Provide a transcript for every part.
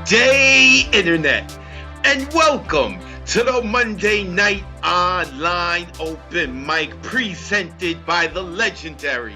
day, Internet, and welcome to the Monday Night Online Open Mic presented by the legendary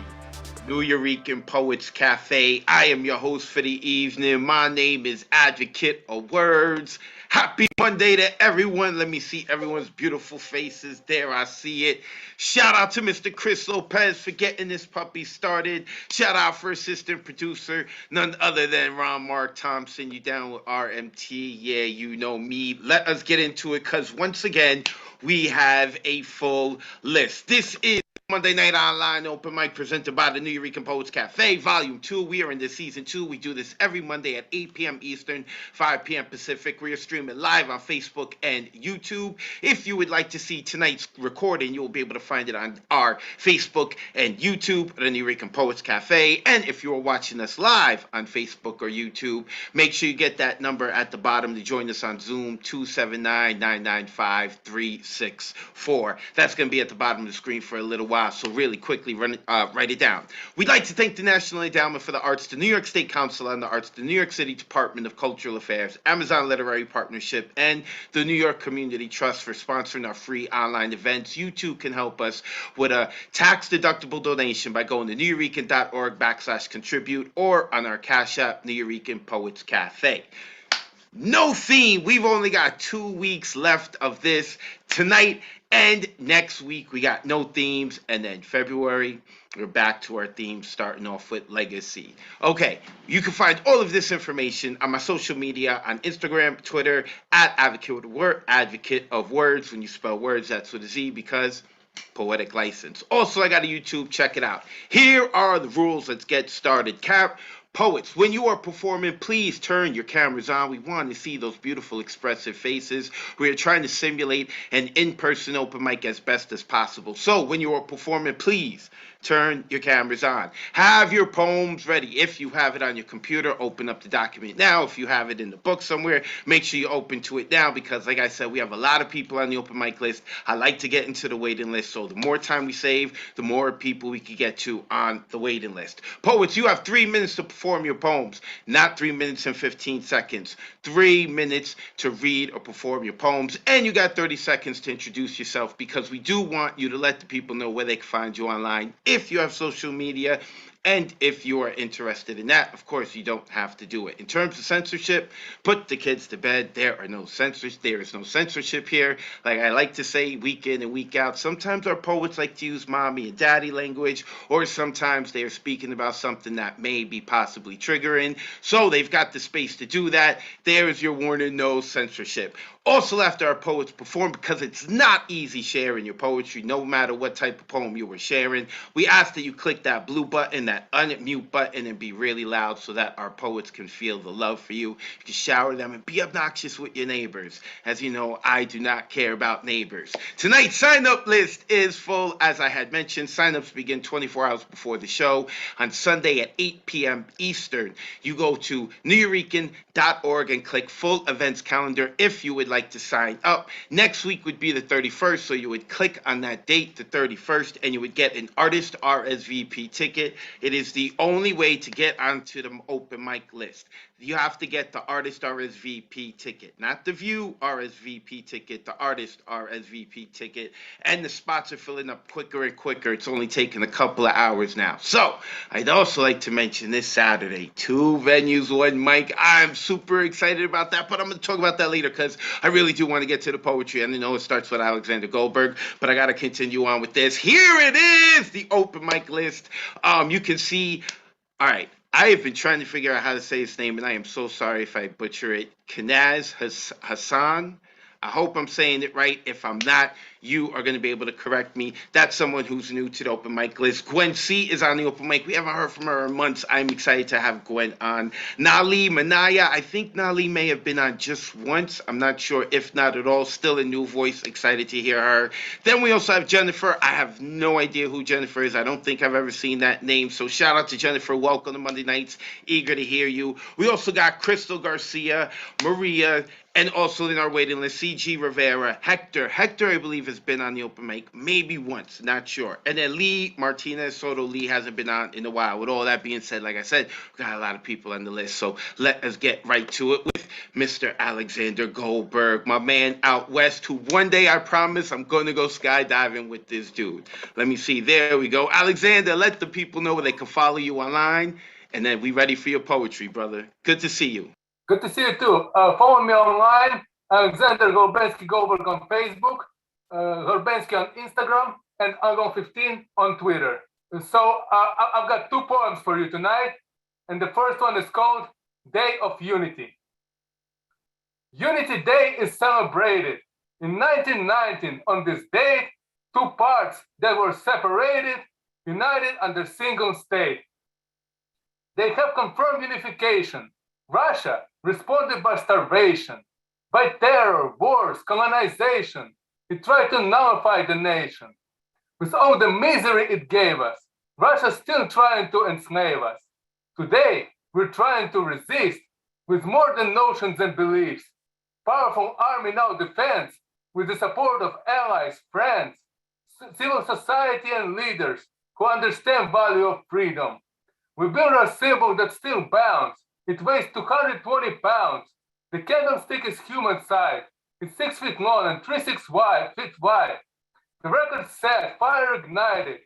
New Eurekan Poets Cafe. I am your host for the evening. My name is Advocate of Words. Happy Monday to everyone. Let me see everyone's beautiful faces. There, I see it. Shout out to Mr. Chris Lopez for getting this puppy started. Shout out for assistant producer, none other than Ron Mark Thompson. You down with RMT? Yeah, you know me. Let us get into it because once again, we have a full list. This is Monday Night Online Open Mic presented by the New Eurekan Poets Cafe, Volume 2. We are in this Season 2. We do this every Monday at 8 p.m. Eastern, 5 p.m. Pacific. We are streaming live on Facebook and YouTube. If you would like to see tonight's recording, you'll be able to find it on our Facebook and YouTube, the New Eurekan Poets Cafe. And if you are watching us live on Facebook or YouTube, make sure you get that number at the bottom to join us on Zoom, 279-995-364. That's going to be at the bottom of the screen for a little while, so really quickly write it down. We'd like to thank the National Endowment for the Arts, the New York State Council on the Arts, the New York City Department of Cultural Affairs, Amazon Literary Partnership, and the New York Community Trust for sponsoring our free online events. You too can help us with a tax-deductible donation by going to neweurekan.org/contribute or on our Cash App, New Eurekan Poets Cafe. No theme. We've only got 2 weeks left of this. Tonight and next week, we got no themes. And then February, we're back to our theme, starting off with Legacy. Okay, you can find all of this information on my social media, on Instagram, Twitter, at Advocate of Words. When you spell words, that's with a Z because poetic license. Also, I got a YouTube. Check it out. Here are the rules. Let's get started. Poets, when you are performing, please turn your cameras on. We want to see those beautiful, expressive faces. We are trying to simulate an in-person open mic as best as possible. So when you are performing, please turn your cameras on. Have your poems ready. If you have it on your computer, open up the document now. If you have it in the book somewhere, make sure you open to it now because, like I said, we have a lot of people on the open mic list. I like to get into the waiting list, so the more time we save, the more people we can get to on the waiting list. Poets, you have 3 minutes to perform your poems, not 3 minutes and 15 seconds. 3 minutes to read or perform your poems, and you got 30 seconds to introduce yourself because we do want you to let the people know where they can find you online. If you have social media, and if you are interested in that, of course, you don't have to do it. In terms of censorship, put the kids to bed. There is no censorship here. Like I like to say week in and week out, sometimes our poets like to use mommy and daddy language, or sometimes they are speaking about something that may be possibly triggering. So they've got the space to do that. There is your warning, no censorship. Also, after our poets perform, because it's not easy sharing your poetry, no matter what type of poem you were sharing, we ask that you click that blue button, that unmute button, and be really loud so that our poets can feel the love for you. You can shower them and be obnoxious with your neighbors. As you know, I do not care about neighbors. Tonight's sign-up list is full. As I had mentioned, sign-ups begin 24 hours before the show on Sunday at 8 p.m. Eastern. You go to neweurekan.org and click full events calendar if you would like to sign up. Next week would be the 31st, so you would click on that date, the 31st, and you would get an artist RSVP ticket. It is the only way to get onto the open mic list. You have to get the artist RSVP ticket, not the view RSVP ticket, the artist RSVP ticket, and the spots are filling up quicker and quicker. It's only taking a couple of hours now. So I'd also like to mention this Saturday, 2 venues, 1 mic. I'm super excited about that, but I'm going to talk about that later because I really do want to get to the poetry. And I know it starts with Alexander Goldberg, but I got to continue on with this. Here it is, the open mic list. You can see, all right, I have been trying to figure out how to say his name, and I am so sorry if I butcher it. Kanaz Hassan. I hope I'm saying it right. If I'm not, you are going to be able to correct me. That's someone who's new to the open mic list. Gwen C is on the open mic. We haven't heard from her in months. I'm excited to have Gwen on. Nali Manaya. I think Nali may have been on just once. I'm not sure, if not at all. Still a new voice. Excited to hear her. Then we also have Jennifer. I have no idea who Jennifer is. I don't think I've ever seen that name. So shout out to Jennifer. Welcome to Monday Nights. Eager to hear you. We also got Crystal Garcia, Maria, And also in our waiting list, CG Rivera, Hector. Hector, I believe, has been on the open mic maybe once, not sure. And then Lee Martinez Soto. Lee hasn't been on in a while. With all that being said, like I said, we got a lot of people on the list. So let us get right to it with Mr. Alexander Goldberg, my man out west, who one day I promise I'm going to go skydiving with this dude. Let me see. There we go. Alexander, let the people know where they can follow you online. And then we ready for your poetry, brother. Good to see you. Good to see you too. Follow me online, Alexander Gorbensky Goldberg on Facebook, Gorbensky on Instagram, and Algon15 on Twitter. So I've got 2 poems for you tonight, and the first one is called Day of Unity. Unity Day is celebrated. In 1919, on this date, 2 parts that were separated, united under single state. They have confirmed unification. Russia responded by starvation, by terror, wars, colonization. It tried to nullify the nation. With all the misery it gave us, Russia's still trying to enslave us. Today, we're trying to resist with more than notions and beliefs. Powerful army now defends with the support of allies, friends, civil society and leaders who understand value of freedom. We build a symbol that still bounds. It weighs 220 pounds. The candlestick is human size. It's 6 feet long and 3 feet wide. The record set, fire ignited.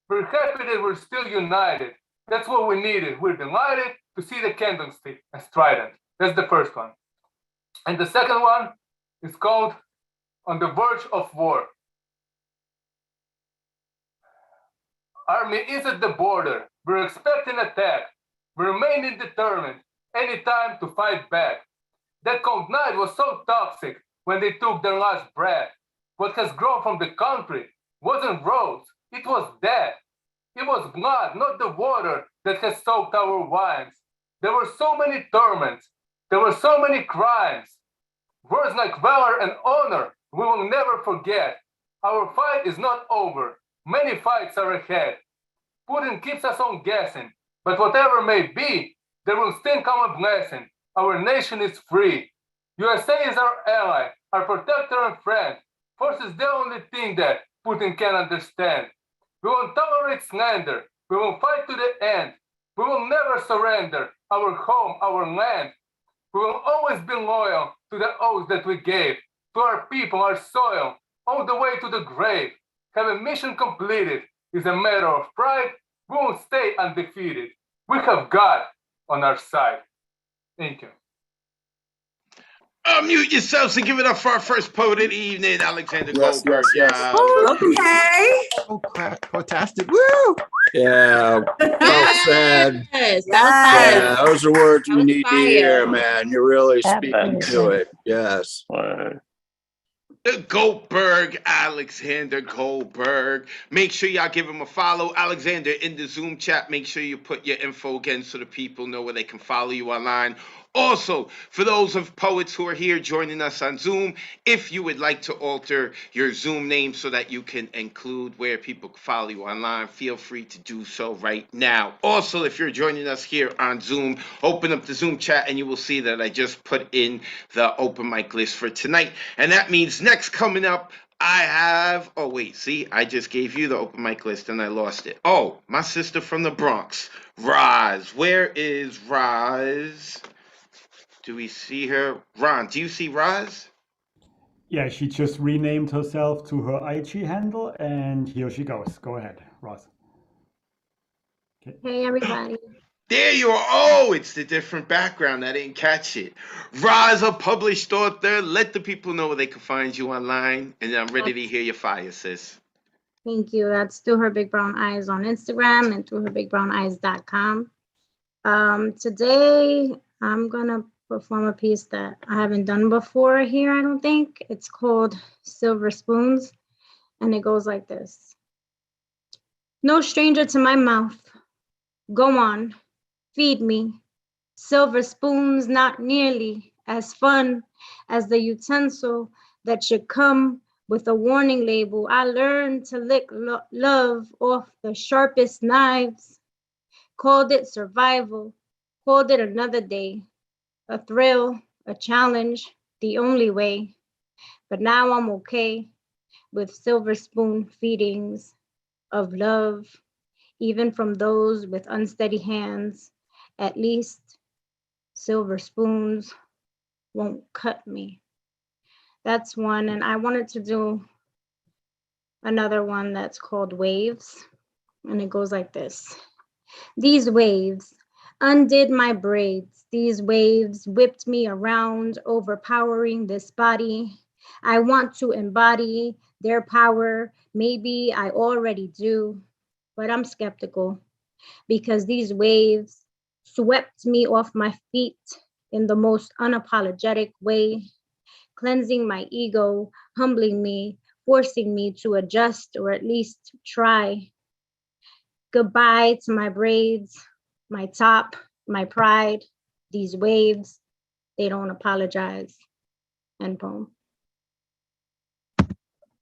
We're happy that we're still united. That's what we needed. We're delighted to see the candlestick as trident. That's the first one. And the second one is called On the Verge of War. Army is at the border. We're expecting attack. We're remaining determined anytime to fight back. That cold night was so toxic when they took their last breath. What has grown from the country wasn't rose, it was death. It was blood, not the water that has soaked our wines. There were so many torments. There were so many crimes. Words like valor and honor we will never forget. Our fight is not over. Many fights are ahead. Putin keeps us on guessing, but whatever may be, there will still come a blessing. Our nation is free. USA is our ally, our protector and friend. Force is the only thing that Putin can understand. We won't tolerate slander. We will fight to the end. We will never surrender our home, our land. We will always be loyal to the oaths that we gave, to our people, our soil, all the way to the grave. Having mission completed is a matter of pride. We won't stay undefeated. We have God on our side. Thank you. Unmute yourselves and give it up for our first poet of the evening, Alexander Yes, Goldberg. yes. Okay. Oh, fantastic. Woo! Yeah, well said. Yes. Yeah, those are words That we was need to fire. hear, man. You're really That speaking was to good. it. Yes. The Goldberg, Alexander Goldberg. Make sure y'all give him a follow. Alexander, in the Zoom chat, make sure you put your info again so the people know where they can follow you online. Also, for those of poets who are here joining us on Zoom, if you would like to alter your Zoom name so that you can include where people can follow you online, feel free to do so right now. Also, if you're joining us here on Zoom, open up the Zoom chat and you will see that I just put in the open mic list for tonight. And that means next coming up, I have, oh wait, see, I just gave you the open mic list and I lost it. Oh, my sister from the Bronx, Roz. Where is Roz? Do we see her? Ron, do you see Roz? Yeah, she just renamed herself to her IG handle, and here she goes. Go ahead, Ross. Okay. Hey, everybody. There you are. Oh, it's the different background. I didn't catch it. Roz, a published author. Let the people know where they can find you online. And I'm ready to hear your fire, sis. Thank you. That's Through Her Big Brown Eyes on Instagram and throughherbigbrowneyes.com. Today, I'm going to perform a piece that I haven't done before here, I don't think. It's called Silver Spoons, and it goes like this. No stranger to my mouth. Go on, feed me. Silver spoons not nearly as fun as the utensil that should come with a warning label. I learned to lick love off the sharpest knives. Called it survival, called it another day. A thrill, a challenge, the only way. But now I'm okay with silver spoon feedings of love, even from those with unsteady hands. At least silver spoons won't cut me. That's one. And I wanted to do another one that's called Waves. And it goes like this. These waves undid my braids. These waves whipped me around, overpowering this body. I want to embody their power. Maybe I already do, but I'm skeptical because these waves swept me off my feet in the most unapologetic way, cleansing my ego, humbling me, forcing me to adjust or at least try. Goodbye to my braids, my top, my pride. These waves, they don't apologize. End poem.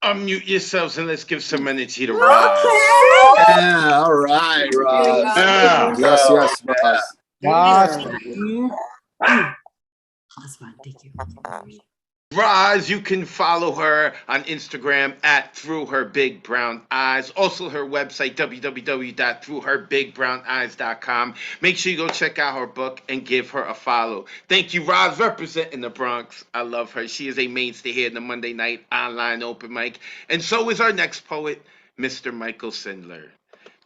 Unmute yourselves and let's give some energy to Okay. Roz. Yeah, all right, Roz. Yeah. Yes, yes, Roz. That's fine. Thank you. Roz, you can follow her on Instagram at Through Her Big Brown Eyes. Also, her website, www.throughherbigbrownyes.com. Make sure you go check out her book and give her a follow. Thank you, Roz, representing the Bronx. I love her. She is a mainstay here in the Monday night online open mic. And so is our next poet, Mr. Michael Sindler.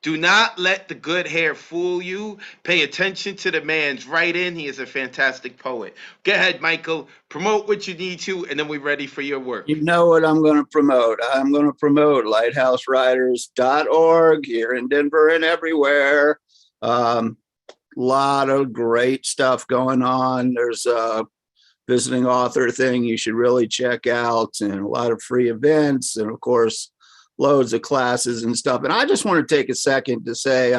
Do not let the good hair fool you. Pay attention to the man's writing. He is a fantastic poet. Go ahead, Michael. Promote what you need to, and then we're ready for your work. You know what I'm going to promote? I'm going to promote lighthousewriters.org here in Denver and everywhere. Lot of great stuff going on. There's a visiting author thing you should really check out, and a lot of free events, and of course, loads of classes and stuff. And I just want to take a second to say,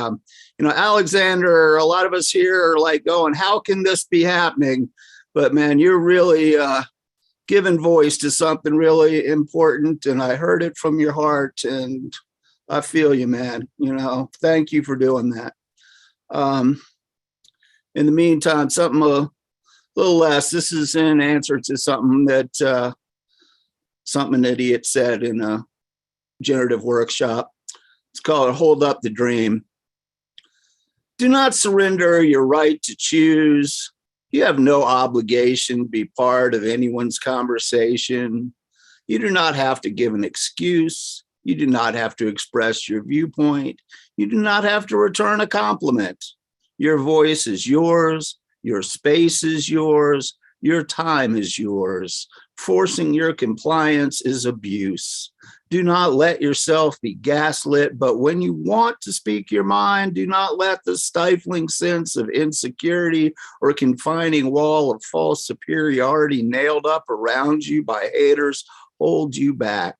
Alexander, a lot of us here are like going, how can this be happening? But man, you're really giving voice to something really important. And I heard it from your heart, and I feel you, man. Thank you for doing that. In the meantime, something a little less. This is in answer to something that something an idiot said in a generative workshop. It's called Hold Up the Dream. Do not surrender your right to choose. You have no obligation to be part of anyone's conversation. You do not have to give an excuse. You do not have to express your viewpoint. You do not have to return a compliment. Your voice is yours. Your space is yours. Your time is yours. Forcing your compliance is abuse. Do not let yourself be gaslit, but when you want to speak your mind, do not let the stifling sense of insecurity or confining wall of false superiority nailed up around you by haters hold you back.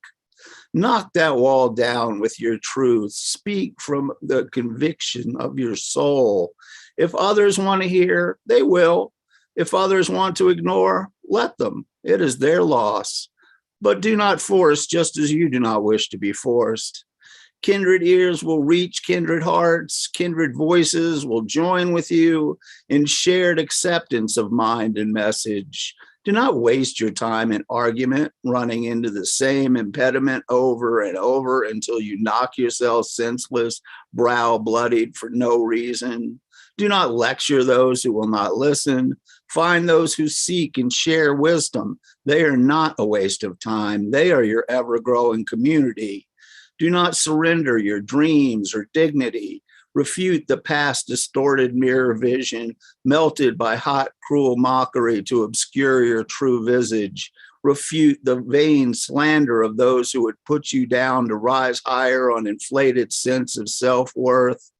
Knock that wall down with your truth. Speak from the conviction of your soul. If others want to hear, they will. If others want to ignore, let them. It is their loss. But do not force, just as you do not wish to be forced. Kindred ears will reach kindred hearts. Kindred voices will join with you in shared acceptance of mind and message. Do not waste your time in argument, running into the same impediment over and over until you knock yourself senseless, brow bloodied for no reason. Do not lecture those who will not listen. Find those who seek and share wisdom. They are not a waste of time. They are your ever-growing community. Do not surrender your dreams or dignity. Refute the past distorted mirror vision, melted by hot, cruel mockery to obscure your true visage. Refute the vain slander of those who would put you down to rise higher on inflated sense of self-worth.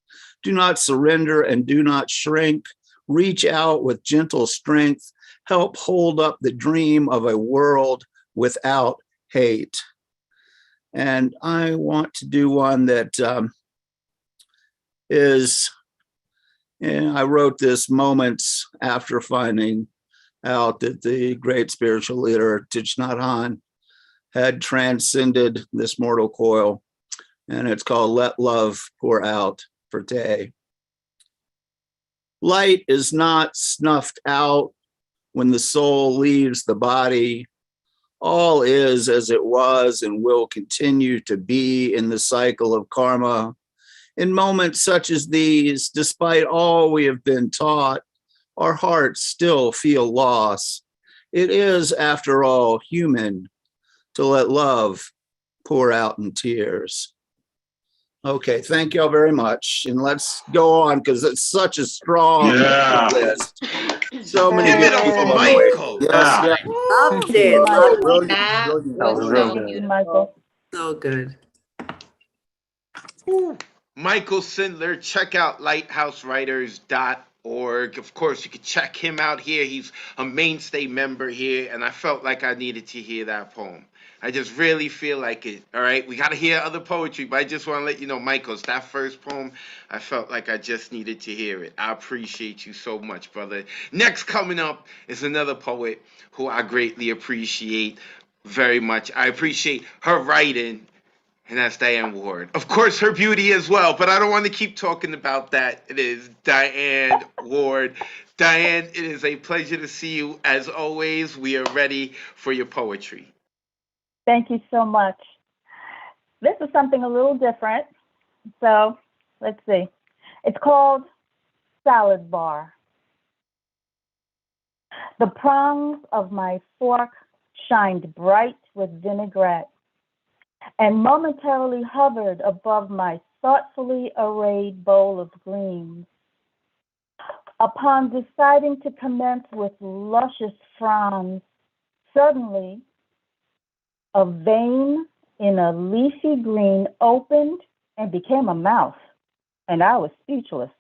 Do not surrender and do not shrink. Reach out with gentle strength. Help hold up the dream of a world without hate. And I want to do one that I wrote this moments after finding out that the great spiritual leader, Thich Nhat Hanh, had transcended this mortal coil. And it's called Let Love Pour Out for Tay. Light is not snuffed out when the soul leaves the body, all is as it was and will continue to be in the cycle of karma. In moments such as these, despite all we have been taught, our hearts still feel loss. It is, after all, human to let love pour out in tears. Okay, thank you all very much. And let's go on because it's such a strong list. So many Give good it up people for on the way. Michael. Yes, yes. Loved it. Loved Brilliant, That brilliant. was so beautiful. So good. Woo. Michael Sindler, check out lighthousewriters.org. Of course, you can check him out here. He's a mainstay member here, and I felt like I needed to hear that poem. I just really feel like it. All right, we got to hear other poetry, but I just want to let you know, Michael's that first poem, I felt like I just needed to hear it. I appreciate you so much, brother. Next coming up is another poet who I greatly appreciate very much. I appreciate her writing, and that's Diane Ward. Of course, her beauty as well, but I don't want to keep talking about that. It is Diane Ward. Diane, it is a pleasure to see you. As always, we are ready for your poetry. Thank you so much. This is something a little different. So let's see. It's called Salad Bar. The prongs of my fork shined bright with vinaigrette and momentarily hovered above my thoughtfully arrayed bowl of greens. Upon deciding to commence with luscious fronds, suddenly a vein in a leafy green opened and became a mouth, and I was speechless.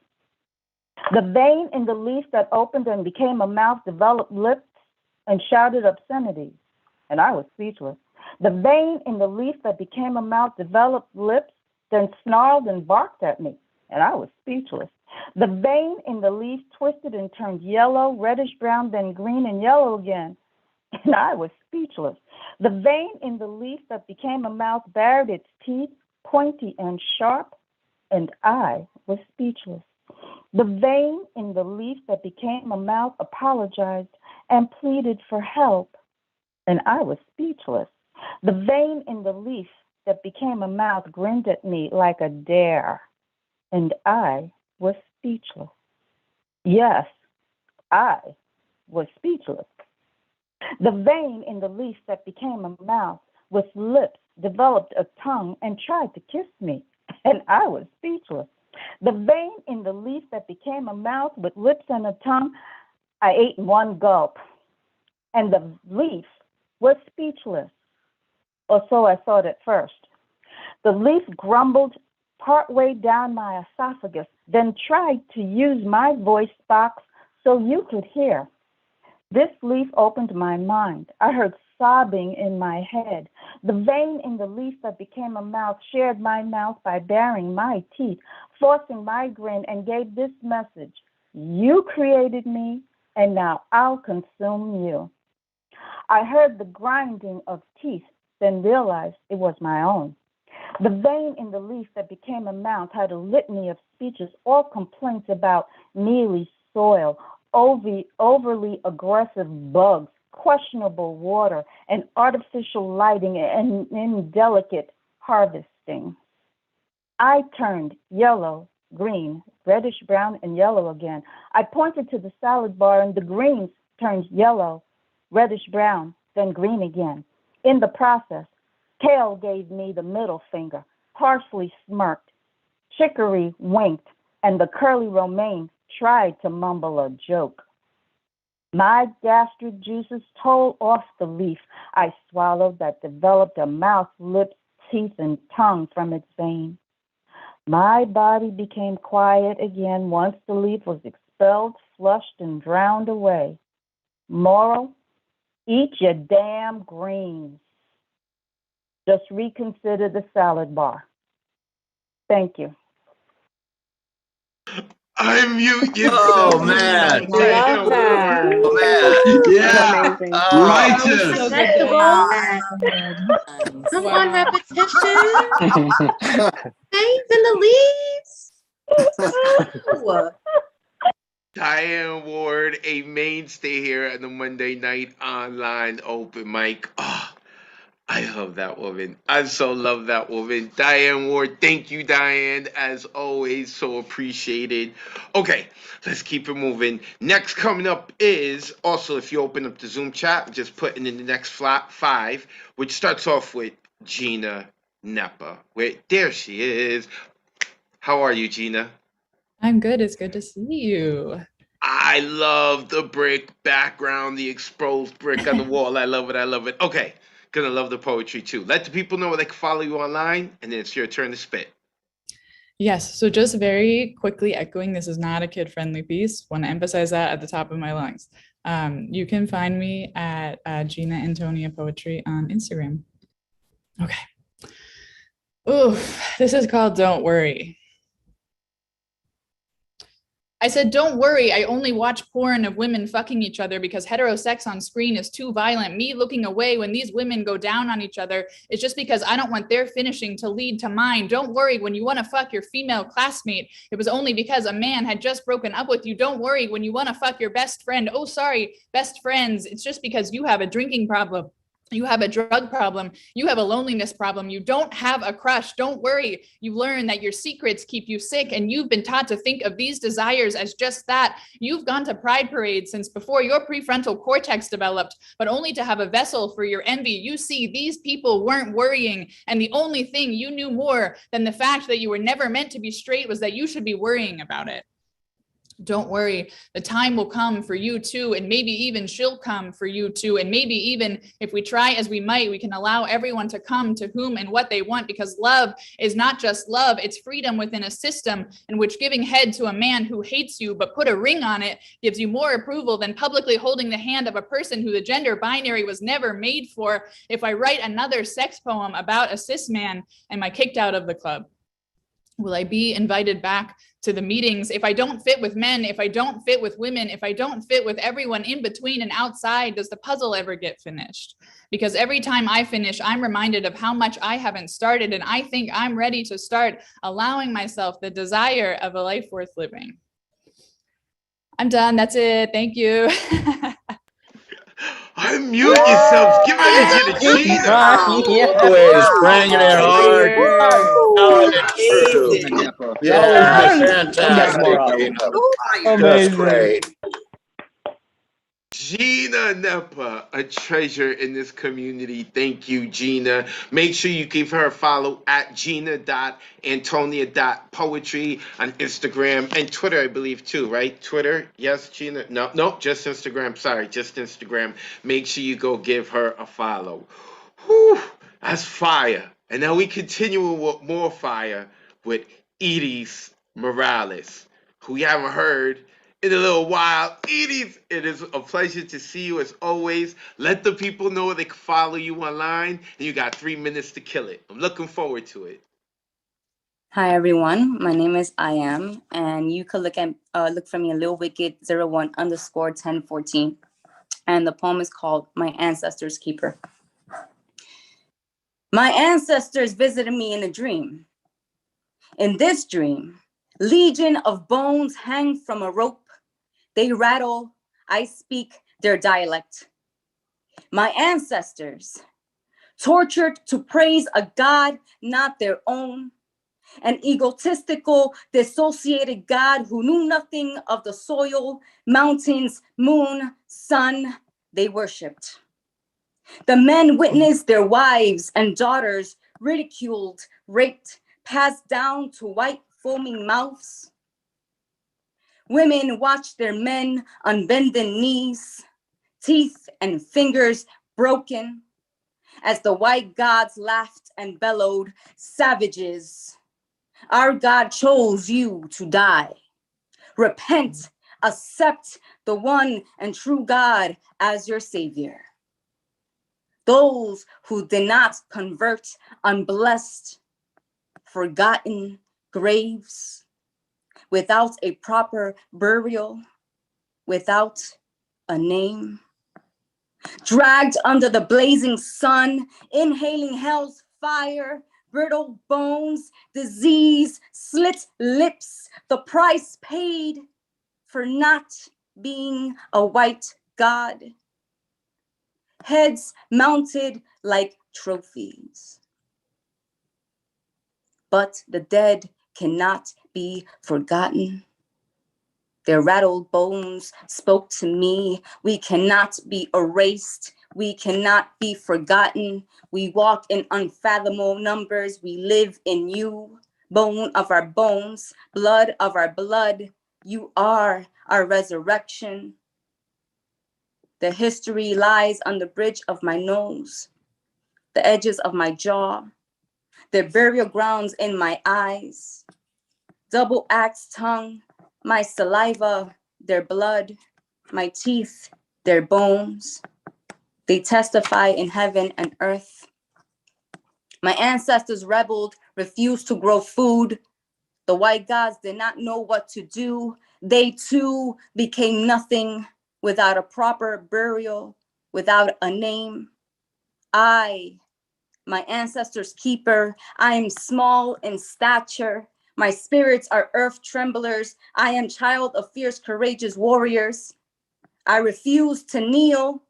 The vein in the leaf that opened and became a mouth developed lips and shouted obscenities, and I was speechless. The vein in the leaf that became a mouth developed lips, then snarled and barked at me, and I was speechless. The vein in the leaf twisted and turned yellow, reddish brown, then green and yellow again, and I was speechless. The vein in the leaf that became a mouth bared its teeth, pointy and sharp, and I was speechless. The vein in the leaf that became a mouth apologized and pleaded for help, and I was speechless. The vein in the leaf that became a mouth grinned at me like a dare, and I was speechless. Yes, I was speechless. The vein in the leaf that became a mouth with lips developed a tongue and tried to kiss me, and I was speechless. The vein in the leaf that became a mouth with lips and a tongue, I ate in one gulp, and the leaf was speechless, or so I thought at first. The leaf grumbled partway down my esophagus, then tried to use my voice box so you could hear. This leaf opened my mind. I heard sobbing in my head. The vein in the leaf that became a mouth shared my mouth by baring my teeth, forcing my grin, and gave this message: you created me, and now I'll consume you. I heard the grinding of teeth, then realized it was my own. The vein in the leaf that became a mouth had a litany of speeches, all complaints about mealy soil, overly aggressive bugs, questionable water, and artificial lighting and indelicate harvesting. I turned yellow, green, reddish brown, and yellow again. I pointed to the salad bar, and the greens turned yellow, reddish brown, then green again. In the process, kale gave me the middle finger, parsley smirked, chicory winked, and the curly romaine tried to mumble a joke. My gastric juices tore off the leaf I swallowed that developed a mouth, lips, teeth, and tongue from its vein. My body became quiet again once the leaf was expelled, flushed, and drowned away. Moral: eat your damn greens. Just reconsider the salad bar. Thank you. I'm mute Oh, yourself. man. Love that. Oh, man. Yeah. Amazing. Oh, Righteous. So Acceptable. Nice. Come on, repetition. man. Veins in the leaves. Ooh, Diane Ward, a mainstay here at the Monday night online open mic. Oh, I love that woman. I so love that woman. Diane Ward, thank you, Diane, as always. So appreciated. Okay, let's keep it moving. Next coming up is also, if you open up the Zoom chat, just putting in the next five, which starts off with Gina Nepa. Wait, there she is. How are you, Gina? I'm good. It's good to see you. I love the brick background, the exposed brick on the wall. I love it. I love it. Okay, gonna love the poetry too. Let the people know where they can follow you online, and then it's your turn to spit. Yes, so just very quickly echoing, this is not a kid-friendly piece. Want to emphasize that at the top of my lungs. You can find me at Gina Antonia Poetry on Instagram. Okay. Oof, this is called Don't Worry. I said, don't worry, I only watch porn of women fucking each other because heterosex on screen is too violent. Me looking away when these women go down on each other is just because I don't want their finishing to lead to mine. Don't worry when you want to fuck your female classmate. It was only because a man had just broken up with you. Don't worry when you want to fuck your best friend. Oh, sorry, best friends. It's just because you have a drinking problem. You have a drug problem. You have a loneliness problem. You don't have a crush. Don't worry. You learn that your secrets keep you sick, and you've been taught to think of these desires as just that. You've gone to pride parades since before your prefrontal cortex developed, but only to have a vessel for your envy. You see, these people weren't worrying, and the only thing you knew more than the fact that you were never meant to be straight was that you should be worrying about it. Don't worry, the time will come for you too, and maybe even she'll come for you too, and maybe even if we try as we might, we can allow everyone to come to whom and what they want, because love is not just love, it's freedom within a system in which giving head to a man who hates you but put a ring on it gives you more approval than publicly holding the hand of a person who the gender binary was never made for. If I write another sex poem about a cis man, am I kicked out of the club? Will I be invited back to the meetings? If I don't fit with men, if I don't fit with women, if I don't fit with everyone in between and outside, does the puzzle ever get finished? Because every time I finish, I'm reminded of how much I haven't started, and I think I'm ready to start allowing myself the desire of a life worth living. I'm done. That's it. Thank you. Unmute yourselves. Give energy to Gina. Always bringing it hard. Telling it true. You always been fantastic, Gina. Just great. Gina Nepa, a treasure in this community. Thank you, Gina. Make sure you give her a follow at gina.antonia.poetry on Instagram and Twitter, I believe, too, right? Twitter, yes, Gina? No, just Instagram. Sorry, just Instagram. Make sure you go give her a follow. Whew, that's fire. And now we continue with more fire with Edith Morales, who we haven't heard in a little while. Edith, it is a pleasure to see you as always. Let the people know they can follow you online, and you got 3 minutes to kill it. I'm looking forward to it. Hi everyone, my name is I Am, and you could look for me at Lil Wicked 01_1014, and the poem is called My Ancestors Keeper. My ancestors visited me in a dream. In this dream, legion of bones hang from a rope. They rattle, I speak their dialect. My ancestors, tortured to praise a God not their own, an egotistical, dissociated God who knew nothing of the soil, mountains, moon, sun they worshipped. The men witnessed their wives and daughters ridiculed, raped, passed down to white foaming mouths. Women watched their men on bended knees, teeth and fingers broken, as the white gods laughed and bellowed, savages, our God chose you to die. Repent, accept the one and true God as your savior. Those who did not convert unblessed, forgotten graves, without a proper burial, without a name, dragged under the blazing sun, inhaling hell's fire, brittle bones, disease, slit lips, the price paid for not being a white god. Heads mounted like trophies. But the dead cannot be forgotten. Their rattled bones spoke to me. We cannot be erased. We cannot be forgotten. We walk in unfathomable numbers. We live in you, bone of our bones, blood of our blood. You are our resurrection. The history lies on the bridge of my nose, the edges of my jaw, their burial grounds in my eyes, double axe tongue, my saliva, their blood, my teeth, their bones. They testify in heaven and earth. My ancestors rebelled, refused to grow food. The white gods did not know what to do. They too became nothing without a proper burial, without a name. I, my ancestors' keeper, I am small in stature. My spirits are earth tremblers. I am child of fierce, courageous warriors. I refuse to kneel.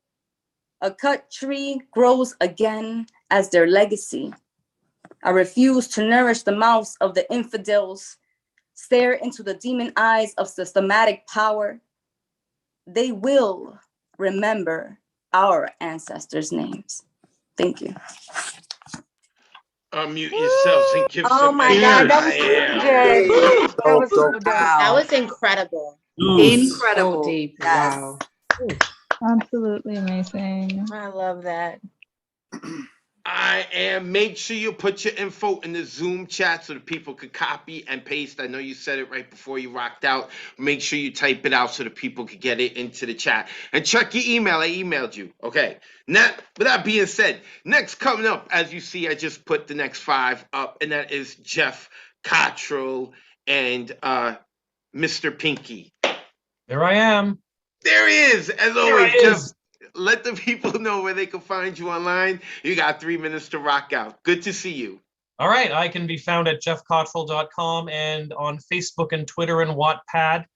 A cut tree grows again as their legacy. I refuse to nourish the mouths of the infidels, stare into the demon eyes of systematic power. They will remember our ancestors' names. Thank you. Unmute yourselves and give Oh some my God, that was so good. That was so dope. Wow. That was incredible. Incredible. So deep. Yes. Wow. Absolutely amazing. I love that. I am. Make sure you put your info in the Zoom chat so that people could copy and paste. I know you said it right before you rocked out. Make sure you type it out so that people could get it into the chat. And check your email. I emailed you. Okay. Now, with that being said, next coming up, as you see, I just put the next 5 up, and that is Jeff Cottrell and Mr. Pinky. There I am. There he is. As There always, he Jeff. is. Let the people know where they can find you online. You got 3 minutes to rock out. Good to see you. All right, I can be found at jeffcottrell.com and on Facebook and Twitter and Wattpad.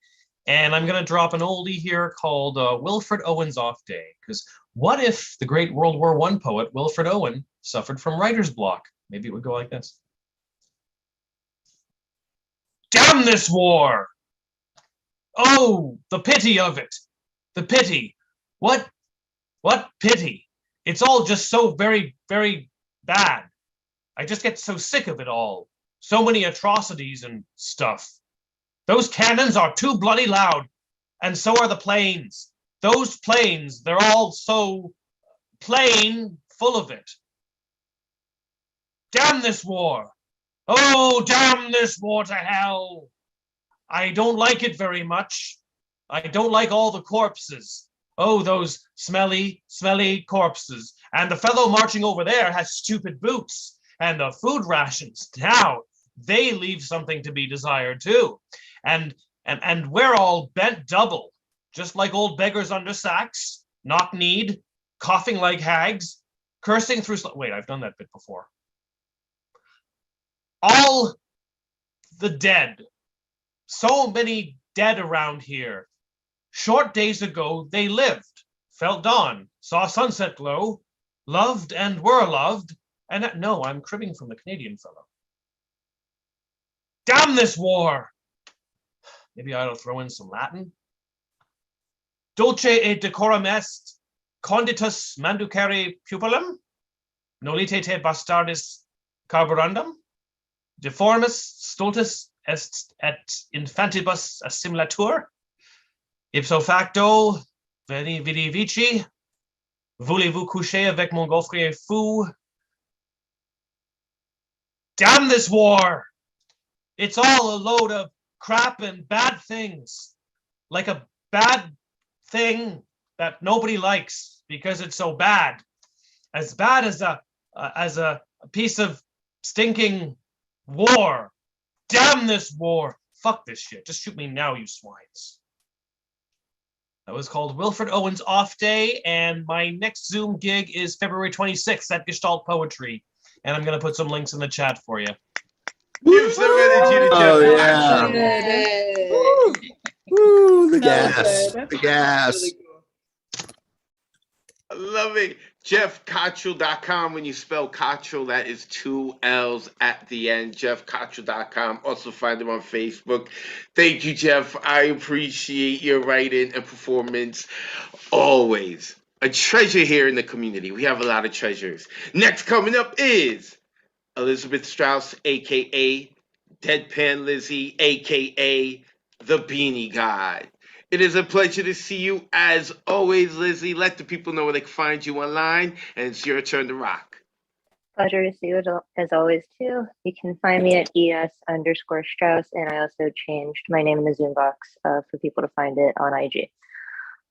And I'm going to drop an oldie here called Wilfred Owen's Off Day. Because what if the great World War I poet Wilfred Owen suffered from writer's block? Maybe it would go like this. Damn this war! Oh, the pity of it. The pity. What pity? It's all just so very, very bad. I just get so sick of it all. So many atrocities and stuff. Those cannons are too bloody loud, and so are the planes. Those planes, they're all so plain full of it. Damn this war. Oh, damn this war to hell. I don't like it very much. I don't like all the corpses. Oh, those smelly, smelly corpses. And the fellow marching over there has stupid boots. And the food rations, now, they leave something to be desired too. And we're all bent double, just like old beggars under sacks, knock-kneed, coughing like hags, cursing through... Wait, I've done that bit before. All the dead. So many dead around here. Short days ago, they lived, felt dawn, saw sunset glow, loved and were loved, and no, I'm cribbing from the Canadian fellow. Damn this war! Maybe I ought to throw in some Latin. Dulce et decorum est, conditus manducere pupillum, nolite te bastardis carborundum, deformis stultus est et infantibus assimilatur, ipso facto, veni vidi vici, voulez-vous coucher avec mon gaufrier fou? Damn this war! It's all a load of crap and bad things. Like a bad thing that nobody likes because it's so bad. As bad as a piece of stinking war. Damn this war! Fuck this shit. Just shoot me now, you swines. That was called Wilfred Owen's Off Day, and my next Zoom gig is February 26th at Gestalt Poetry. And I'm going to put some links in the chat for you. Give some energy to Jeff. Oh, yeah. Woo, the That was gas, good. the gas. Really cool. I love it. JeffCottrell.com. When you spell Cottrell, that is 2 L's at the end. JeffCottrell.com. Also find him on Facebook. Thank you, Jeff. I appreciate your writing and performance always. A treasure here in the community. We have a lot of treasures. Next coming up is Elizabeth Strauss, aka Deadpan Lizzie, aka the Beanie God. It is a pleasure to see you as always, Lizzie. Let the people know where they can find you online, and it's your turn to rock. Pleasure to see you as always too. You can find me at ES_Strauss, and I also changed my name in the Zoom box for people to find it on IG.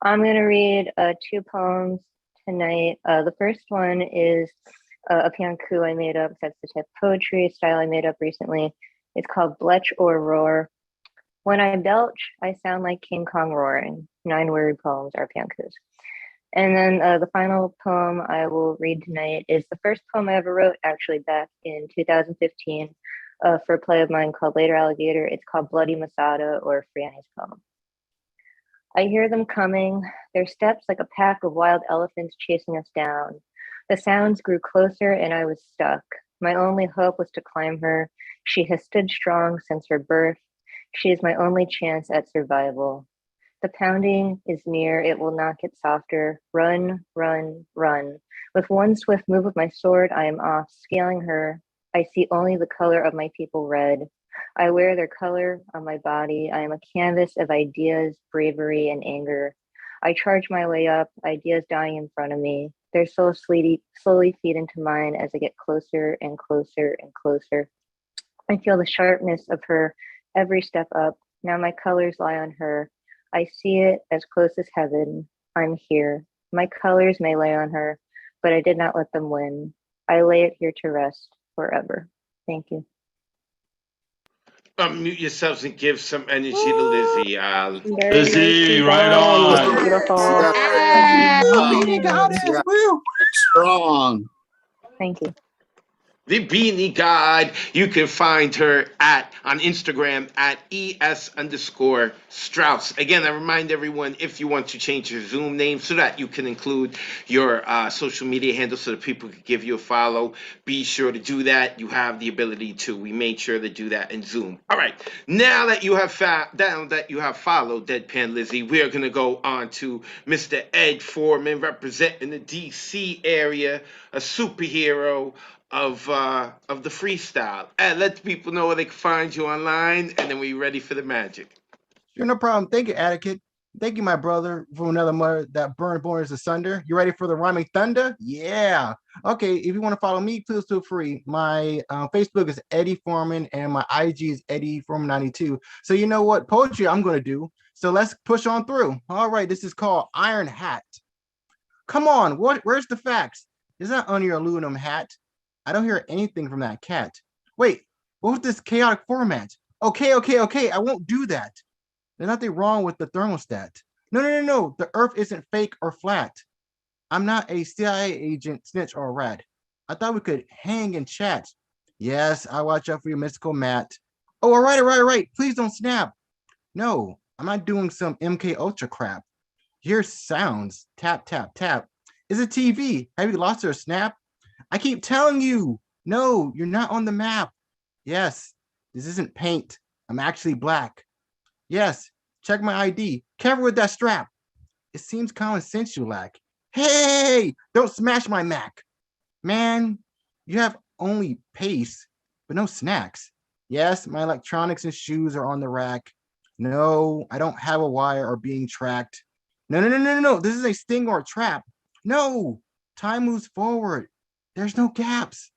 I'm going to read 2 poems tonight. The first one is a pianku I made up. That's the type of poetry style I made up recently. It's called Bletch or Roar. When I belch, I sound like King Kong roaring. 9-word poems are piankus. And then the final poem I will read tonight is the first poem I ever wrote, actually back in 2015 for a play of mine called Later Alligator. It's called Bloody Masada, or Franny's poem. I hear them coming, their steps like a pack of wild elephants chasing us down. The sounds grew closer and I was stuck. My only hope was to climb her. She has stood strong since her birth. She is my only chance at survival. The pounding is near, it will not get softer. Run, run, run. With one swift move of my sword, I am off, scaling her. I see only the color of my people red. I wear their color on my body. I am a canvas of ideas, bravery, and anger. I charge my way up, ideas dying in front of me. Their souls slowly feed into mine as I get closer and closer and closer. I feel the sharpness of her every step up. Now my colors lie on her. I see it as close as heaven. I'm here. My colors may lay on her, but I did not let them win. I lay it here to rest forever. Thank you. Unmute yourselves and give some energy to Lizzie. Very nicely done. Beautiful. Beanie Goddess. Yeah. Woo. Strong. Thank you. The Beanie God. You can find her on Instagram at ES_Strauss. Again, I remind everyone, if you want to change your Zoom name so that you can include your social media handle so that people can give you a follow, be sure to do that. You have the ability to. We made sure to do that in Zoom. All right. Now that you have followed Deadpan Lizzie, we are going to go on to Mr. Ed Foreman, representing the DC area, a superhero of the freestyle. And let the people know where they can find you online, and then we're ready for the magic. Sure, no problem. Thank you, Etiquette. Thank you, my brother, from another mother that burned borders asunder. You ready for the rhyming thunder? Yeah. Okay, if you want to follow me, please feel free. My Facebook is Eddie Foreman, and my IG is Eddie Foreman 92. So you know what poetry I'm going to do. So let's push on through. All right, this is called Iron Hat. Come on, where's the facts? Is that under your aluminum hat? I don't hear anything from that cat. Wait, what was this chaotic format? Okay, I won't do that. There's nothing wrong with the thermostat. No. The earth isn't fake or flat. I'm not a CIA agent, snitch, or rat. I thought we could hang and chat. Yes, I watch out for your mystical mat. Oh, all right. Please don't snap. No, I'm not doing some MK Ultra crap. Hear sounds. Tap, tap, tap. Is it TV? Have you lost your snap? I keep telling you, no, you're not on the map. Yes, this isn't paint. I'm actually black. Yes, check my ID. Careful with that strap. It seems common sense you lack. Hey, don't smash my Mac. Man, you have only pace, but no snacks. Yes, my electronics and shoes are on the rack. No, I don't have a wire or being tracked. No. This is a sting or a trap. No, time moves forward. There's no gaps.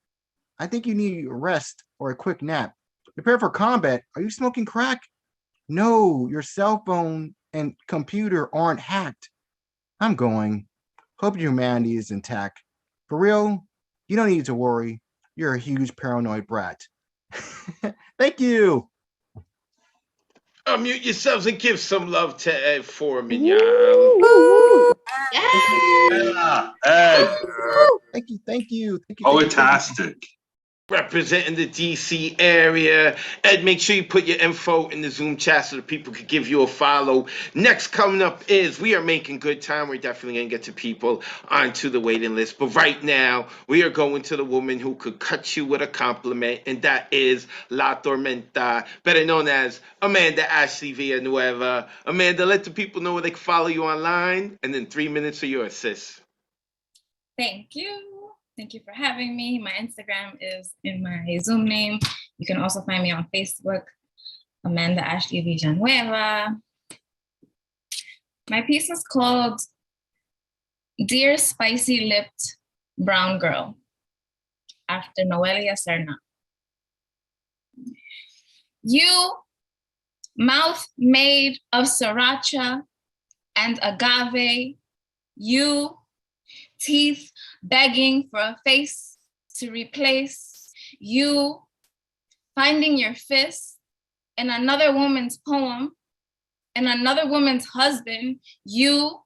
I think you need a rest or a quick nap. Prepare for combat. Are you smoking crack? No, your cell phone and computer aren't hacked. I'm going. Hope your humanity is intact. For real, you don't need to worry. You're a huge paranoid brat. Thank you. Unmute yourselves and give some love to Ed Foreman, y'all. Yeah, Ed. Thank you. Poetastic. representing the DC area. Ed, make sure you put your info in the Zoom chat so that people could give you a follow. Next coming up is we are making good time. We're definitely going to get to people onto the waiting list. But right now, we are going to the woman who could cut you with a compliment, and that is La Tormenta, better known as Amanda Ashley Villanueva. Amanda, let the people know where they can follow you online, and then 3 minutes of your assist. Thank you. Thank you for having me. My Instagram is in my Zoom name. You can also find me on Facebook, Amanda Ashley Villanueva. My piece is called Dear Spicy Lipped Brown Girl, after Noelia Serna. You, mouth made of sriracha and agave, you, teeth begging for a face to replace, you, finding your fist in another woman's poem, in another woman's husband, you,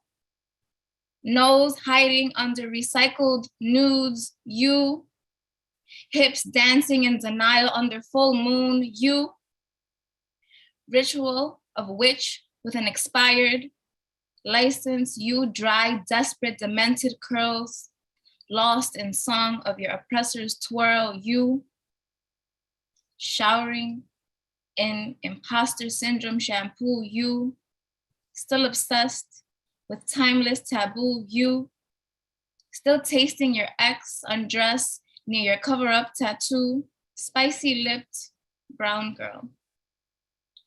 nose hiding under recycled nudes, you, hips dancing in denial under full moon, you, ritual of witch with an expired license, you, dry, desperate, demented curls, lost in song of your oppressor's twirl, you, showering in imposter syndrome shampoo, you, still obsessed with timeless taboo, you, still tasting your ex undress near your cover-up tattoo, spicy lipped brown girl,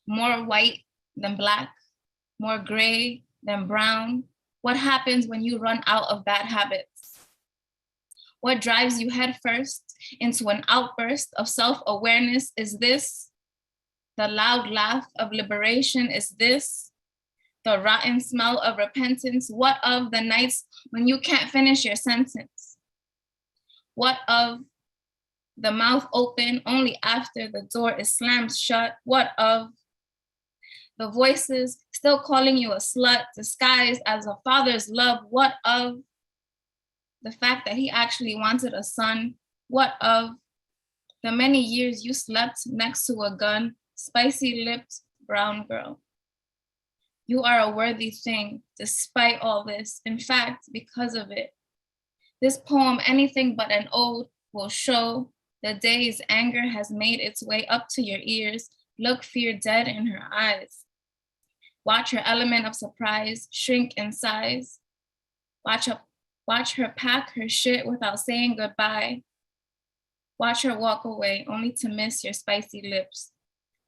more white than black, more gray than brown. What happens when you run out of bad habits? What drives you headfirst into an outburst of self-awareness? Is this the loud laugh of liberation? Is this the rotten smell of repentance? What of the nights when you can't finish your sentence? What of the mouth open only after the door is slammed shut? What of the voices still calling you a slut disguised as a father's love? What of the fact that he actually wanted a son? What of the many years you slept next to a gun, spicy-lipped brown girl? You are a worthy thing despite all this. In fact, because of it, this poem, anything but an ode, will show the days anger has made its way up to your ears. Look fear dead in her eyes. Watch her element of surprise shrink in size. Watch her pack her shit without saying goodbye. Watch her walk away only to miss your spicy lips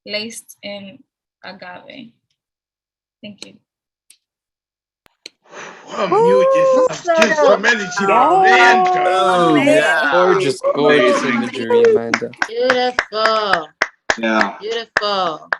laced in agave. Thank you. You just give some energy to Amanda. Oh, yeah. Gorgeous, gorgeous imagery, Amanda. Beautiful. Yeah. Beautiful.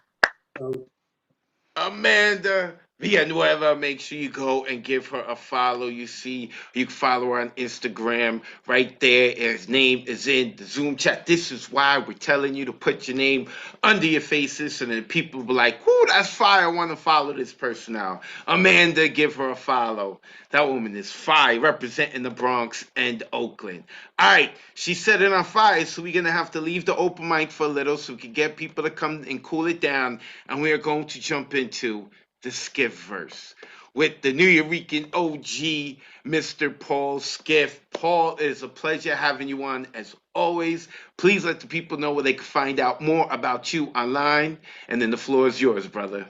Amanda Villanueva, make sure you go and give her a follow. You can follow her on Instagram right there. His name is in the Zoom chat. This is why we're telling you to put your name under your faces, and then people will be like, "Whoo, that's fire. I want to follow this person now." Amanda, give her a follow. That woman is fire, representing the Bronx and Oakland. All right, she set it on fire, so we're gonna have to leave the open mic for a little so we can get people to come and cool it down, and we are going to jump into the Skiff verse with the New Yorican OG, Mr. Paul Skiff. Paul, it is a pleasure having you on as always. Please let the people know where they can find out more about you online, and then the floor is yours, brother.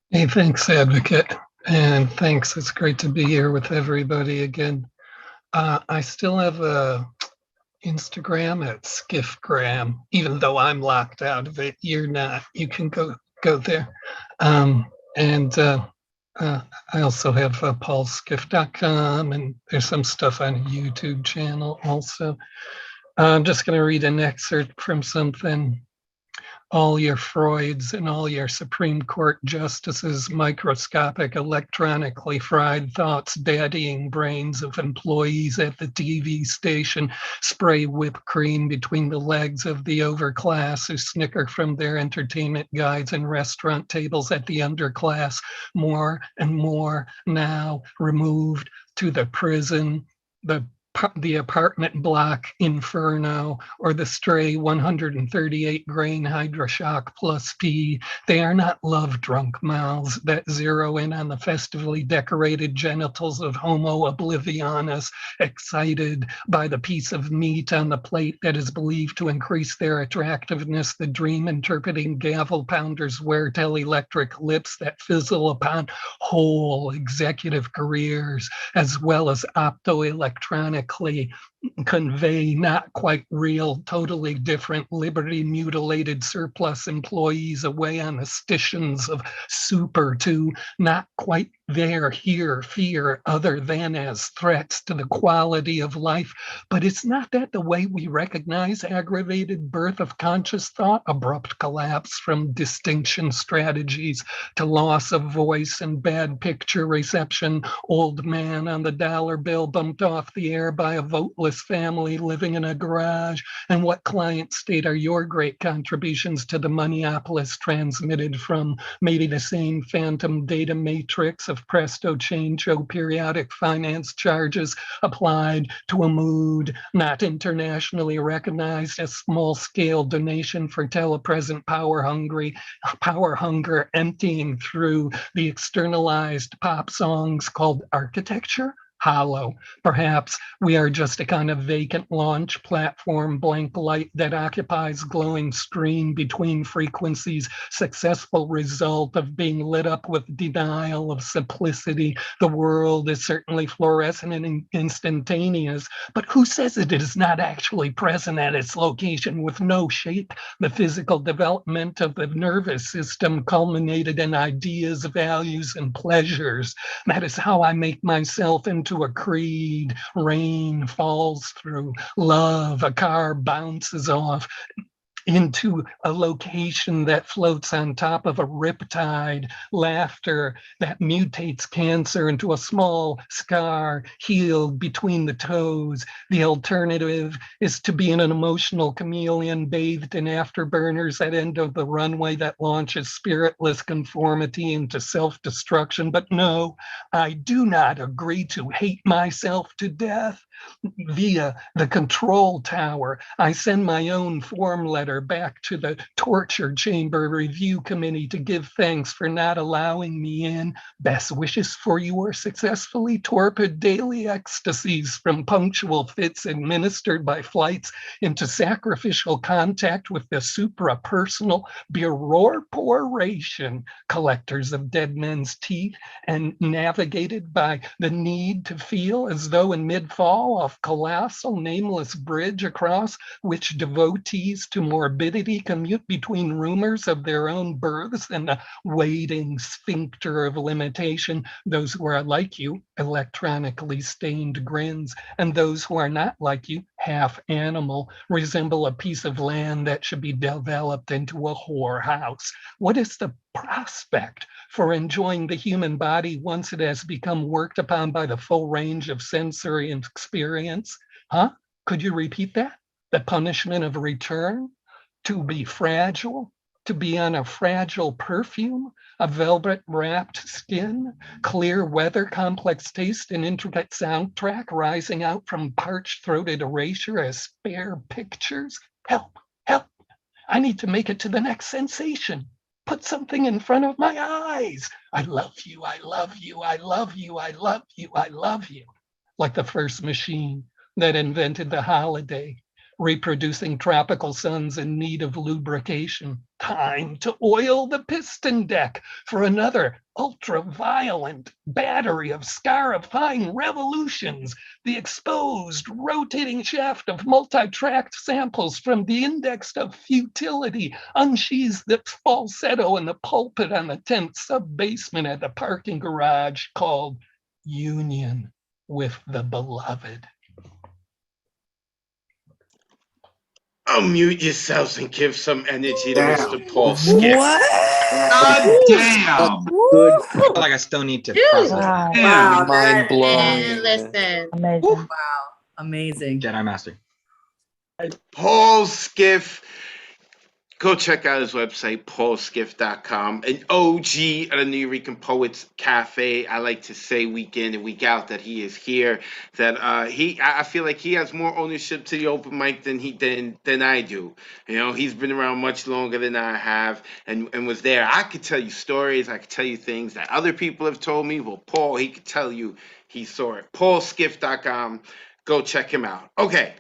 Hey, thanks, Advocate, and thanks. It's great to be here with everybody again. I still have a Instagram at Skiffgram, even though I'm locked out of it. You're not. You can go there. I also have paulskiff.com, and there's some stuff on a YouTube channel also. I'm just going to read an excerpt from something. All your Freuds and all your Supreme Court justices, microscopic, electronically fried thoughts, daddying brains of employees at the TV station, spray whipped cream between the legs of the overclass who snicker from their entertainment guides and restaurant tables at the underclass, more and more now removed to the prison, the the apartment block Inferno, or the stray 138 grain Hydroshock Plus P. They are not love-drunk mouths that zero in on the festively decorated genitals of Homo oblivianus, excited by the piece of meat on the plate that is believed to increase their attractiveness. The dream-interpreting gavel pounders wear electric lips that fizzle upon whole executive careers, as well as optoelectronically convey not quite real, totally different, liberty mutilated surplus employees away on the stations of super to not quite there, here, fear, other than as threats to the quality of life. But it's not that the way we recognize aggravated birth of conscious thought, abrupt collapse from distinction strategies to loss of voice and bad picture reception, old man on the dollar bill bumped off the air by a voteless family living in a garage. And what client state are your great contributions to the Moneyopolis transmitted from? Maybe the same phantom data matrix of presto changeo periodic finance charges applied to a mood not internationally recognized as small-scale donation for telepresent power hunger emptying through the externalized pop songs called architecture? Hollow. Perhaps we are just a kind of vacant launch platform, blank light that occupies glowing screen between frequencies, successful result of being lit up with denial of simplicity. The world is certainly fluorescent and instantaneous, but who says it is not actually present at its location with no shape? The physical development of the nervous system culminated in ideas, values, and pleasures. That is how I make myself into a creed. Rain falls through love, a car bounces off into a location that floats on top of a riptide, laughter that mutates cancer into a small scar healed between the toes. The alternative is to be an emotional chameleon bathed in afterburners at end of the runway that launches spiritless conformity into self-destruction. But no, I do not agree to hate myself to death. Via the control tower, I send my own form letter back to the torture chamber review committee to give thanks for not allowing me in. Best wishes for your successfully torpid daily ecstasies, from punctual fits administered by flights into sacrificial contact with the suprapersonal buroporation, collectors of dead men's teeth, and navigated by the need to feel as though in mid-fall of colossal nameless bridge across which devotees to morbidity commute between rumors of their own births and the waiting sphincter of limitation. Those who are like you, electronically stained grins, and those who are not like you, half animal, resemble a piece of land that should be developed into a whorehouse. What is the prospect for enjoying the human body once it has become worked upon by the full range of sensory experience? Huh? Could you repeat that? The punishment of return? To be fragile? To be on a fragile perfume? A velvet wrapped skin? Clear weather, complex taste, and intricate soundtrack rising out from parched throated erasure as spare pictures? Help, help. I need to make it to the next sensation. Put something in front of my eyes. I love you, I love you, I love you, I love you, I love you. Like the first machine that invented the holiday, reproducing tropical suns in need of lubrication. Time to oil the piston deck for another ultra-violent battery of scarifying revolutions. The exposed, rotating shaft of multi-tracked samples from the index of futility unsheathes the falsetto in the pulpit on the 10th sub-basement at the parking garage called Union with the Beloved. Unmute yourselves and give some energy to Damn. Mr. Paul Skiff. God damn. Good. I feel like I still need to process that. Wow, Mind that blown. is, listen. Amazing. Wow, amazing. Jedi Master. Paul Skiff, Go check out his website, paulskiff.com. An OG at the New Eureka Poets Cafe. I like to say week in and week out that he is here. That I feel like he has more ownership to the open mic than I do. You know, he's been around much longer than I have and was there. I could tell you stories, I could tell you things that other people have told me. Well, Paul, he could tell you he saw it. paulskiff.com. Go check him out. Okay,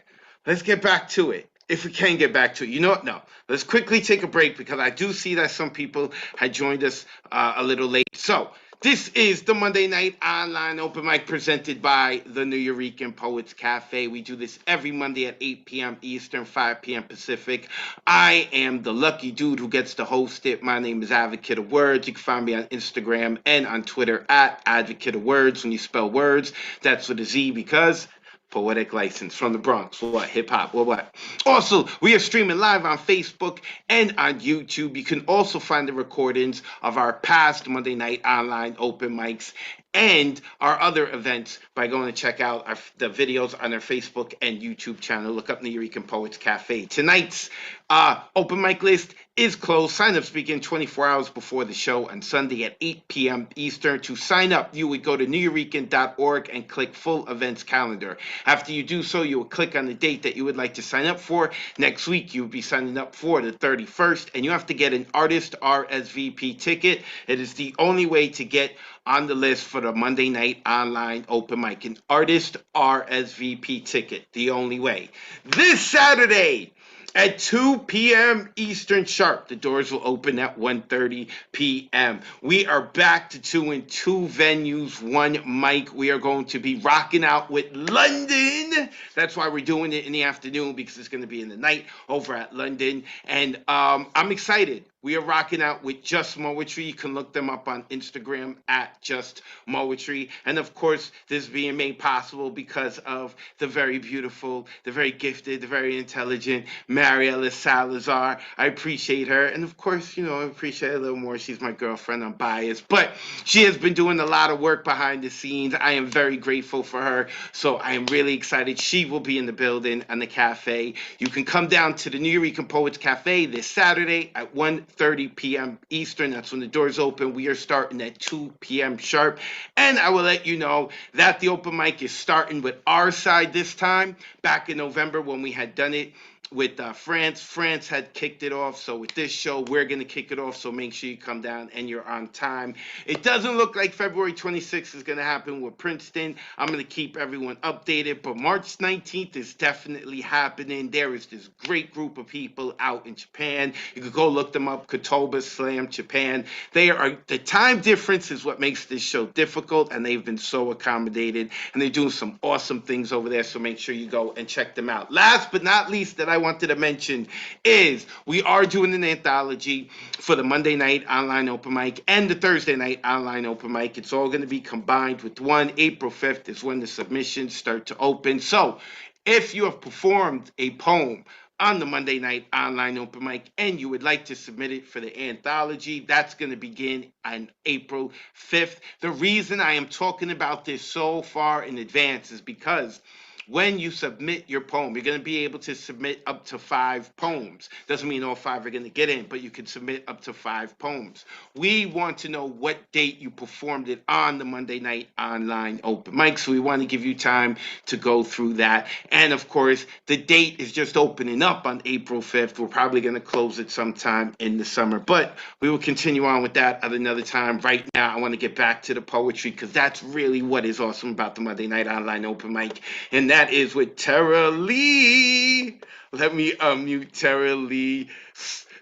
let's get back to it. If we can get back to it. You know what? No. Let's quickly take a break because I do see that some people had joined us a little late. So, this is the Monday Night Online Open Mic presented by the New Eureka Poets Cafe. We do this every Monday at 8 p.m. Eastern, 5 p.m. Pacific. I am the lucky dude who gets to host it. My name is Advocate of Wordz. You can find me on Instagram and on Twitter at Advocate of Wordz. When you spell words, that's with a Z because poetic license from the Bronx. What? Hip hop. What? Also, we are streaming live on Facebook and on YouTube. You can also find the recordings of our past Monday Night Online open mics and our other events by going to check out the videos on our Facebook and YouTube channel. Look up New Eureka Poets Cafe. Tonight's open mic list is closed. Sign-ups begin 24 hours before the show on Sunday at 8 p.m. Eastern. To sign up, you would go to newyourekan.org and click Full Events Calendar. After you do so, you will click on the date that you would like to sign up for. Next week, you will be signing up for the 31st, and you have to get an artist RSVP ticket. It is the only way to get on the list for the Monday Night Online Open Mic. An artist RSVP ticket, the only way. This Saturday, at 2 p.m. Eastern sharp. The doors will open at 1:30 p.m. We are back to doing 2 venues, 1 mic. We are going to be rocking out with London. That's why we're doing it in the afternoon, because it's going to be in the night over at London. And I'm excited. We are rocking out with Just Moetry. You can look them up on Instagram at Just Moetry. And of course, this is being made possible because of the very beautiful, the very gifted, the very intelligent Mariela Salazar. I appreciate her. And of course, you know, I appreciate her a little more. She's my girlfriend. I'm biased. But she has been doing a lot of work behind the scenes. I am very grateful for her. So I am really excited. She will be in the building and the cafe. You can come down to the New Eureka Poets Cafe this Saturday at 1:30 p.m. Eastern. That's when the doors open. We are starting at 2 p.m. sharp. And I will let you know that the open mic is starting with our side this time. Back in November when we had done it with France. France had kicked it off. So with this show, we're going to kick it off. So make sure you come down and you're on time. It doesn't look like February 26th is going to happen with Princeton. I'm going to keep everyone updated. But March 19th is definitely happening. There is this great group of people out in Japan. You could go look them up. Kotoba Slam Japan. The time difference is what makes this show difficult. And they've been so accommodated. And they're doing some awesome things over there. So make sure you go and check them out. Last but not least that I wanted to mention is we are doing an anthology for the Monday Night Online Open Mic and the Thursday Night Online Open Mic. It's all going to be combined with one. April 5th is when the submissions start to open. So if you have performed a poem on the Monday Night Online Open Mic and you would like to submit it for the anthology, that's going to begin on April 5th. The reason I am talking about this so far in advance is because when you submit your poem, you're going to be able to submit up to 5 poems. Doesn't mean all 5 are going to get in, but you can submit up to 5 poems. We want to know what date you performed it on the Monday Night Online Open Mic, so we want to give you time to go through that. And of course, the date is just opening up on April 5th. We're probably going to close it sometime in the summer, but we will continue on with that at another time. Right now, I want to get back to the poetry because that's really what is awesome about the Monday Night Online Open Mic, and that is with Tara Lee. Let me unmute Tara Lee.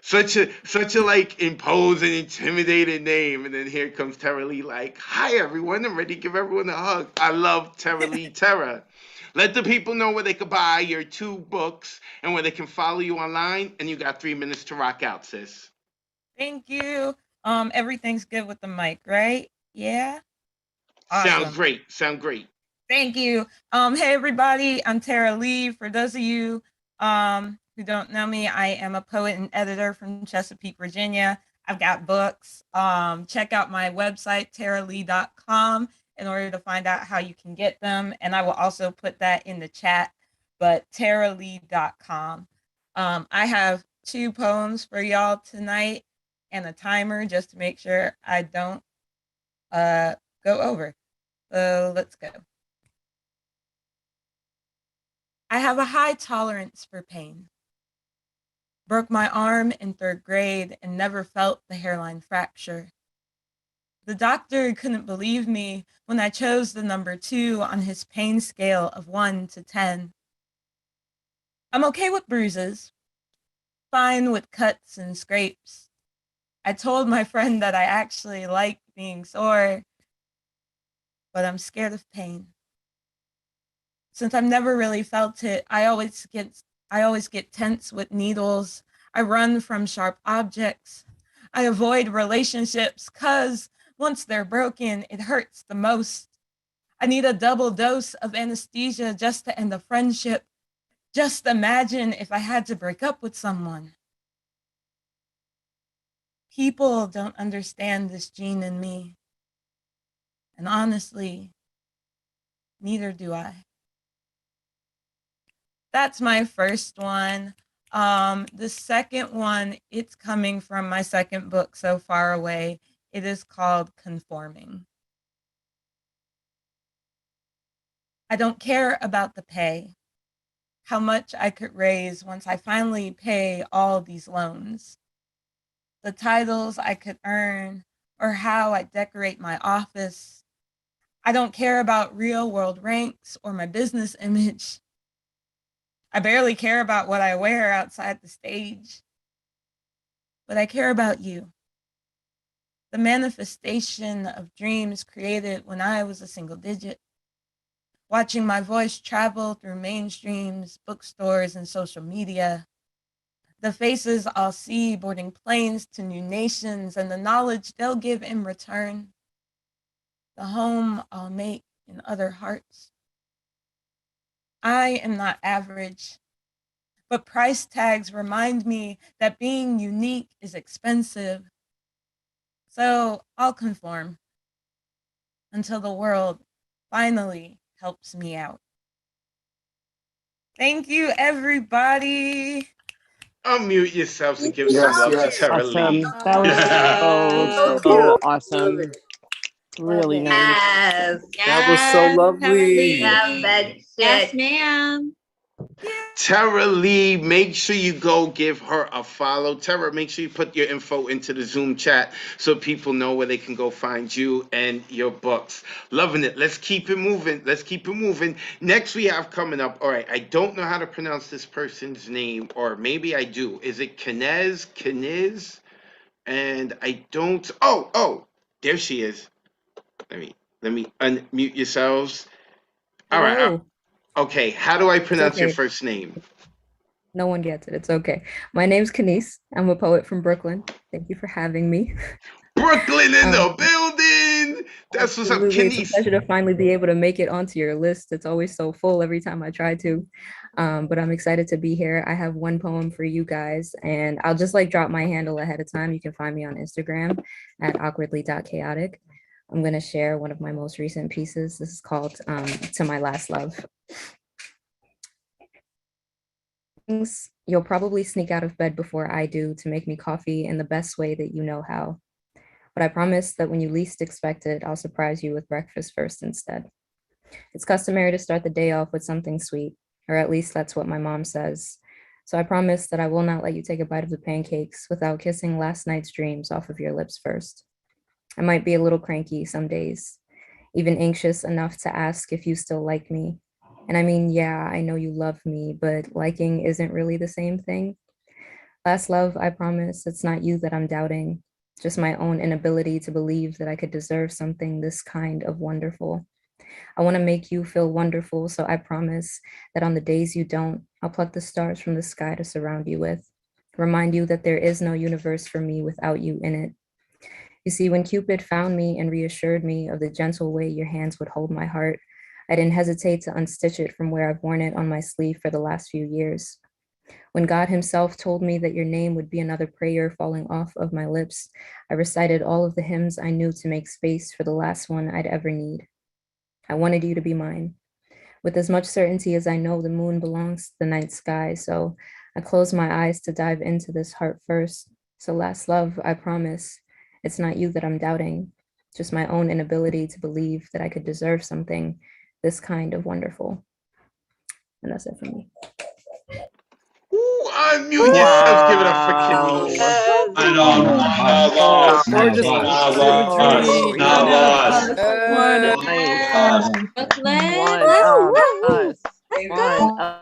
Such a like imposing, intimidating name, and then here comes Tara Lee like, "Hi everyone, I'm ready to give everyone a hug." I love Tara Lee. Tara, let the people know where they could buy your 2 books and where they can follow you online. And you got 3 minutes to rock out, sis. Thank you. Everything's good with the mic, right? Yeah. Awesome. Sound great. Thank you. Hey everybody, I'm Tara Lee. For those of you who don't know me, I am a poet and editor from Chesapeake, Virginia. I've got books. Check out my website, taralee.com, in order to find out how you can get them. And I will also put that in the chat, but taralee.com. I have 2 poems for y'all tonight and a timer just to make sure I don't go over. So let's go. I have a high tolerance for pain. Broke my arm in 3rd grade and never felt the hairline fracture. The doctor couldn't believe me when I chose the number 2 on his pain scale of 1 to 10. I'm okay with bruises, fine with cuts and scrapes. I told my friend that I actually like being sore, but I'm scared of pain. Since I've never really felt it, I always get tense with needles. I run from sharp objects. I avoid relationships because once they're broken, it hurts the most. I need a double dose of anesthesia just to end a friendship. Just imagine if I had to break up with someone. People don't understand this gene in me. And honestly, neither do I. That's my first one. The second one, it's coming from my second book, So Far Away. It is called Conforming. I don't care about the pay, how much I could raise once I finally pay all these loans, the titles I could earn, or how I decorate my office. I don't care about real world ranks or my business image. I barely care about what I wear outside the stage, but I care about you. The manifestation of dreams created when I was a single digit, watching my voice travel through mainstreams, bookstores, and social media. The faces I'll see boarding planes to new nations and the knowledge they'll give in return. The home I'll make in other hearts. I am not average, but price tags remind me that being unique is expensive. So I'll conform until the world finally helps me out. Thank you, everybody. Unmute yourselves and give Yes, some love to yes. Tara Awesome. Lee. That was So so cute. awesome. Really Love it. nice. Yes. That was so lovely. Love that shit. Yes, ma'am. Tara Lee, make sure you go give her a follow. Tara, make sure you put your info into the Zoom chat so people know where they can go find you and your books. Loving it. Let's keep it moving. Let's keep it moving. Next we have coming up. All right, I don't know how to pronounce this person's name, or maybe I do. Is it Keniz? And I don't. Oh, there she is. Let me unmute yourselves. All right. Hello. Okay, how do I It's pronounce your okay. first name? No one gets it. It's okay. My name's Kenice. I'm a poet from Brooklyn. Thank you for having me. Brooklyn in the building. That's what's up, Absolutely. It's a Kenice. pleasure to finally be able to make it onto your list. It's always so full every time I try to. But I'm excited to be here. I have one poem for you guys, and I'll just drop my handle ahead of time. You can find me on Instagram at awkwardly.chaotic. I'm going to share one of my most recent pieces. This is called To My Last Love. You'll probably sneak out of bed before I do to make me coffee in the best way that you know how. But I promise that when you least expect it, I'll surprise you with breakfast first instead. It's customary to start the day off with something sweet, or at least that's what my mom says. So I promise that I will not let you take a bite of the pancakes without kissing last night's dreams off of your lips first. I might be a little cranky some days, even anxious enough to ask if you still like me. And I mean, yeah, I know you love me, but liking isn't really the same thing. Last love, I promise it's not you that I'm doubting, just my own inability to believe that I could deserve something this kind of wonderful. I want to make you feel wonderful, so I promise that on the days you don't, I'll pluck the stars from the sky to surround you with. Remind you that there is no universe for me without you in it. You see, when Cupid found me and reassured me of the gentle way your hands would hold my heart, I didn't hesitate to unstitch it from where I've worn it on my sleeve for the last few years. When God himself told me that your name would be another prayer falling off of my lips, I recited all of the hymns I knew to make space for the last one I'd ever need. I wanted you to be mine. With as much certainty as I know the moon belongs to the night sky, so I close my eyes to dive into this heart first. So last love, I promise, it's not you that I'm doubting, just my own inability to believe that I could deserve something this kind of wonderful. And that's it for me. Ooh, unmute yourself. Give it up for Kenise. I know. Oh, gorgeous Brooklyn.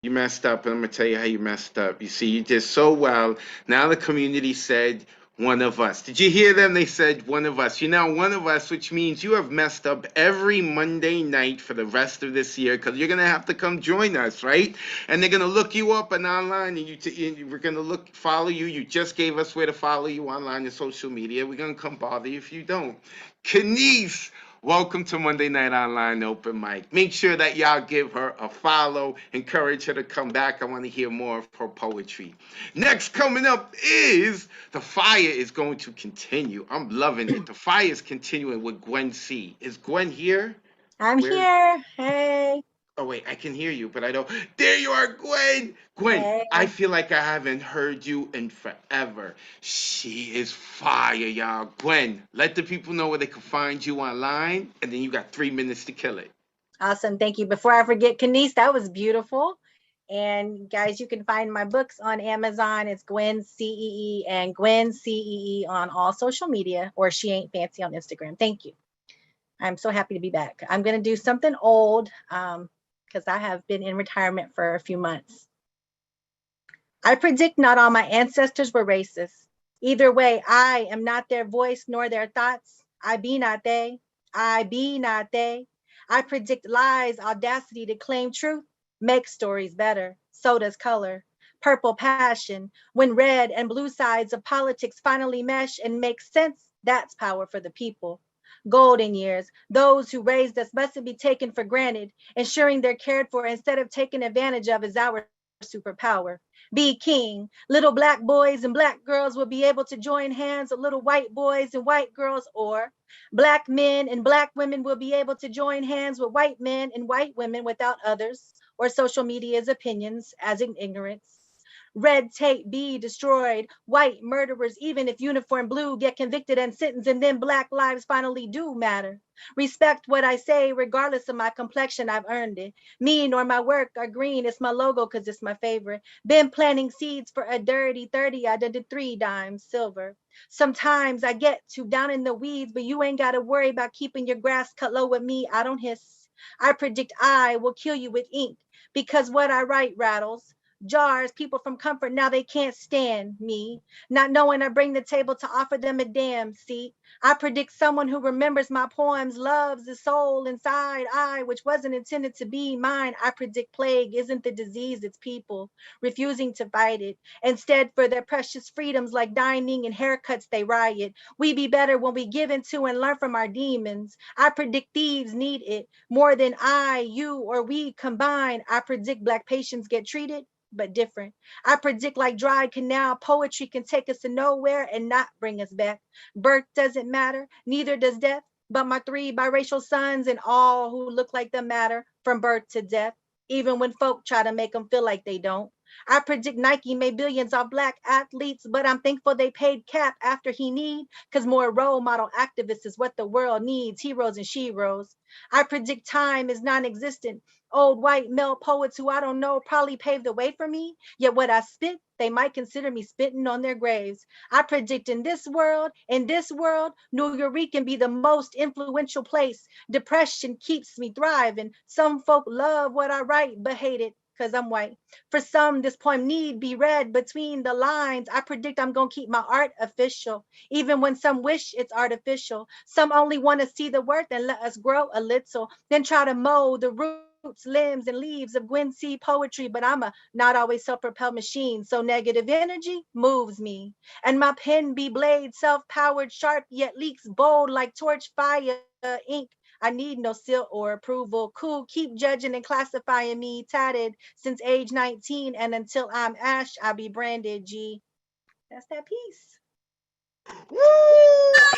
You messed up, and I'm gonna tell you how you messed up. You see, you did so well. Now the community said one of us. Did you hear them? They said one of us. You're now one of us, which means you have messed up every Monday night for the rest of this year because you're gonna have to come join us, right? And they're gonna look you up and online, and we're gonna follow you. You just gave us where to follow you online and social media. We're gonna come bother you if you don't. Kenise, welcome to Monday Night Online Open Mic. Make sure that y'all give her a follow. Encourage her to come back. I want to hear more of her poetry. Next coming up is The Fire is going to continue. I'm loving it. The Fire is continuing with Gwen C. Is Gwen here? I'm here. Hey. Oh, wait, I can hear you, but I don't. There you are, Gwen. Gwen, Hey. I feel like I haven't heard you in forever. She is fire, y'all. Gwen, let the people know where they can find you online, and then you got 3 minutes to kill it. Awesome. Thank you. Before I forget, Kenise, that was beautiful. And guys, you can find my books on Amazon. It's Gwen CEE and Gwen CEE on all social media, or She Ain't Fancy on Instagram. Thank you. I'm so happy to be back. I'm going to do something old because I have been in retirement for a few months. I predict not all my ancestors were racist. Either way, I am not their voice nor their thoughts. I be not they. I be not they. I predict lies, audacity to claim truth. Make stories better. So does color. Purple passion. When red and blue sides of politics finally mesh and make sense, that's power for the people. Golden years, those who raised us mustn't be taken for granted. Ensuring they're cared for instead of taken advantage of is our superpower. Be king. Little black boys and black girls will be able to join hands with little white boys and white girls, or black men and black women will be able to join hands with white men and white women without others or social media's opinions as in ignorance. Red tape be destroyed. White murderers, even if uniform blue, get convicted and sentenced, and then black lives finally do matter. Respect what I say, regardless of my complexion, I've earned it. Me nor my work are green, it's my logo because it's my favorite. Been planting seeds for a dirty 30, I did 3 dimes, silver. Sometimes I get too down in the weeds, but you ain't got to worry about keeping your grass cut low with me, I don't hiss. I predict I will kill you with ink, because what I write rattles. Jars people from comfort, now they can't stand me. Not knowing I bring the table to offer them a damn seat. I predict someone who remembers my poems loves the soul inside I, which wasn't intended to be mine. I predict plague isn't the disease, it's people refusing to fight it. Instead, for their precious freedoms like dining and haircuts, they riot. We be better when we give into and learn from our demons. I predict thieves need it more than I, you, or we combine. I predict black patients get treated but different. I predict like dry canal, poetry can take us to nowhere and not bring us back. Birth doesn't matter, neither does death, but my 3 biracial sons and all who look like them matter from birth to death, even when folk try to make them feel like they don't. I predict Nike made billions off black athletes, but I'm thankful they paid Cap after he need, because more role model activists is what the world needs, heroes and sheroes. I predict time is non-existent. Old white male poets who I don't know probably paved the way for me, yet what I spit, they might consider me spitting on their graves. I predict in this world, New York can be the most influential place. Depression keeps me thriving. Some folk love what I write, but hate it because I'm white. For some, this poem need be read between the lines. I predict I'm gonna keep my art official, even when some wish it's artificial. Some only want to see the worth and let us grow a little, then try to mold the roots, limbs, and leaves of Gwen C poetry, but I'm a not always self-propelled machine, so negative energy moves me. And my pen be blade, self-powered, sharp, yet leaks bold like torch fire ink. I need no seal or approval. Cool, keep judging and classifying me tatted since age 19, and until I'm ash, I'll be branded G. That's that piece. Woo!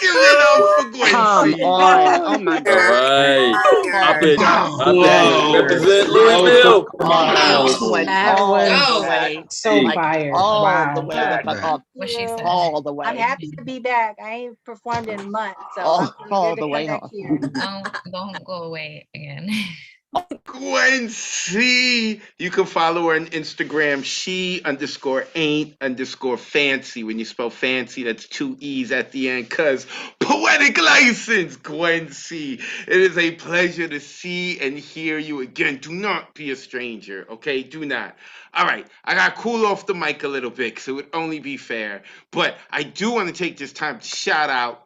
Give it up for Gwen Come C. on. Oh my All God. right. Come Pop on. it. Pop it. Represent Louisville. Come on. She went That all was the way. so Like fire. all the Wow. way the fuck off. What she said. All the I'm way. happy to be back. I ain't performed in months, so All, I'm all good to the come way back off. here. Don't go away again. Gwen C. You can follow her on Instagram, she_ain't_fancy. When you spell fancy, that's 2 E's at the end, cause poetic license, Gwen C. It is a pleasure to see and hear you again. Do not be a stranger, okay? Do not. All right, I gotta cool off the mic a little bit, because it would only be fair. But I do want to take this time to shout out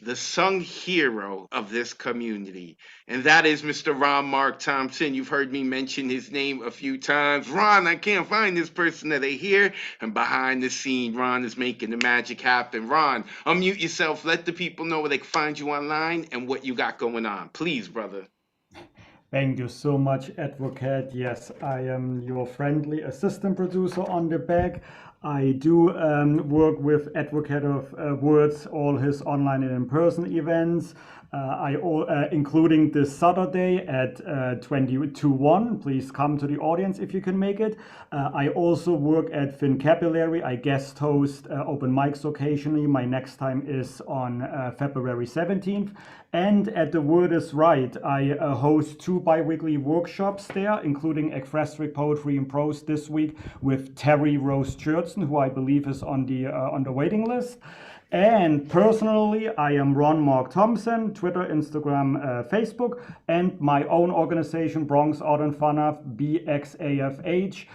the sung hero of this community, and that is Mr. Ron Mark Thompson. You've heard me mention his name a few times. Ron, I can't find this person that I hear, and behind the scene, Ron is making the magic happen. Ron, unmute yourself. Let the people know where they can find you online and what you got going on. Please, brother. Thank you so much, Advocate. Yes, I am your friendly assistant producer on the back. I do work with Advocate of Wordz, all his online and in-person events. Including this Saturday at 22:01. Please come to the audience if you can make it. I also work at Fincapulary. I guest host open mics occasionally. My next time is on February 17th. And at The Word is Right, I host 2 bi-weekly workshops there, including Ekphrastric Poetry and Prose this week with Terry Rose Churchson, who I believe is on the waiting list. And personally, I am Ron Mark Thompson, Twitter, Instagram, Facebook, and my own organization, Bronx Art and Fun Up, BXAFH.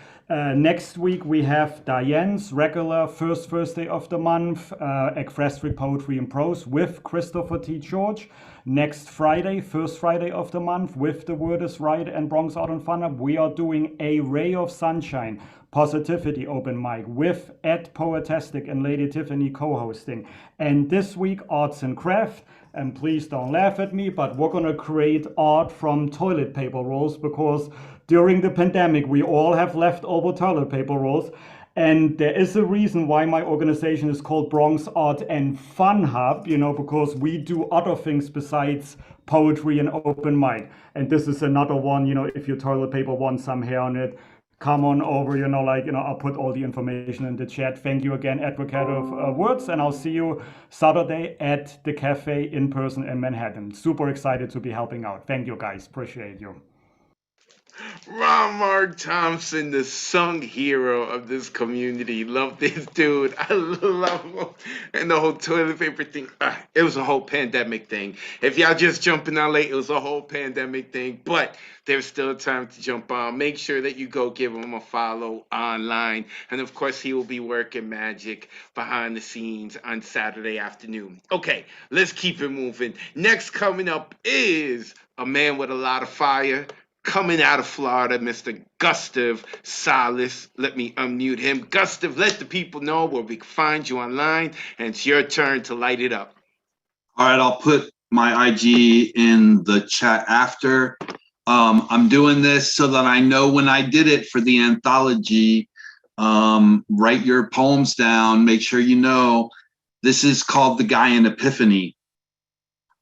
Next week, we have Diane's regular first Thursday of the month, Ekphrastric Poetry and Prose with Christopher T. George. Next Friday, first Friday of the month, with The Word is Right and Bronx Art and Fun Up, we are doing A Ray of Sunshine Positivity open mic with Ed Poetastic and Lady Tiffany co-hosting. And this week, Arts and Craft. And please don't laugh at me, but we're gonna create art from toilet paper rolls, because during the pandemic, we all have leftover toilet paper rolls. And there is a reason why my organization is called Bronx Art and Fun Hub, because we do other things besides poetry and open mic. And this is another one, if your toilet paper wants some hair on it, come on over, I'll put all the information in the chat. Thank you again, Advocate of Wordz, and I'll see you Saturday at the cafe in person in Manhattan. Super excited to be helping out. Thank you, guys. Appreciate you. Ron Mark Thompson, the sung hero of this community. Love this dude. I love him. And the whole toilet paper thing. It was a whole pandemic thing. If y'all just jumping on late, it was a whole pandemic thing. But there's still time to jump on. Make sure that you go give him a follow online. And of course, he will be working magic behind the scenes on Saturday afternoon. Okay, let's keep it moving. Next coming up is a man with a lot of fire. Coming out of Florida, Mr. Gustav Salas. Let me unmute him. Gustav, let the people know where we can find you online, and it's your turn to light it up. All right, I'll put my IG in the chat after. I'm doing this so that I know when I did it for the anthology. Write your poems down. Make sure you know. This is called The Guy in Epiphany.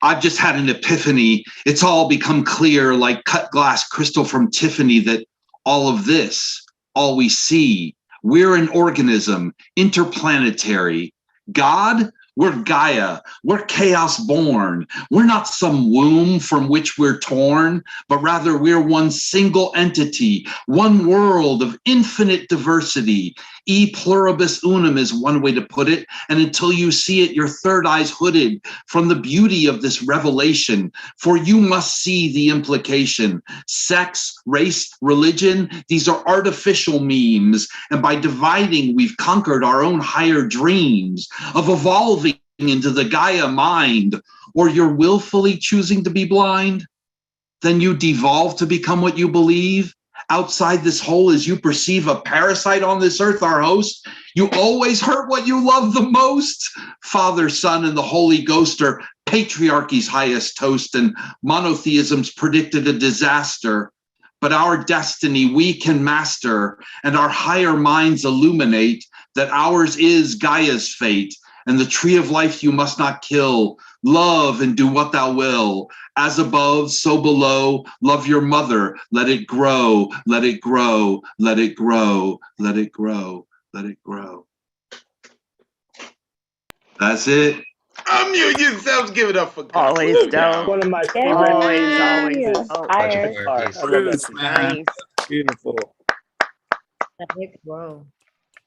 I've just had an epiphany. It's all become clear like cut glass crystal from Tiffany that all of this, all we see, we're an organism, interplanetary. God, we're Gaia, we're chaos born. We're not some womb from which we're torn, but rather we're one single entity, one world of infinite diversity. E pluribus unum is one way to put it. And until you see it, your third eye's hooded from the beauty of this revelation. For you must see the implication. Sex, race, religion, these are artificial memes. And by dividing, we've conquered our own higher dreams of evolving into the Gaia mind. Or you're willfully choosing to be blind? Then you devolve to become what you believe. Outside this hole, as you perceive a parasite on this earth, our host, you always hurt what you love the most. Father, Son, and the Holy Ghost are patriarchy's highest toast, and monotheism's predicted a disaster. But our destiny we can master, and our higher minds illuminate that ours is Gaia's fate, and the tree of life you must not kill. Love and do what thou will. As above, so below. Love your mother. Let it grow. Let it grow. Let it grow. Let it grow. Let it grow. That's it. Unmute yourselves. Give it up for God. Always dope. One of my favorite. Always is dope. Iron Heart. I love that Bruce, piece. man. Beautiful. Let it grow.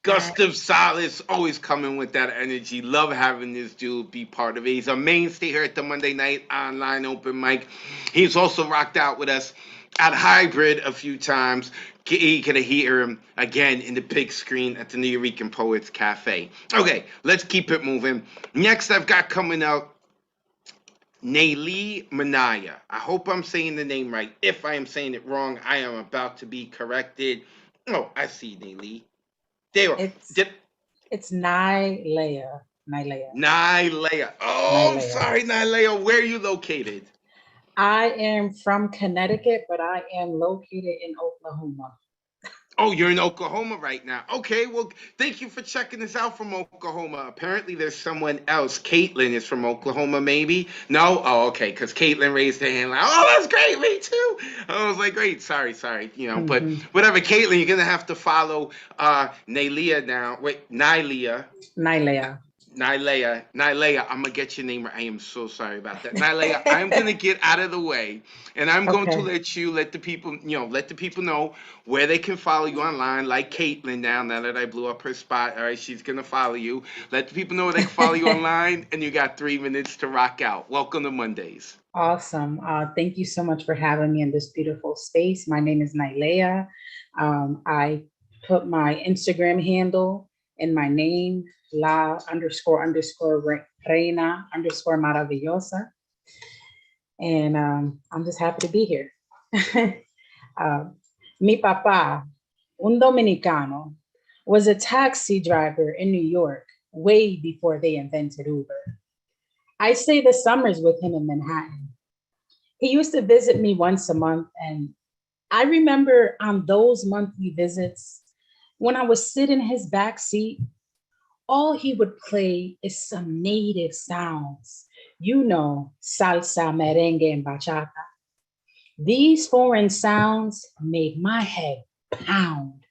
Gustav Salas always coming with that energy. Love having this dude be part of it. He's a mainstay here at the Monday Night Online Open Mic. He's also rocked out with us at Hybrid a few times. You can hear him again in the big screen at the New Eurekan Poets Cafe. Okay, let's keep it moving. Next, I've got coming out Nayli Manaya. I hope I'm saying the name right. If I am saying it wrong, I am about to be corrected. Oh, I see Nayli. There. It's Nylea. Nylea. Nylea. Oh, I'm Nylea. sorry, Nylea. Where are you located? I am from Connecticut, but I am located in Oklahoma. Oh, you're in Oklahoma right now. Okay, well, thank you for checking us out from Oklahoma. Apparently, there's someone else. Caitlin is from Oklahoma, maybe? No? Oh, okay, because Caitlin raised her hand like, oh, that's great, me too. I was like, great, sorry, but whatever. Caitlin, you're going to have to follow Nylea now. Wait, Nylea. Nylea, I'm gonna get your name right. I am so sorry about that. Nylea, I'm gonna get out of the way, and I'm going to let the people know where they can follow you online, like Caitlin now that I blew up her spot. All right, she's gonna follow you. Let the people know where they can follow you online, and you got 3 minutes to rock out. Welcome to Mondays. Awesome. Thank you so much for having me in this beautiful space. My name is Nylea. I put my Instagram handle in my name, la__reina_maravillosa. And I'm just happy to be here. Mi papá, un dominicano, was a taxi driver in New York way before they invented Uber. I stay the summers with him in Manhattan. He used to visit me once a month, and I remember on those monthly visits, when I would sit in his back seat, all he would play is some native sounds, salsa, merengue, and bachata. These foreign sounds made my head pound.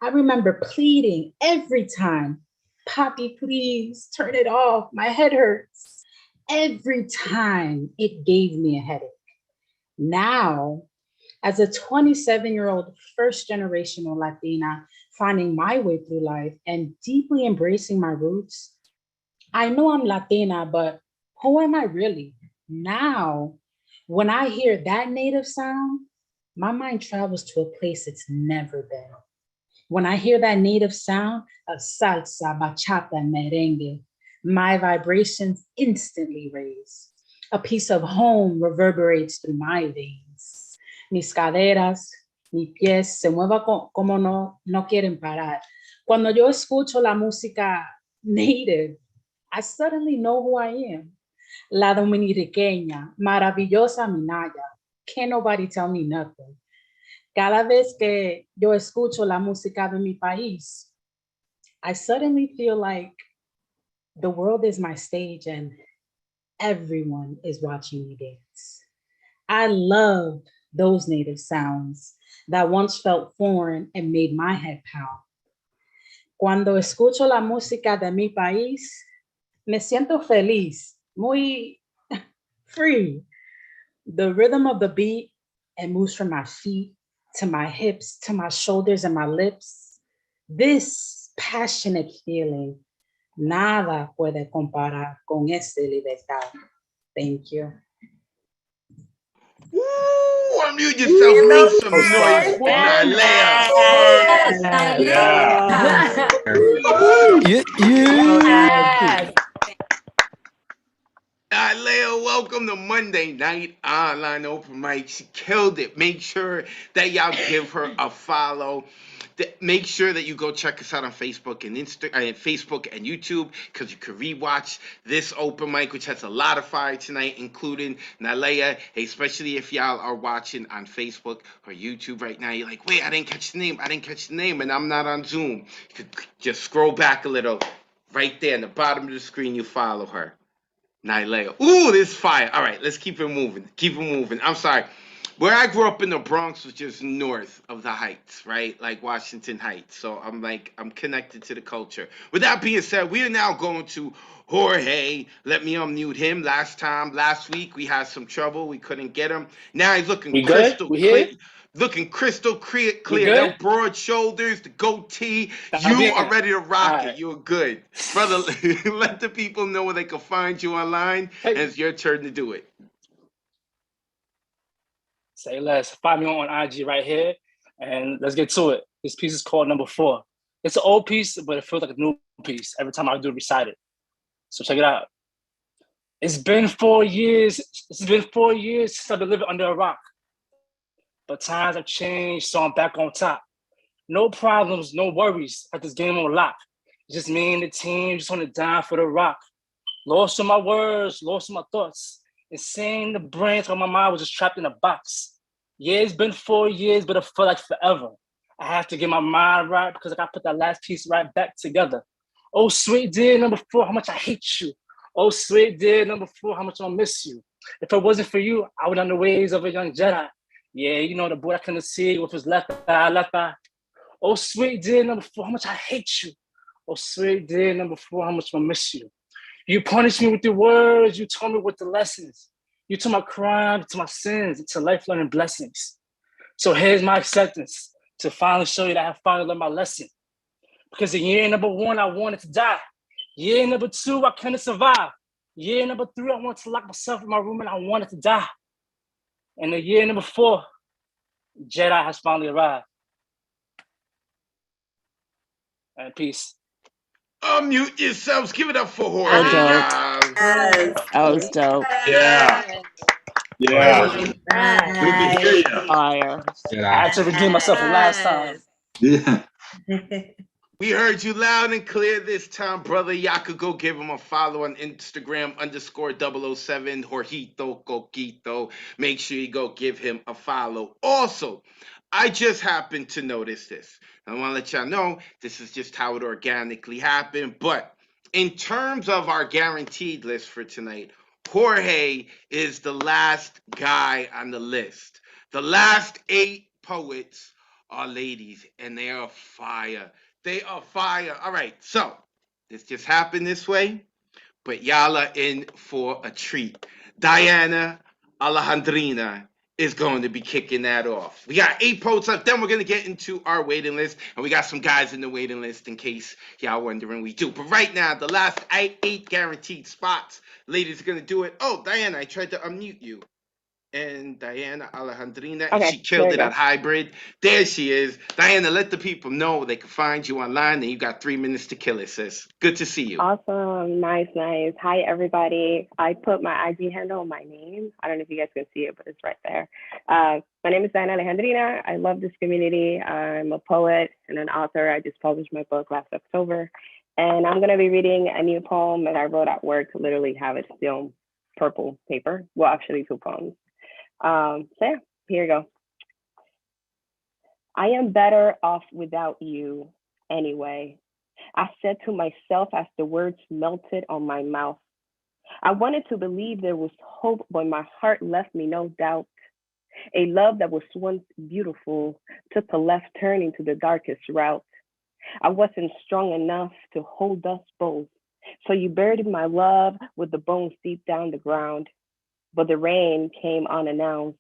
I remember pleading every time, Papi, please turn it off, my head hurts. Every time it gave me a headache. Now, as a 27-year-old first-generational Latina, finding my way through life and deeply embracing my roots, I know I'm Latina, but who am I really? Now, when I hear that native sound, my mind travels to a place it's never been. When I hear that native sound of salsa, bachata, and merengue, my vibrations instantly raise. A piece of home reverberates through my veins. Mis caderas, mis pies se mueven como no quieren parar. Cuando yo escucho la música native, I suddenly know who I am. La dominiqueña, maravillosa Minaya. Can't nobody tell me nothing. Cada vez que yo escucho la música de mi país, I suddenly feel like the world is my stage and everyone is watching me dance. I love those native sounds that once felt foreign and made my head pound. Cuando escucho la música de mi país, me siento feliz, muy free. The rhythm of the beat, it moves from my feet to my hips, to my shoulders and my lips. This passionate feeling, nada puede comparar con esta libertad. Thank you. Woo! Unmute yourself. Make some noise for Nylea. Nylea, welcome to Monday Night Online Open Mic. She killed it. Make sure that y'all give her a follow. Make sure that you go check us out on Facebook and Facebook and YouTube, because you can rewatch this open mic, which has a lot of fire tonight, including Nylea. Especially if y'all are watching on Facebook or YouTube right now, you're like, wait, I didn't catch the name, and I'm not on Zoom. You could just scroll back a little. Right there in the bottom of the screen, you follow her. Nylea. Ooh, this fire. All right, let's keep it moving. Keep it moving. I'm sorry. Where I grew up in the Bronx was just north of the Heights, right? Like Washington Heights. So I'm connected to the culture. With that being said, we are now going to Jorge. Let me unmute him. Last week, we had some trouble. We couldn't get him. Now he's looking We good? crystal We clear. here? Looking crystal We clear. good? Them broad shoulders, the goatee. I'll You be are ready to rock all it. right. You're good. Brother, let the people know where they can find you online. And Hey, it's your turn to do it. say less. Find me on IG right here, and let's get to it. This piece is called Number 4. It's an old piece, but it feels like a new piece every time I do recite it. So check it out. It's been 4 years. It's been 4 years since I've been living under a rock. But times have changed, so I'm back on top. No problems, no worries. Got this game on lock. It's just me and the team, just on the dime for the rock. Lost in my words, lost in my thoughts. Insane the brains when my mind was just trapped in a box. Yeah, it's been 4 years, but it felt like forever. I have to get my mind right because I got to put that last piece right back together. Oh, sweet dear number 4, how much I hate you. Oh, sweet dear number 4, how much I miss you. If it wasn't for you, I would on the ways of a young Jedi. Yeah, you know, the boy I couldn't see with his left eye. Oh, sweet dear number 4, how much I hate you. Oh, sweet dear number 4, how much I miss you. You punished me with your words. You told me with the lessons. You took my crimes to my sins into life learning blessings. So here's my acceptance to finally show you that I have finally learned my lesson. Because in year number 1, I wanted to die. Year number 2, I couldn't survive. Year number 3, I wanted to lock myself in my room and I wanted to die. And the year number 4, Jedi has finally arrived. And peace. Unmute yourselves. Give it up for Jorge. That was dope. Yeah. Yeah. Fire. We can hear you. Fire. I had to redeem myself from last time. Yeah. We heard you loud and clear this time, brother. Y'all could go give him a follow on Instagram _007 Jorgito Coquito. Make sure you go give him a follow. Also, I just happened to notice this. I want to let y'all know this is just how it organically happened. But in terms of our guaranteed list for tonight, Jorge is the last guy on the list. The last 8 poets are ladies, and they are fire. They are fire. All right, so this just happened this way, but y'all are in for a treat. Diana Alejandrina is going to be kicking that off. We got 8 poets left. Then we're going to get into our waiting list, and we got some guys in the waiting list in case y'all wondering we do. But right now, the last 8 guaranteed spots, ladies are going to do it. Oh, Diana, I tried to unmute you. And Diana Alejandrina, and Okay, she killed there it we at go. hybrid. There she is. Diana, let the people know they can find you online, and you got 3 minutes to kill it, sis. Good to see you. Awesome. Nice. Hi, everybody. I put my IG handle on my name. I don't know if you guys can see it, but it's right there. My name is Diana Alejandrina. I love this community. I'm a poet and an author. I just published my book last October. And I'm going to be reading a new poem that I wrote at work to literally have it still on purple paper. Well, actually 2 poems. So yeah, here you go. I am better off without you anyway. I said to myself as the words melted on my mouth. I wanted to believe there was hope, but my heart left me no doubt. A love that was once beautiful took a left turn into the darkest route. I wasn't strong enough to hold us both. So you buried my love with the bones deep down the ground. But the rain came unannounced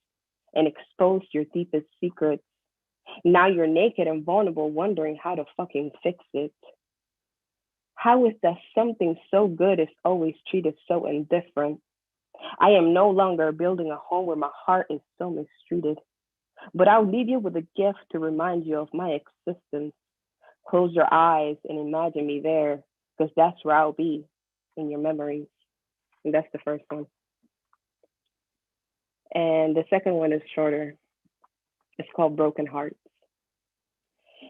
and exposed your deepest secrets. Now you're naked and vulnerable, wondering how to fucking fix it. How is that something so good is always treated so indifferent? I am no longer building a home where my heart is so mistreated. But I'll leave you with a gift to remind you of my existence. Close your eyes and imagine me there, because that's where I'll be, in your memories. And that's the first one. And the second one is shorter. It's called Broken Hearts.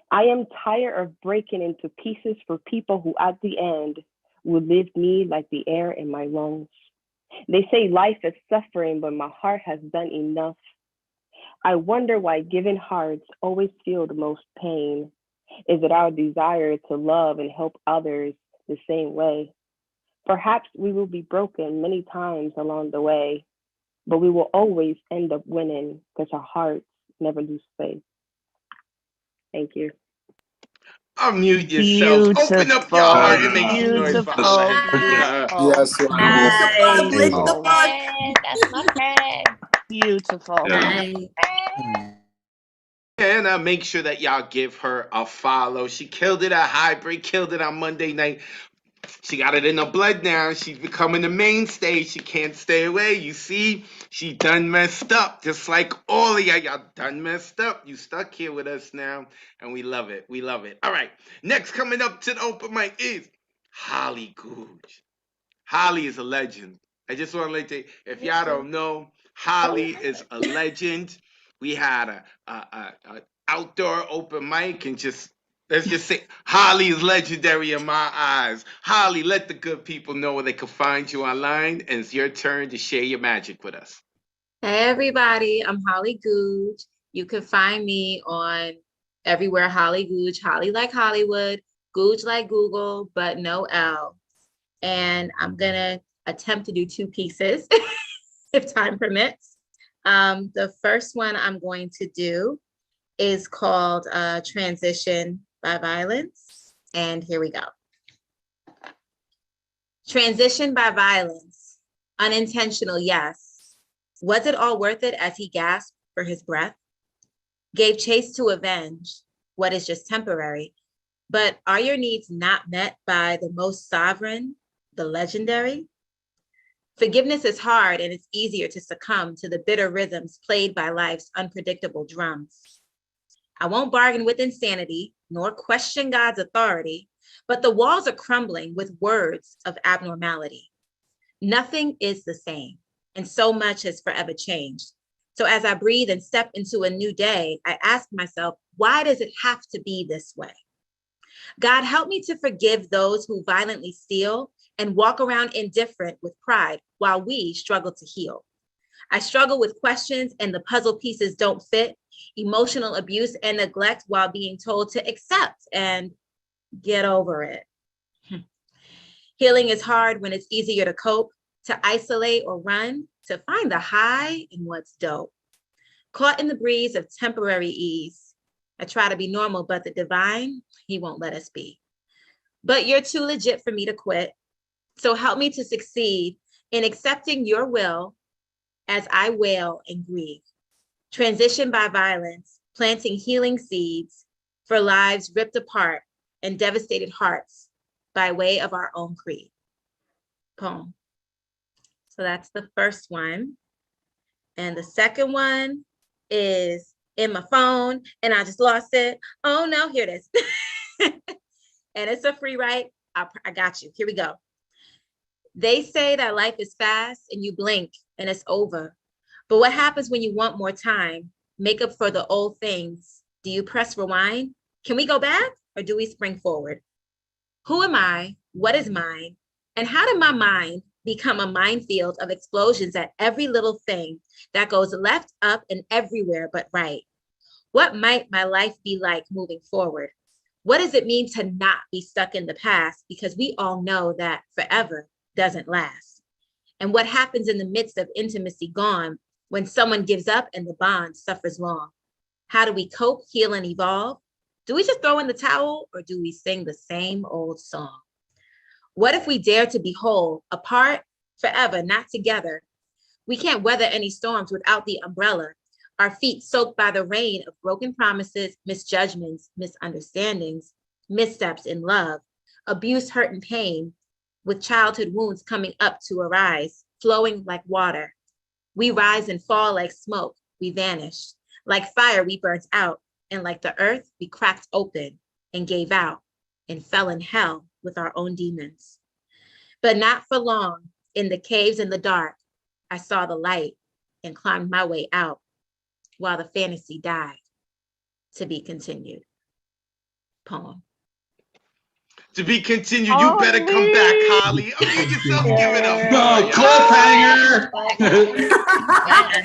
I am tired of breaking into pieces for people who at the end will leave me like the air in my lungs. They say life is suffering, but my heart has done enough. I wonder why given hearts always feel the most pain. Is it our desire to love and help others the same way. Perhaps we will be broken many times along the way, but we will always end up winning because our hearts never lose faith. Thank you. Unmute yourselves. Open up your heart and make some noise for Ella. Yes, Nice. Ella. That's my friend. Beautiful. And make sure that y'all give her a follow. She killed it at Hybrid, killed it on Monday night. She got it in her blood now. She's becoming the mainstay. She can't stay away. You see, she done messed up. Just like all of y'all. Y'all done messed up. You stuck here with us now. And we love it. We love it. All right. Next coming up to the open mic is Holly Googe. Holly is a legend. I just want to let you, if y'all don't know, Holly is a legend. We had a outdoor open mic and let's just say Holly is legendary in my eyes. Holly, let the good people know where they can find you online, and it's your turn to share your magic with us. Hey everybody, I'm Holly Googe. You can find me on everywhere Holly Googe, Holly like Hollywood, Googe like Google, but no L. And I'm gonna attempt to do 2 pieces if time permits. The first one I'm going to do is called Transition by Violence. And here we go. Transition by violence, unintentional, yes. Was it all worth it as he gasped for his breath? Gave chase to avenge what is just temporary. But are your needs not met by the most sovereign, the legendary? Forgiveness is hard, and it's easier to succumb to the bitter rhythms played by life's unpredictable drums. I won't bargain with insanity, nor question God's authority, but the walls are crumbling with words of abnormality. Nothing is the same, and so much has forever changed. So as I breathe and step into a new day, I ask myself, why does it have to be this way? God, help me to forgive those who violently steal and walk around indifferent with pride while we struggle to heal. I struggle with questions and the puzzle pieces don't fit, emotional abuse and neglect while being told to accept and get over it. Healing is hard when it's easier to cope, to isolate or run, to find the high in what's dope. Caught in the breeze of temporary ease, I try to be normal, but the divine, he won't let us be. But you're too legit for me to quit. So help me to succeed in accepting your will as I wail and grieve. Transition by violence, planting healing seeds for lives ripped apart and devastated hearts by way of our own creed. Poem. So that's the first one. And the second one is in my phone and I just lost it. Oh no, here it is. And it's a free write. I got you. Here we go. They say that life is fast and you blink and it's over. But what happens when you want more time? Make up for the old things. Do you press rewind? Can we go back or do we spring forward? Who am I? What is mine? And how did my mind become a minefield of explosions at every little thing that goes left, up, and everywhere but right? What might my life be like moving forward? What does it mean to not be stuck in the past? Because we all know that forever doesn't last. And what happens in the midst of intimacy gone when someone gives up and the bond suffers long? How do we cope, heal, and evolve? Do we just throw in the towel or do we sing the same old song? What if we dare to be whole, apart, forever, not together? We can't weather any storms without the umbrella. Our feet soaked by the rain of broken promises, misjudgments, misunderstandings, missteps in love, abuse, hurt, and pain, with childhood wounds coming up to arise, flowing like water. We rise and fall like smoke, we vanish. Like fire, we burnt out, and like the earth, we cracked open and gave out and fell in hell with our own demons. But not for long, in the caves in the dark, I saw the light and climbed my way out while the fantasy died. To be continued. Poem. To be continued. You better come back, Holly. Unmute yourself. Give it up. Cliffhanger.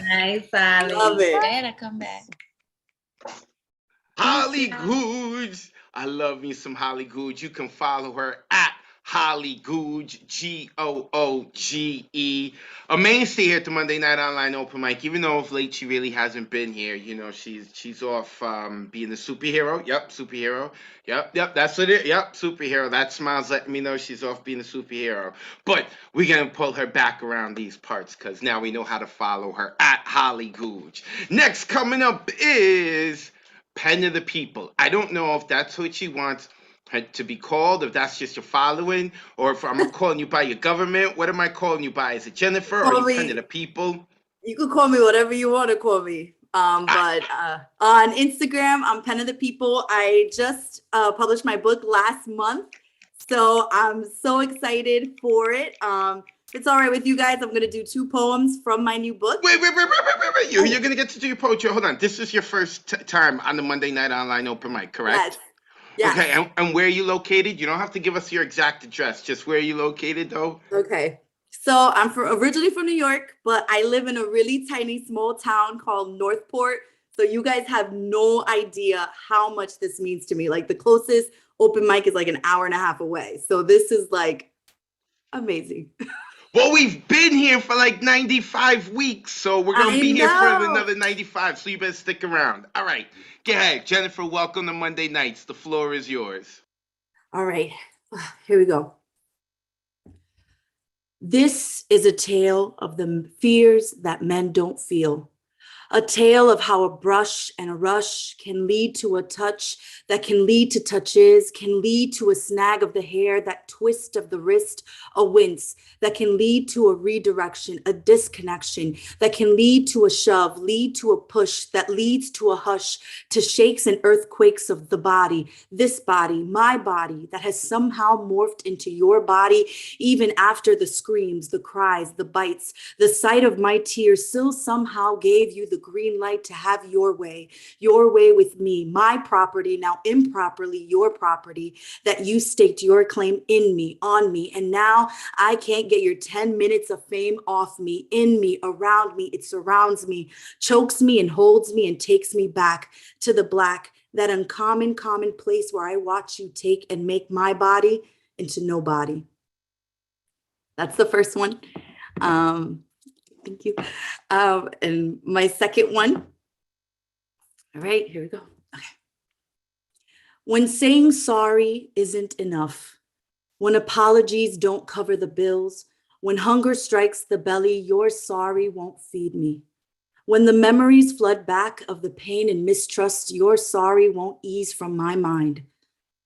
Nice, Holly. Love it. Better come back. Holly Googe. I love me some Holly Googe. You can follow her at Holly Googe, Googe. A mainstay here at the Monday Night Online Open Mic. Even though of late she really hasn't been here, you know, she's off being the superhero. Yep, superhero. Yep, that's what it. Yep, superhero. That smile's letting me know she's off being a superhero. But we're gonna pull her back around these parts because now we know how to follow her at Holly Googe. Next coming up is Pen of the People. I don't know if that's what she wants to be called, if that's just your following, or if I'm calling you by your government. What am I calling you by? Is it Jennifer or you Pen of the People? You can call me whatever you want to call me. But on Instagram, I'm Pen of the People. I just published my book last month, so I'm so excited for it. If it's all right with you guys, I'm going to do 2 poems from my new book. Wait. You're going to get to do your poetry. Hold on. This is your first time on the Monday Night Online Open Mic, correct? Yes. Okay, and where are you located? You don't have to give us your exact address. Just where are you located, though? Okay. So I'm originally from New York, but I live in a really tiny, small town called Northport. So you guys have no idea how much this means to me. Like the closest open mic is like an hour and a half away. So this is like amazing. Well, we've been here for like 95 weeks, so we're going to be here for another 95, so you better stick around. All right, go ahead. Jennifer, welcome to Monday Nights. The floor is yours. All right, here we go. This is a tale of the fears that men don't feel. A tale of how a brush and a rush can lead to a touch that can lead to touches, can lead to a snag of the hair, that twist of the wrist, a wince, that can lead to a redirection, a disconnection, that can lead to a shove, lead to a push, that leads to a hush, to shakes and earthquakes of the body, this body, my body, that has somehow morphed into your body, even after the screams, the cries, the bites, the sight of my tears still somehow gave you the green light to have your way with me, my property, now improperly your property, that you staked your claim in me, on me, and now I can't get your 10 minutes of fame off me, in me, around me, it surrounds me, chokes me and holds me and takes me back to the black, that uncommon, common place where I watch you take and make my body into nobody. That's the first one. Thank you. And my second one. All right, here we go. Okay. When saying sorry isn't enough, when apologies don't cover the bills, when hunger strikes the belly, your sorry won't feed me. When the memories flood back of the pain and mistrust, your sorry won't ease from my mind.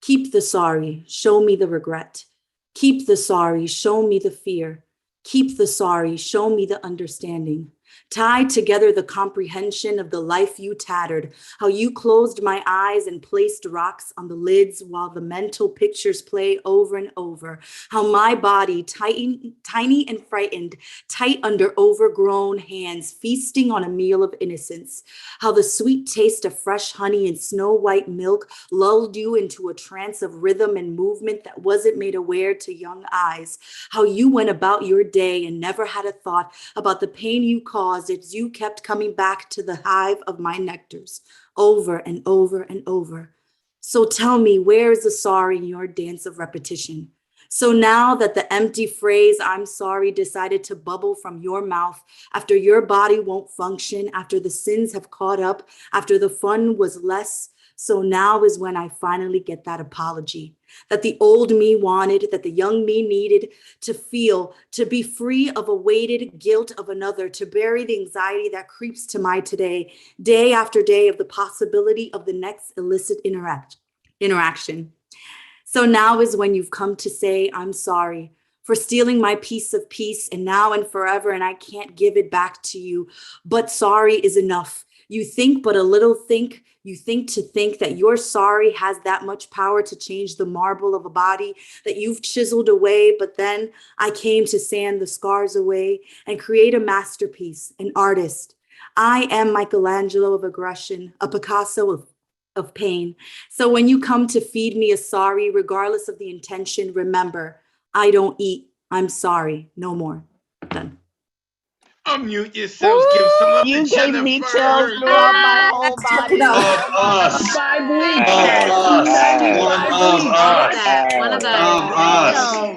Keep the sorry, show me the regret. Keep the sorry, show me the fear. Keep the sorry, show me the understanding. Tie together the comprehension of the life you tattered, how you closed my eyes and placed rocks on the lids while the mental pictures play over and over, how my body, tiny and frightened, tight under overgrown hands, feasting on a meal of innocence, how the sweet taste of fresh honey and snow white milk lulled you into a trance of rhythm and movement that wasn't made aware to young eyes, how you went about your day and never had a thought about the pain you caused as you kept coming back to the hive of my nectars over and over and over. So tell me, where is the sorry in your dance of repetition? So now that the empty phrase, I'm sorry, decided to bubble from your mouth after your body won't function, after the sins have caught up, after the fun was less, so now is when I finally get that apology that the old me wanted, that the young me needed to feel, to be free of a weighted guilt of another, to bury the anxiety that creeps to my today, day after day of the possibility of the next illicit interaction. So now is when you've come to say, I'm sorry for stealing my piece of peace and now and forever, and I can't give it back to you, but sorry is enough. You think but a little think, you think to think that your sorry has that much power to change the marble of a body that you've chiseled away, but then I came to sand the scars away and create a masterpiece, an artist. I am Michelangelo of aggression, a Picasso of pain. So when you come to feed me a sorry, regardless of the intention, remember, I don't eat, I'm sorry, no more. Done. Unmute yourselves. Give some love You to gave me chills Jennifer. throughout my whole Check it body. out. Of us. 5 weeks. Of us. One 95 of weeks. us. One of Of us. us.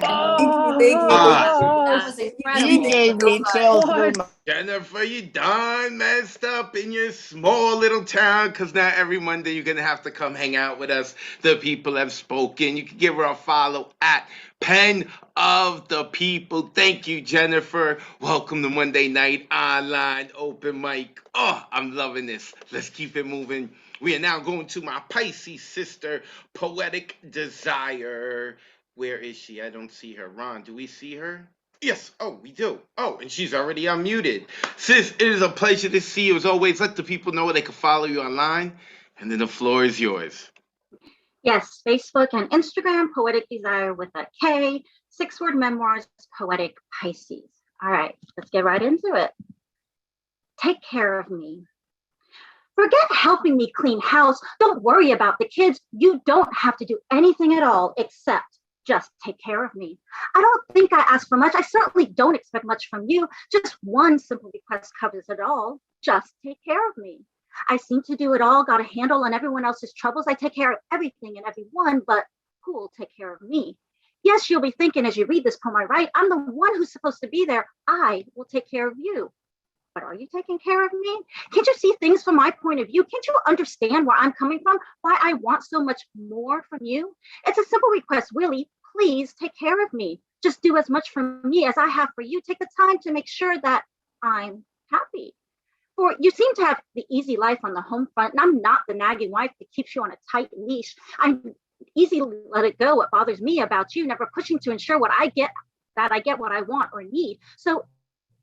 Thank you. Us. That was a huge You thing. gave me chills through my. Jennifer, you done messed up in your small little town because now every Monday you're going to have to come hang out with us. The people have spoken. You can give her a follow at Pen of the People. Thank you, Jennifer. Welcome to Monday Night Online Open Mic. Oh, I'm loving this. Let's keep it moving. We are now going to my Pisces sister, Poetic Desire. Where is she? I don't see her. Ron, do we see her? Yes. Oh, we do. Oh, and she's already unmuted. Sis, it is a pleasure to see you. As always, let the people know where they can follow you online. And then the floor is yours. Yes, Facebook and Instagram, Poetic Desire with a K, 6-word memoirs, Poetic Pisces. All right, let's get right into it. Take care of me. Forget helping me clean house. Don't worry about the kids. You don't have to do anything at all except just take care of me. I don't think I ask for much. I certainly don't expect much from you. Just one simple request covers it all. Just take care of me. I seem to do it all, got a handle on everyone else's troubles. I take care of everything and everyone, but who will take care of me? Yes, you'll be thinking as you read this poem I write, I'm the one who's supposed to be there. I will take care of you. But are you taking care of me? Can't you see things from my point of view? Can't you understand where I'm coming from? Why I want so much more from you? It's a simple request, really. Please take care of me. Just do as much for me as I have for you. Take the time to make sure that I'm happy. For you seem to have the easy life on the home front, and I'm not the nagging wife that keeps you on a tight leash. I easily let it go. What bothers me about you, never pushing to ensure that I get what I want or need. So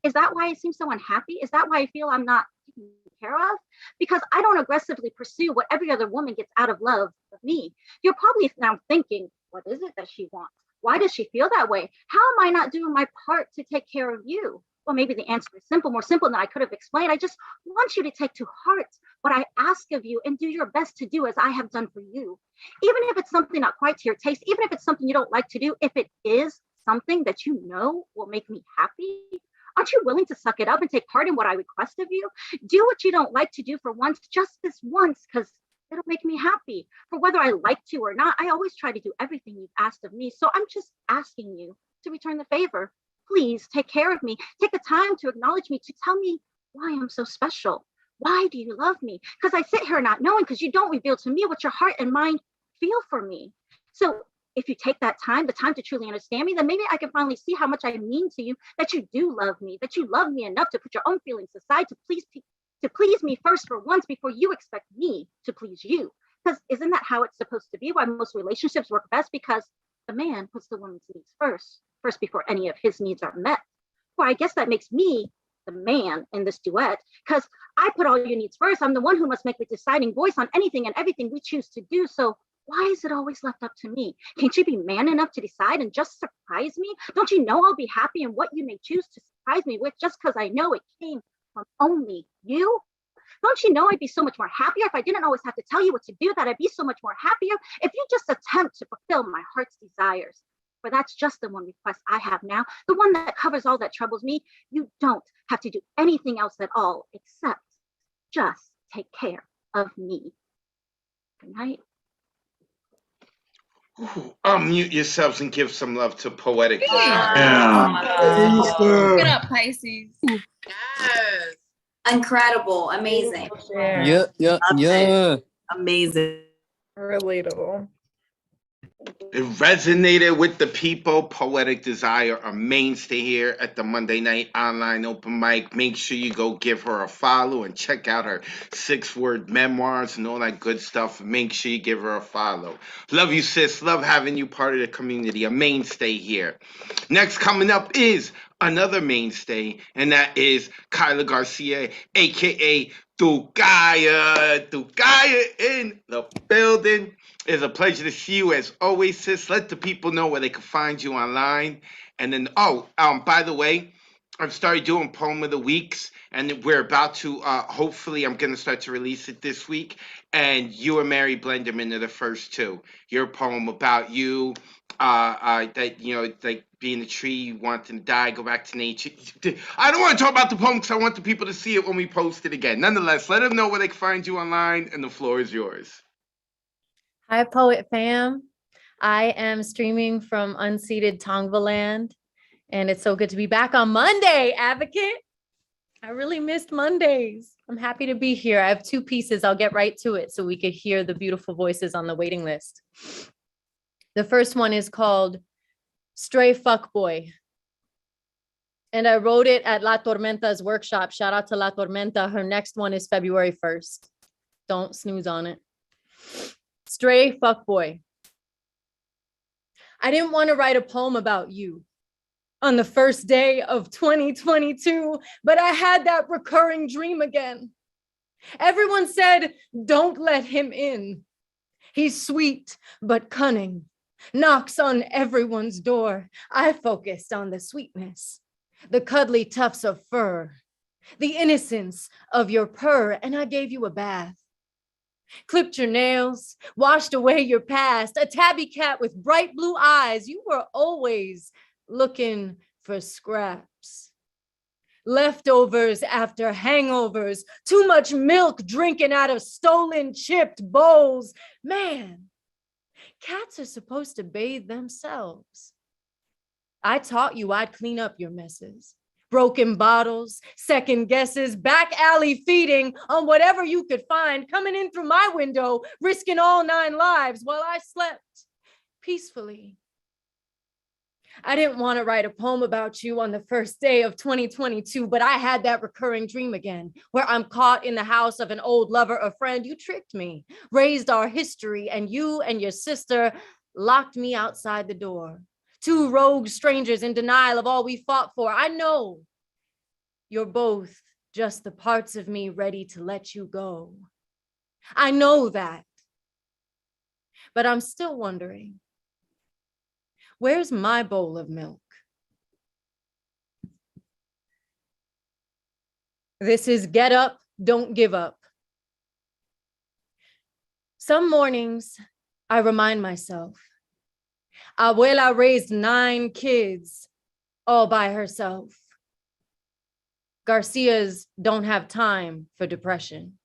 is that why I seem so unhappy? Is that why I feel I'm not taken care of? Because I don't aggressively pursue what every other woman gets out of love of me. You're probably now thinking, what is it that she wants? Why does she feel that way? How am I not doing my part to take care of you? Well, maybe the answer is simple, more simple than I could have explained. I just want you to take to heart what I ask of you and do your best to do as I have done for you. Even if it's something not quite to your taste, even if it's something you don't like to do, if it is something that you know will make me happy, aren't you willing to suck it up and take part in what I request of you? Do what you don't like to do for once, just this once, because it'll make me happy. For whether I like to or not, I always try to do everything you've asked of me. So I'm just asking you to return the favor. Please take care of me. Take the time to acknowledge me, to tell me why I'm so special. Why do you love me? Because I sit here not knowing, because you don't reveal to me what your heart and mind feel for me. So if you take that time, the time to truly understand me, then maybe I can finally see how much I mean to you, that you do love me, that you love me enough to put your own feelings aside to please me first for once before you expect me to please you. Because isn't that how it's supposed to be? Why most relationships work best? Because the man puts the woman's needs first before any of his needs are met. Well, I guess that makes me the man in this duet, because I put all your needs first. I'm the one who must make the deciding voice on anything and everything we choose to do. So why is it always left up to me? Can't you be man enough to decide and just surprise me? Don't you know I'll be happy in what you may choose to surprise me with, just because I know it came from only you? Don't you know I'd be so much more happier if I didn't always have to tell you what to do, that I'd be so much more happier if you just attempt to fulfill my heart's desires? For that's just the one request I have now, the one that covers all that troubles me. You don't have to do anything else at all except just take care of me. Good night. Unmute yourselves and give some love to Poetic Desire. Give it up, Pisces. Yes. Incredible. Amazing. Yeah. Loved it. Amazing. Relatable. It resonated with the people. Poetic Desire, a mainstay here at the Monday Night Online Open Mic. Make sure you go give her a follow and check out her 6-word memoirs and all that good stuff. Make sure you give her a follow. Love you, sis. Love having you part of the community. A mainstay here. Next coming up is another mainstay, and that is Kyla Garcia, aka Tukaya. Tukaya in the building. It's a pleasure to see you as always, sis. Let the people know where they can find you online. And then, by the way, I've started doing poem of the weeks, and we're about to. Hopefully, I'm gonna start to release it this week. And you and Mary Blenderman are the first two. Your poem about you, that like being a tree, wanting to die, go back to nature. I don't want to talk about the poem because I want the people to see it when we post it again. Nonetheless, let them know where they can find you online, and the floor is yours. Hi, Poet Fam. I am streaming from unceded Tongva land, and it's so good to be back on Monday, Advocate. I really missed Mondays. I'm happy to be here. I have 2 pieces. I'll get right to it so we could hear the beautiful voices on the waiting list. The first one is called Stray Fuckboy. And I wrote it at La Tormenta's workshop. Shout out to La Tormenta. Her next one is February 1st. Don't snooze on it. Stray Fuckboy. I didn't want to write a poem about you on the first day of 2022, but I had that recurring dream again. Everyone said, don't let him in. He's sweet, but cunning, knocks on everyone's door. I focused on the sweetness, the cuddly tufts of fur, the innocence of your purr, and I gave you a bath. Clipped your nails, washed away your past, a tabby cat with bright blue eyes. You were always looking for scraps. Leftovers after hangovers, too much milk drinking out of stolen chipped bowls. Man, cats are supposed to bathe themselves. I taught you I'd clean up your messes. Broken bottles, second guesses, back alley feeding on whatever you could find, coming in through my window, risking all 9 lives while I slept peacefully. I didn't want to write a poem about you on the first day of 2022, but I had that recurring dream again, where I'm caught in the house of an old lover or friend. You tricked me, raised our history, and you and your sister locked me outside the door. 2 rogue strangers in denial of all we fought for. I know you're both just the parts of me ready to let you go. I know that. But I'm still wondering, where's my bowl of milk? This is get up, don't give up. Some mornings I remind myself, Abuela raised 9 kids all by herself. Garcias don't have time for depression.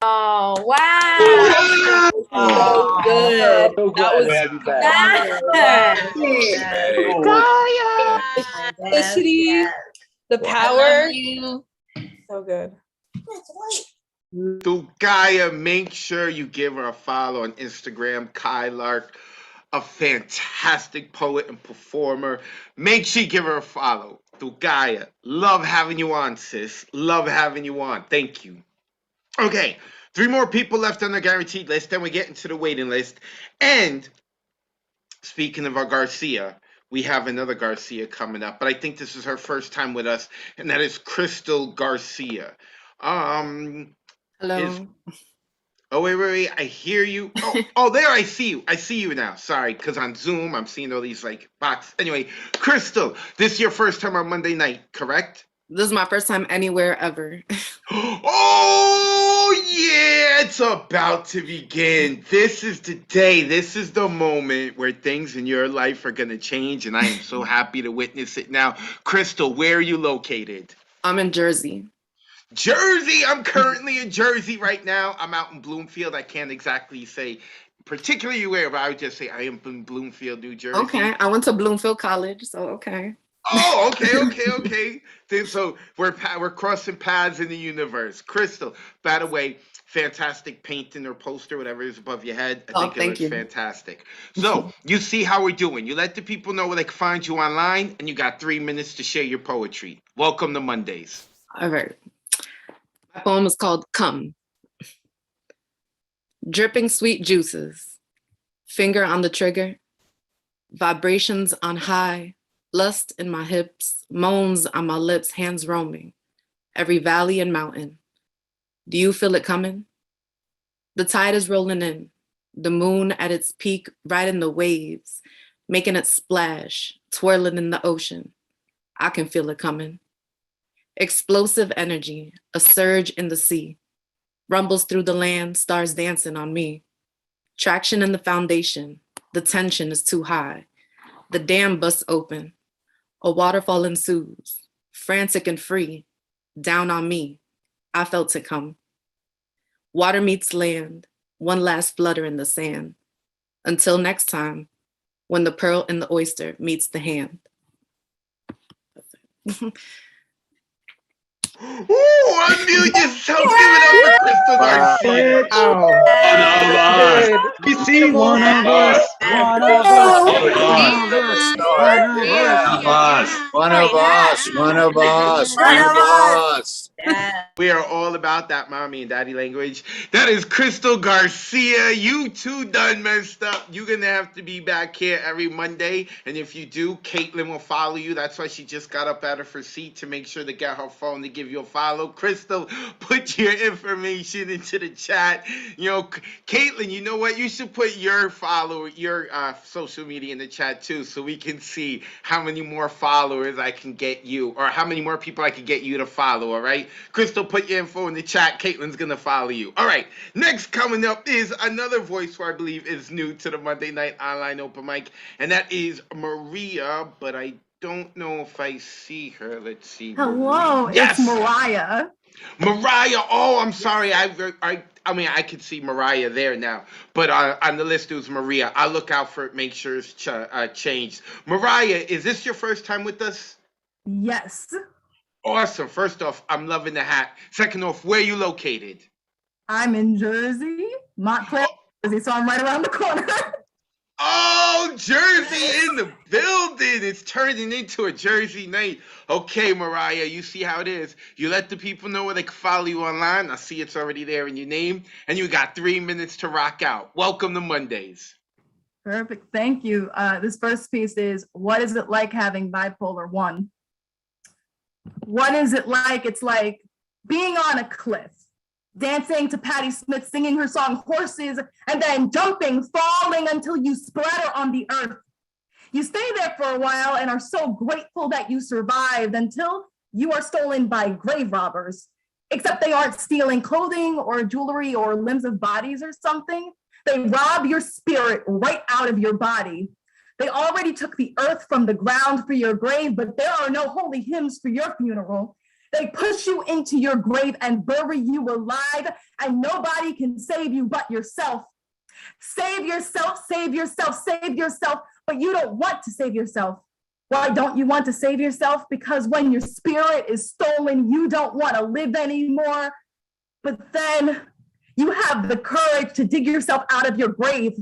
Oh, wow. So good. So That glad was to have you back. simplicity, the power. So good. To Gaia, make sure you give her a follow on Instagram, Kai Lark, a fantastic poet and performer. Make sure you give her a follow. To Gaia, love having you on, sis. Love having you on. Thank you. Okay, 3 more people left on the guaranteed list. Then we get into the waiting list. And speaking of our Garcia, we have another Garcia coming up, but I think this is her first time with us, and that is Crystal Garcia. Hello. Oh, wait. I hear you. Oh, there, I see you. I see you now. Sorry, because on Zoom, I'm seeing all these, like, boxes. Anyway, Crystal, this is your first time on Monday night, correct? This is my first time anywhere ever. Oh, yeah, it's about to begin. This is the day. This is the moment where things in your life are going to change, and I am so happy to witness it now. Crystal, where are you located? I'm in Jersey. Jersey. I'm currently in Jersey right now. I'm out in Bloomfield. I can't exactly say particularly where, but I would just say I am in Bloomfield, New Jersey. Okay, I went to Bloomfield College, so okay. Oh, okay. Then so we're crossing paths in the universe. Crystal, by the way, fantastic painting or poster, whatever is above your head. I think it thank looks you. fantastic. So you see how we're doing. You let the people know where they can find you online, and you got 3 minutes to share your poetry. Welcome to Mondays. All right. My poem is called Come. Dripping sweet juices, finger on the trigger, vibrations on high, lust in my hips, moans on my lips, hands roaming, every valley and mountain. Do you feel it coming? The tide is rolling in, The moon at its peak, riding the waves, making it splash, twirling in the ocean. I can feel it coming. Explosive energy, a surge in the sea. Rumbles through the land, stars dancing on me. Traction in the foundation, the tension is too high. The dam busts open, a waterfall ensues, frantic and free, down on me. I felt it come. Water meets land, one last flutter in the sand. Until next time, when the pearl and the oyster meets the hand. Ooh, unmute yourself. Give it up for Crystal Garcia. You see, one of us. One of us. We are all about that mommy and daddy language. That is Crystal Garcia. You too done messed up. You're going to have to be back here every Monday. And if you do, Caitlin will follow you. That's why she just got up out of her seat to make sure to get her phone to give you a follow. Crystal, put your information into the chat. You know, Caitlin, you know what? You should put your social media in the chat too, so we can see how many more followers I can get you, or how many more people I can get you to follow, all right? Crystal, put your info in the chat. Caitlin's going to follow you. All right, next coming up is another voice who I believe is new to the Monday Night Online Open Mic, and that is Maria, but I don't know if I see her. Let's see. Hello, Maria. Yes! it's Mariah. Mariah, oh, I'm sorry. I mean, I could see Mariah there now, but on the list it was Maria. I'll look out for it, make sure it's changed. Mariah, is this your first time with us? Yes. Awesome. First off, I'm loving the hat. Second off, where are you located? I'm in Jersey, Montclair, Jersey, so I'm right around the corner. Oh, Jersey in the building. It's turning into a Jersey night. Okay, Mariah, you see how it is. You let the people know where they can follow you online. I see it's already there in your name. And you got 3 minutes to rock out. Welcome to Mondays. Perfect. Thank you. This first piece is, what is it like having bipolar 1? What is it like? It's like being on a cliff, dancing to Patti Smith, singing her song Horses, and then jumping, falling until you splatter on the earth. You stay there for a while and are so grateful that you survived until you are stolen by grave robbers. Except they aren't stealing clothing or jewelry or limbs of bodies or something. They rob your spirit right out of your body. They already took the earth from the ground for your grave, but there are no holy hymns for your funeral. They push you into your grave and bury you alive, and nobody can save you but yourself. Save yourself, save yourself, save yourself, but you don't want to save yourself. Why don't you want to save yourself? Because when your spirit is stolen, you don't want to live anymore. But then you have the courage to dig yourself out of your grave.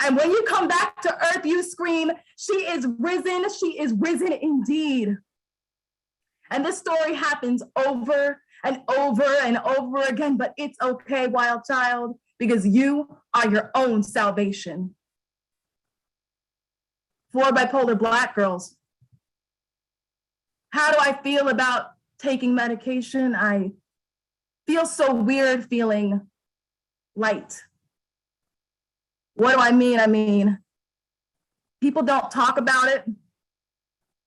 And when you come back to earth, you scream, she is risen indeed. And this story happens over and over and over again, but it's okay, wild child, because you are your own salvation. For bipolar Black girls, how do I feel about taking medication? I feel so weird feeling light. What do I mean? I mean, people don't talk about it,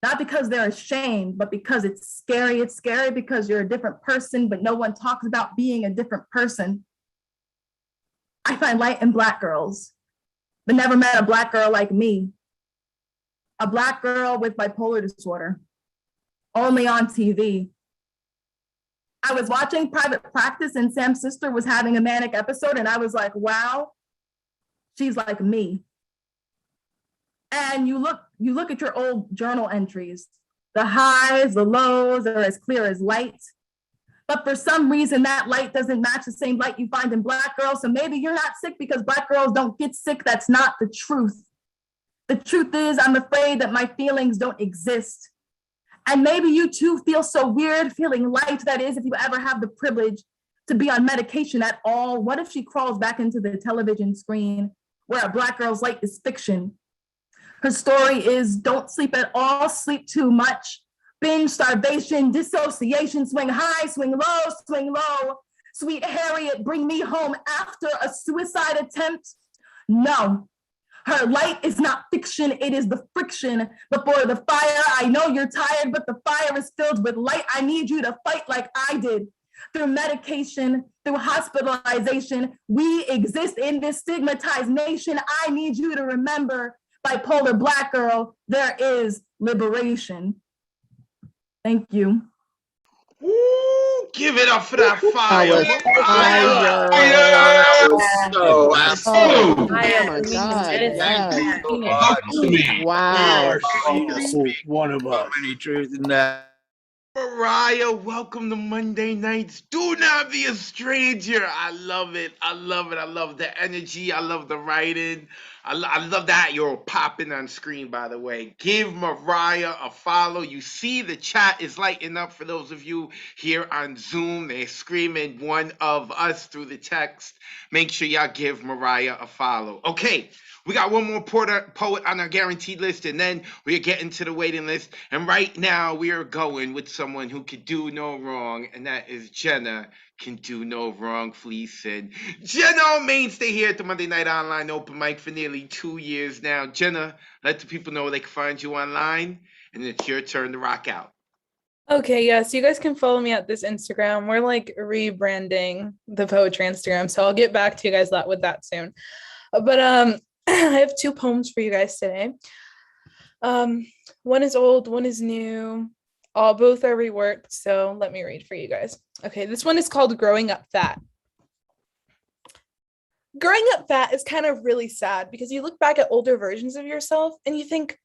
not because they're ashamed, but because it's scary. It's scary because you're a different person, but no one talks about being a different person. I find light in Black girls, but never met a Black girl like me. A Black girl with bipolar disorder, only on TV. I was watching Private Practice and Sam's sister was having a manic episode, and I was like, wow, she's like me. And you look at your old journal entries. The highs, the lows are as clear as light. But for some reason, that light doesn't match the same light you find in Black girls. So maybe you're not sick because Black girls don't get sick. That's not the truth. The truth is, I'm afraid that my feelings don't exist. And maybe you too feel so weird, feeling light. That is, if you ever have the privilege to be on medication at all. What if she crawls back into the television screen where a Black girl's light is fiction? Her story is don't sleep at all, sleep too much, binge, starvation, dissociation, swing high, swing low, swing low. Sweet Harriet, bring me home after a suicide attempt. No, her light is not fiction. It is the friction before the fire. I know you're tired, but the fire is filled with light. I need you to fight like I did. Through medication, through hospitalization, we exist in this stigmatized nation. I need you to remember, bipolar Black girl, there is liberation. Thank you. Woo, give it up for that fire. was Mariah. So Oh absolutely. my God. Yes. Wow. One of us. So many truths in that. Mariah, welcome to Monday nights. Do not be a stranger. I love it. I love it. I love the energy. I love the writing. I love that you're popping on screen, by the way. Give Mariah a follow. You see the chat is lighting up for those of you here on Zoom. They're screaming one of us through the text. Make sure y'all give Mariah a follow. Okay. We got one more poet on our guaranteed list, and then we are getting to the waiting list. And right now, we are going with someone who could do no wrong, and that is Jenna Can Do No Wrong Fleeson. Jenna, mainstay here at the Monday Night Online Open Mic for nearly 2 years now. Jenna, let the people know where they can find you online, and it's your turn to rock out. Okay, yeah, so you guys can follow me at this Instagram. We're like rebranding the poetry Instagram, so I'll get back to you guys with that soon. But I have 2 poems for you guys today. One is old, one is new. Both are reworked, so let me read for you guys. Okay, this one is called Growing Up Fat. Growing up fat is kind of really sad because you look back at older versions of yourself and you think,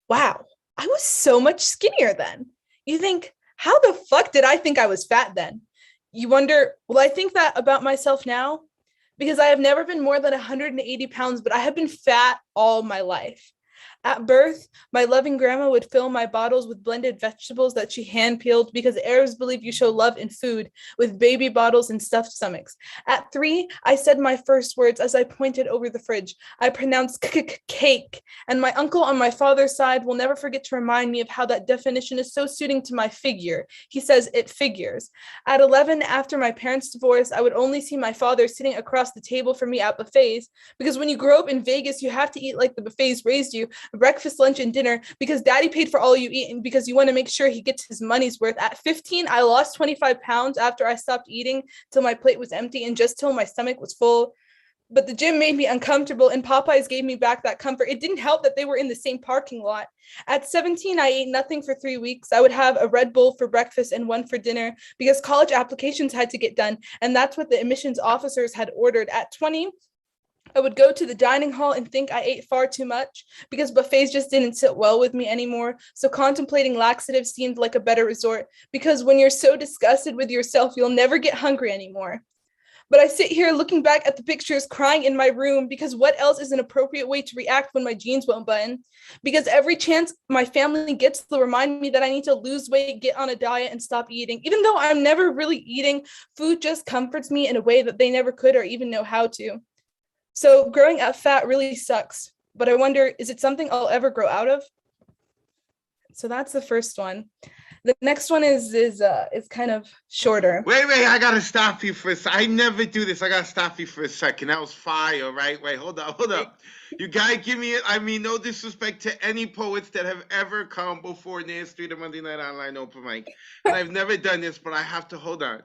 wow, I was so much skinnier then. You think, how the fuck did I think I was fat then? You wonder, will I think that about myself now? Because I have never been more than 180 pounds, but I have been fat all my life. At birth, my loving grandma would fill my bottles with blended vegetables that she hand-peeled because Arabs believe you show love in food with baby bottles and stuffed stomachs. At 3, I said my first words as I pointed over the fridge. I pronounced cake, and my uncle on my father's side will never forget to remind me of how that definition is so suiting to my figure. He says it figures. At 11, after my parents' divorce, I would only see my father sitting across the table from me at buffets because when you grow up in Vegas, you have to eat like the buffets raised you. Breakfast, lunch, and dinner because daddy paid for all you eat and because you want to make sure he gets his money's worth. At 15, I lost 25 pounds after I stopped eating till my plate was empty and just till my stomach was full. But the gym made me uncomfortable and Popeyes gave me back that comfort. It didn't help that they were in the same parking lot. At 17, I ate nothing for 3 weeks. I would have a Red Bull for breakfast and one for dinner because college applications had to get done. And that's what the admissions officers had ordered. At 20, I would go to the dining hall and think I ate far too much because buffets just didn't sit well with me anymore. So contemplating laxatives seemed like a better resort because when you're so disgusted with yourself, you'll never get hungry anymore. But I sit here looking back at the pictures, crying in my room because what else is an appropriate way to react when my jeans won't button? Because every chance my family gets, they'll remind me that I need to lose weight, get on a diet, and stop eating. Even though I'm never really eating, food just comforts me in a way that they never could or even know how to. So growing up fat really sucks, but I wonder, is it something I'll ever grow out of? So that's the first one. The next one is kind of shorter. Wait, I gotta stop you for a second. I never do this. I gotta stop you for a second. That was fire, right? Wait, hold up. You gotta give me it. I mean, no disrespect to any poets that have ever come before Nance Street or Monday Night Online Open Mic. And I've never done this, but I have to hold on.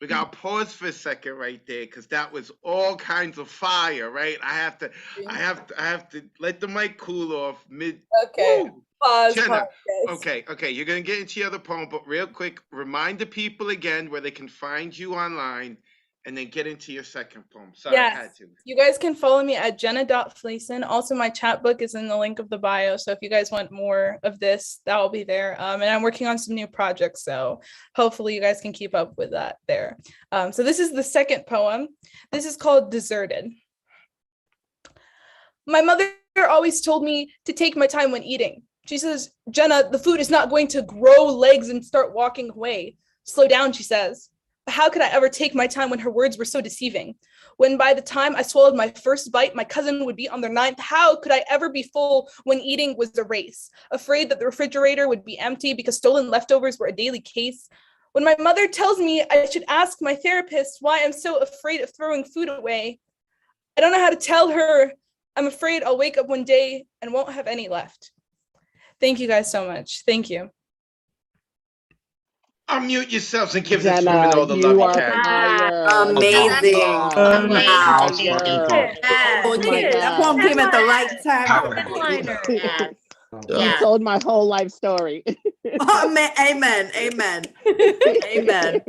We gotta pause for a second right there because that was all kinds of fire, right? I have to let the mic cool off mid. Okay. Woo! Pause. Jenna, Pause, guys. okay. You're gonna get into your other poem, but real quick, remind the people again where they can find you online, and then get into your second poem. Sorry, I had to. You guys can follow me at jenna.fleeson. Also, my chat book is in the link of the bio. So if you guys want more of this, that will be there. And I'm working on some new projects. So hopefully you guys can keep up with that there. So this is the second poem. This is called Deserted. My mother always told me to take my time when eating. She says, Jenna, the food is not going to grow legs and start walking away. Slow down, she says. But how could I ever take my time when her words were so deceiving? When by the time I swallowed my first bite, my cousin would be on their 9th. How could I ever be full when eating was a race? Afraid that the refrigerator would be empty because stolen leftovers were a daily case. When my mother tells me I should ask my therapist why I'm so afraid of throwing food away, I don't know how to tell her I'm afraid I'll wake up one day and won't have any left. Thank you guys so much. Thank you. Unmute yourselves and give Jenna, this woman all the you love you are can. fire. Amazing. Jenna. Wow. Fire. Oh, Oh my that poem God. came at the right time. Yes. You Yes. told my whole life story. Amen. Amen. Amen. Amen.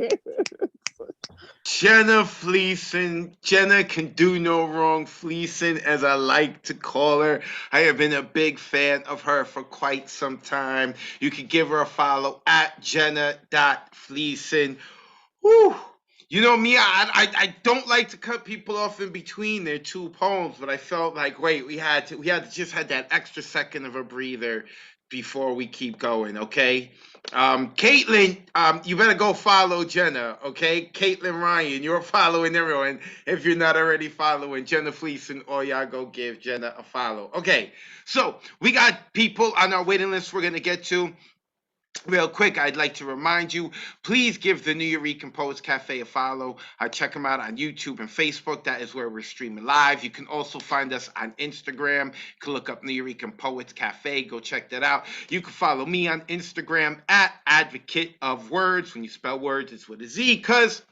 Jenna Fleeson. Jenna can do no wrong. Fleeson, as I like to call her. I have been a big fan of her for quite some time. You can give her a follow at jenna.fleeson. Whew. You know me, I don't like to cut people off in between their two poems, but I felt like, wait, we had to just had that extra second of a breather before we keep going, okay? Caitlin, you better go follow Jenna, okay? Caitlin Ryan, you're following everyone. If you're not already following Jenna Fleeson, all y'all go give Jenna a follow. Okay, so we got people on our waiting list we're gonna get to. Real quick, I'd like to remind you, please give the New Eurekan Poets Cafe a follow. Check them out on YouTube and Facebook. That is where we're streaming live. You can also find us on Instagram. You can look up New Eurekan Poets Cafe. Go check that out. You can follow me on Instagram at Advocate of Wordz. When you spell words, it's with a Z, because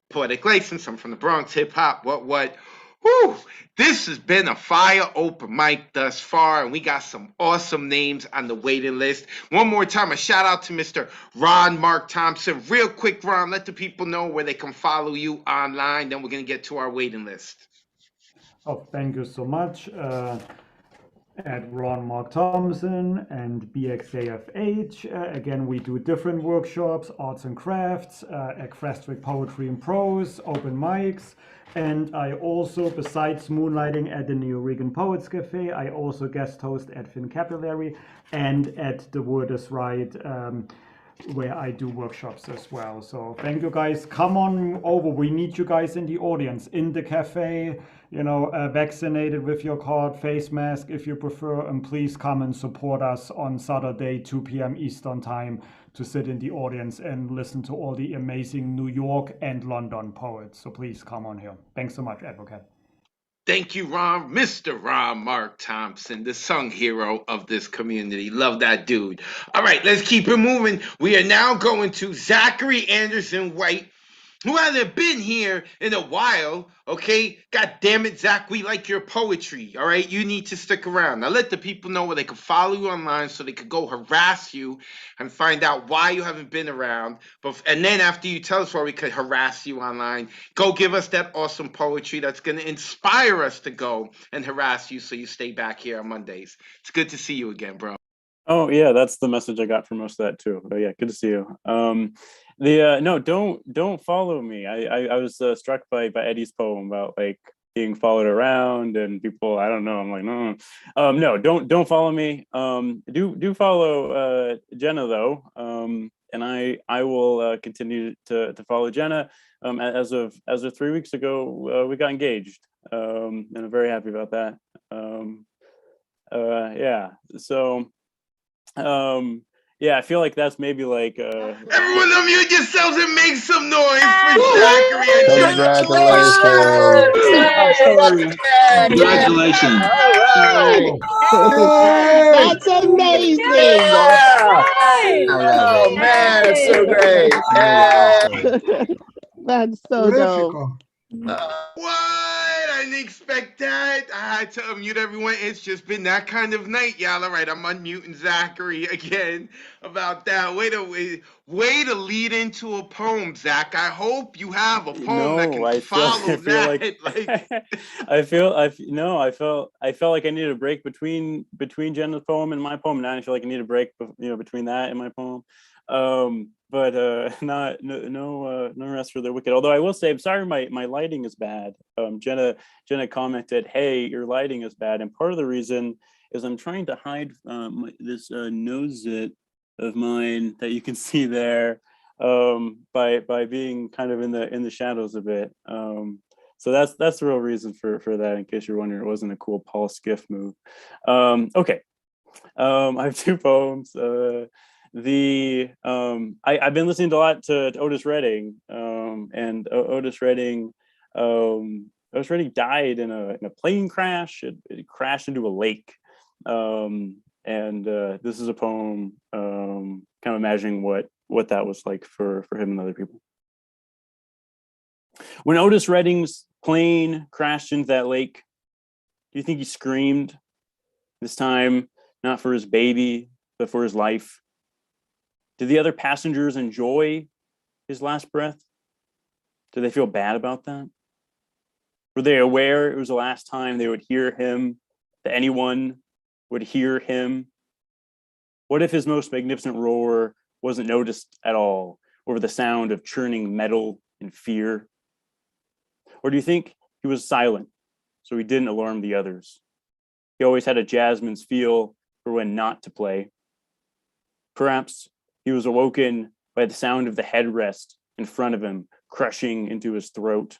poetic license. I'm from the Bronx, hip hop, what. Whew, this has been a fire open mic thus far, and we got some awesome names on the waiting list. One more time, a shout out to Mr. Ron Mark Thompson. Real quick, Ron, let the people know where they can follow you online. Then we're going to get to our waiting list. Oh, thank you so much. At Ron Mark Thompson and BXAFH. Again, we do different workshops, arts and crafts, ekphrastic poetry and prose, open mics. And I also, besides moonlighting at the New Eurekan Poets Cafe, I also guest host at Fincapillary and at the Word is Right, where I do workshops as well. So thank you guys. Come on over. We need you guys in the audience, in the cafe, vaccinated with your card, face mask if you prefer, and please come and support us on Saturday, 2 p.m. Eastern time, to sit in the audience and listen to all the amazing New York and London poets. So please come on here. Thanks so much, Advocate. Thank you, Ron. Mr. Ron Mark Thompson, the sung hero of this community. Love that dude. All right, let's keep it moving. We are now going to Zachary Anderson White, who hasn't been here in a while, okay? God damn it, Zach, we like your poetry, all right? You need to stick around. Now let the people know where they can follow you online so they could go harass you and find out why you haven't been around. And then after you tell us where we could harass you online, go give us that awesome poetry that's going to inspire us to go and harass you so you stay back here on Mondays. It's good to see you again, bro. Oh yeah, that's the message I got from most of that too. But yeah, good to see you. No, don't follow me. I was struck by Eddie's poem about like being followed around and people. I don't know. I'm like no, don't follow me. Do follow Jenna though. And I will continue to follow Jenna. As of 3 weeks ago, we got engaged, and I'm very happy about that. Yeah. So. Yeah, I feel like that's maybe like Everyone unmute yourselves and make some noise for Zachary and Jenna. Congratulations. That's amazing. Oh man, it's so great. That's so dope. What? I didn't expect that. I had to unmute everyone. It's just been that kind of night, y'all. All right, I'm unmuting Zachary again about that. Way to lead into a poem, Zach. I hope you have a poem that can follow that. I felt like I needed a break between Jenna's poem and my poem. Now I feel like I need a break, between that and my poem. But no rest for the wicked. Although I will say, I'm sorry, my lighting is bad. Jenna commented, "Hey, your lighting is bad," and part of the reason is I'm trying to hide this nose zit of mine that you can see there by being kind of in the shadows a bit. So that's the real reason for that. In case you're wondering, it wasn't a cool Paul Skiff move. Okay, I have two poems. I've been listening a lot to Otis Redding, and Otis Redding Reddy died in a plane crash. It crashed into a lake. This is a poem kind of imagining what that was like for him and other people. When Otis Redding's plane crashed into that lake, do you think he screamed? This time, not for his baby, but for his life. Did the other passengers enjoy his last breath? Did they feel bad about that? Were they aware it was the last time they would hear him, that anyone would hear him? What if his most magnificent roar wasn't noticed at all over the sound of churning metal and fear? Or do you think he was silent, so he didn't alarm the others? He always had a Jasmine's feel for when not to play. Perhaps he was awoken by the sound of the headrest in front of him, crushing into his throat.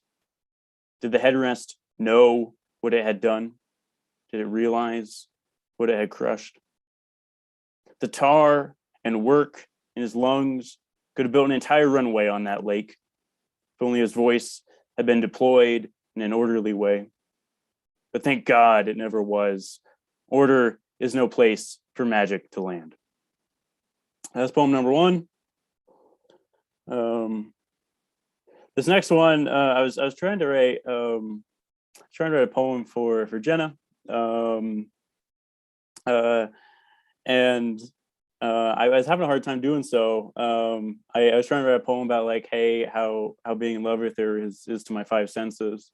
Did the headrest know what it had done? Did it realize what it had crushed? The tar and work in his lungs could have built an entire runway on that lake, if only his voice had been deployed in an orderly way. But thank God it never was. Order is no place for magic to land. That's poem number 1. This next one, I was trying to write a poem for Jenna, and I was having a hard time doing so. I was trying to write a poem about like, hey, how being in love with her is to my 5 senses,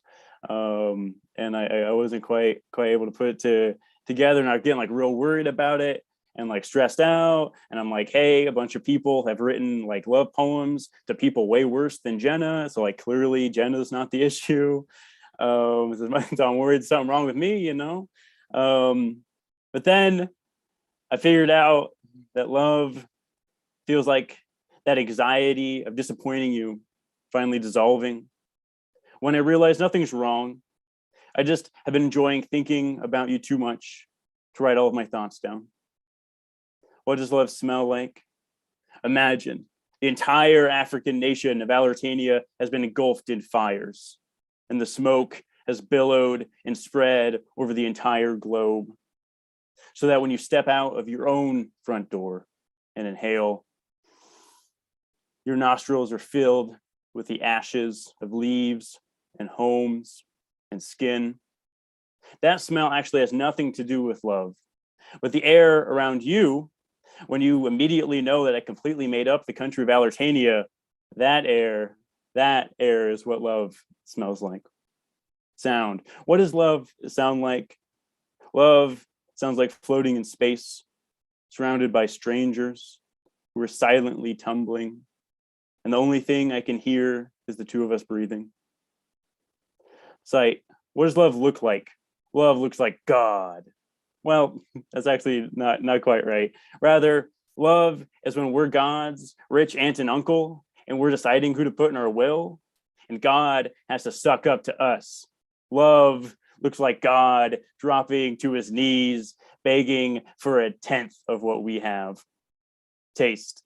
and I wasn't quite able to put it together, and I was getting like real worried about it and like stressed out. And I'm like, hey, a bunch of people have written like love poems to people way worse than Jenna, so like clearly Jenna's not the issue. So I'm worried something wrong with me, you know. But then I figured out that love feels like that anxiety of disappointing you finally dissolving. When I realized nothing's wrong, I just have been enjoying thinking about you too much to write all of my thoughts down. What does love smell like? Imagine the entire African nation of Alertania has been engulfed in fires, and the smoke has billowed and spread over the entire globe. So that when you step out of your own front door and inhale, your nostrils are filled with the ashes of leaves and homes and skin. That smell actually has nothing to do with love, but the air around you, when you immediately know that it completely made up the country of Alertania, that air is what love smells like. Sound. What does love sound like? Love sounds like floating in space, surrounded by strangers who are silently tumbling, and the only thing I can hear is the two of us breathing. Sight. What does love look like? Love looks like God. Well, that's actually not quite right. Rather, love is when we're God's rich aunt and uncle, and we're deciding who to put in our will, and God has to suck up to us. Love looks like God dropping to his knees, begging for a tenth of what we have. Taste.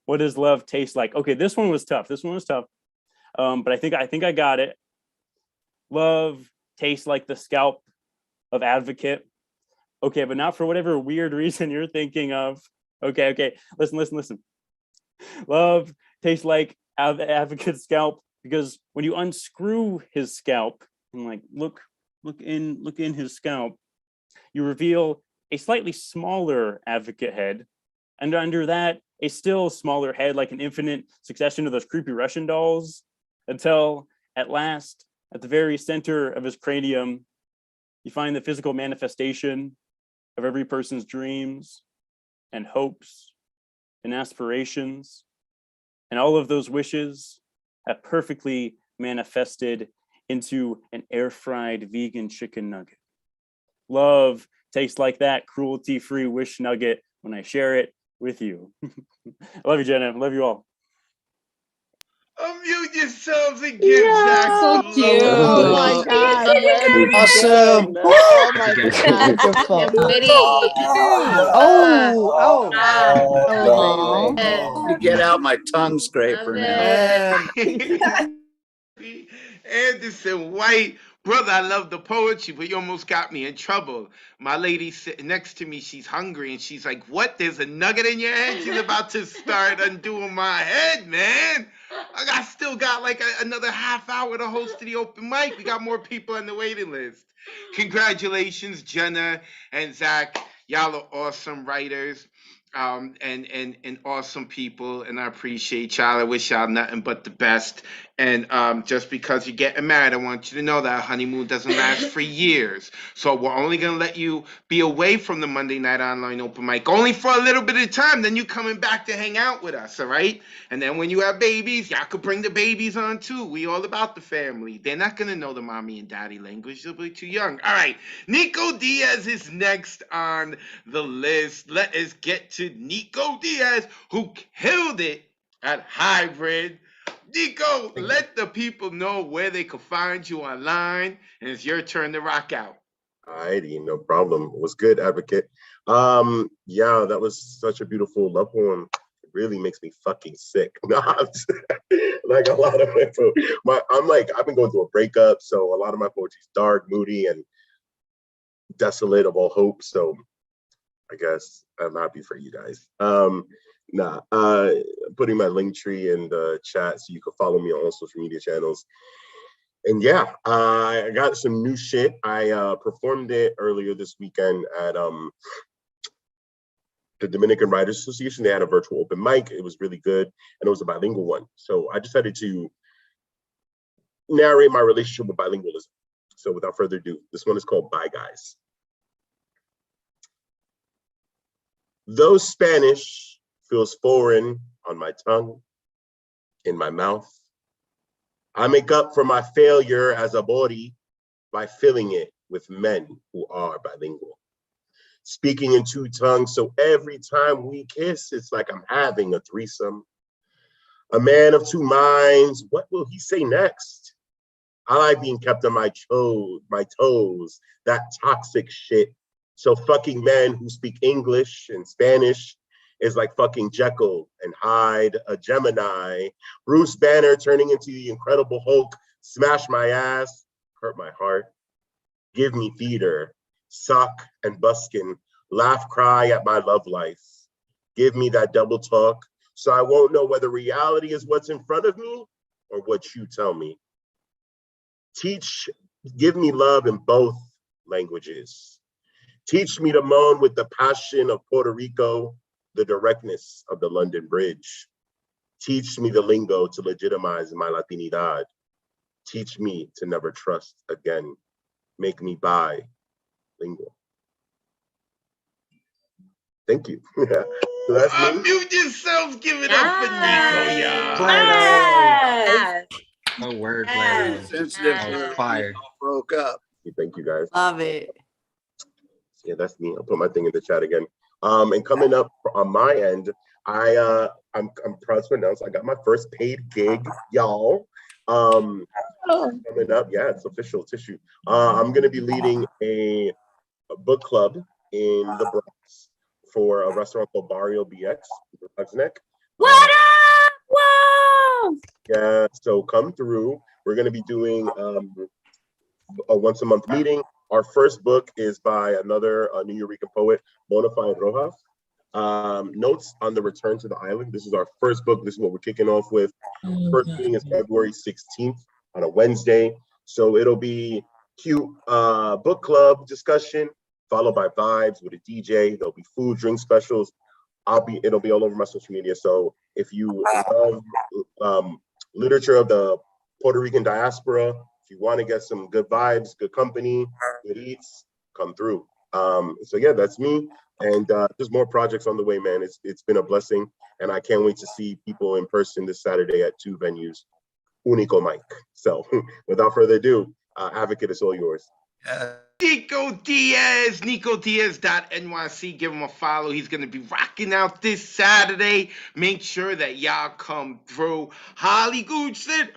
What does love taste like? Okay, this one was tough. But I think I got it. Love tastes like the scalp of Advocate. Okay, but not for whatever weird reason you're thinking of. Okay. Listen. Love tastes like Advocate's scalp because when you unscrew his scalp and like look in his scalp, you reveal a slightly smaller Advocate head, and under that, a still smaller head, like an infinite succession of those creepy Russian dolls, until at last, at the very center of his cranium, you find the physical manifestation of every person's dreams and hopes and aspirations, and all of those wishes have perfectly manifested into an air-fried vegan chicken nugget. Love tastes like that cruelty-free wish nugget when I share it with you. I love you, Jenna. I love you all. Unmute yourselves and give Zach So some cute. love. Oh my God. Awesome. Oh my God. Beautiful. Witty. Oh. Oh, Amazing. let me get out my tongue scraper now. Love it. Anderson White Brother, I love the poetry, but you almost got me in trouble. My lady sitting next to me, she's hungry, and she's like, what? There's a nugget in your head? She's about to start undoing my head, man. I still got like another half hour to host the open mic. We got more people on the waiting list. Congratulations, Jenna and Zach. Y'all are awesome writers. And awesome people, and I appreciate y'all. I wish y'all nothing but the best. And just because you're getting married, I want you to know that a honeymoon doesn't last for years. So we're only gonna let you be away from the Monday night online open mic only for a little bit of time. Then you coming back to hang out with us, all right? And then when you have babies, y'all could bring the babies on too. We all about the family. They're not gonna know the mommy and daddy language. They'll be too young. All right, Nico Diaz is next on the list. Let us get to Nico Diaz, who killed it at Hybrid. Nico, let the people know where they can find you online, and it's your turn to rock out. Alrighty, no problem. It was good, Advocate. Yeah, that was such a beautiful love poem. It really makes me fucking sick. Like a lot of people. I've been going through a breakup, so a lot of my poetry is dark, moody, and desolate of all hope. So I guess I'm happy for you guys. Putting my link tree in the chat so you can follow me on all social media channels. And yeah, I got some new shit. I performed it earlier this weekend at the Dominican Writers Association. They had a virtual open mic. It was really good, and it was a bilingual one. So I decided to narrate my relationship with bilingualism. So without further ado, this one is called Bye Guys. Though Spanish feels foreign on my tongue, in my mouth, I make up for my failure as a body by filling it with men who are bilingual. Speaking in two tongues, so every time we kiss, it's like I'm having a threesome. A man of two minds, what will he say next? I like being kept on my toes, that toxic shit. So fucking men who speak English and Spanish is like fucking Jekyll and Hyde, a Gemini. Bruce Banner turning into the Incredible Hulk, smash my ass, hurt my heart. Give me theater, suck and buskin, laugh, cry at my love life. Give me that double talk so I won't know whether reality is what's in front of me or what you tell me. Give me love in both languages. Teach me to moan with the passion of Puerto Rico, the directness of the London Bridge. Teach me the lingo to legitimize my Latinidad. Teach me to never trust again. Make me bilingual. Thank you. So that's me. Unmute yourselves, give it up for Nico, y'all. Yes. Oh, wordplay. Sensitive Fire. Broke up. Thank you guys. Love it. Yeah, that's me. I'll put my thing in the chat again. And coming up on my end, I'm proud to announce I got my first paid gig, y'all. Coming up, yeah, it's official tissue. I'm gonna be leading a book club in the Bronx for a restaurant called Barrio BX, Bugs Neck. What up? Whoa! Yeah, so come through. We're gonna be doing a once a month meeting. Our first book is by another New Yorican poet, Bonafide Rojas. Notes on the Return to the Island. This is our first book. This is what we're kicking off with. First meeting is February 16th on a Wednesday. So it'll be cute book club discussion, followed by vibes with a DJ. There'll be food, drink specials. It'll be all over my social media. So if you love literature of the Puerto Rican diaspora, if you want to get some good vibes, good company, good eats, come through. So yeah, that's me. And there's more projects on the way, man. It's been a blessing. And I can't wait to see people in person this Saturday at 2 venues. Unico mic. So without further ado, Advocate, it's all yours. Nico Diaz, NicoDiaz.nyc. Give him a follow. He's going to be rocking out this Saturday. Make sure that y'all come through. Holly Gooch said,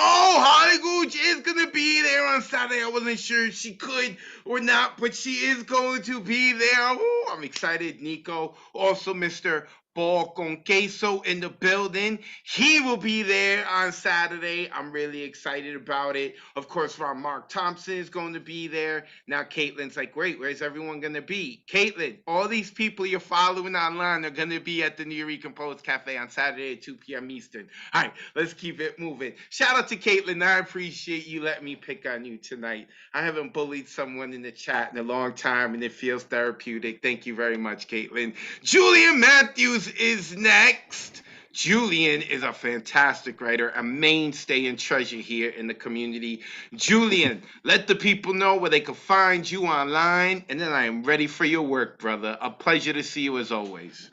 Holly Gooch is going to be there on Saturday. I wasn't sure if she could or not, but she is going to be there. Ooh, I'm excited, Nico. Also, Mr. Ball con Queso in the building. He will be there on Saturday. I'm really excited about it. Of course, Ron Mark Thompson is going to be there. Now, Caitlin's like, wait, where's everyone going to be? Caitlin, all these people you're following online are going to be at the New York Post Cafe on Saturday at 2 p.m. Eastern. All right, let's keep it moving. Shout out to Caitlin. I appreciate you letting me pick on you tonight. I haven't bullied someone in the chat in a long time, and it feels therapeutic. Thank you very much, Caitlin. Julian Matthews is next. Julian is a fantastic writer, a mainstay and treasure here in the community. Julian, let the people know where they can find you online, and then I am ready for your work, brother. A pleasure to see you as always.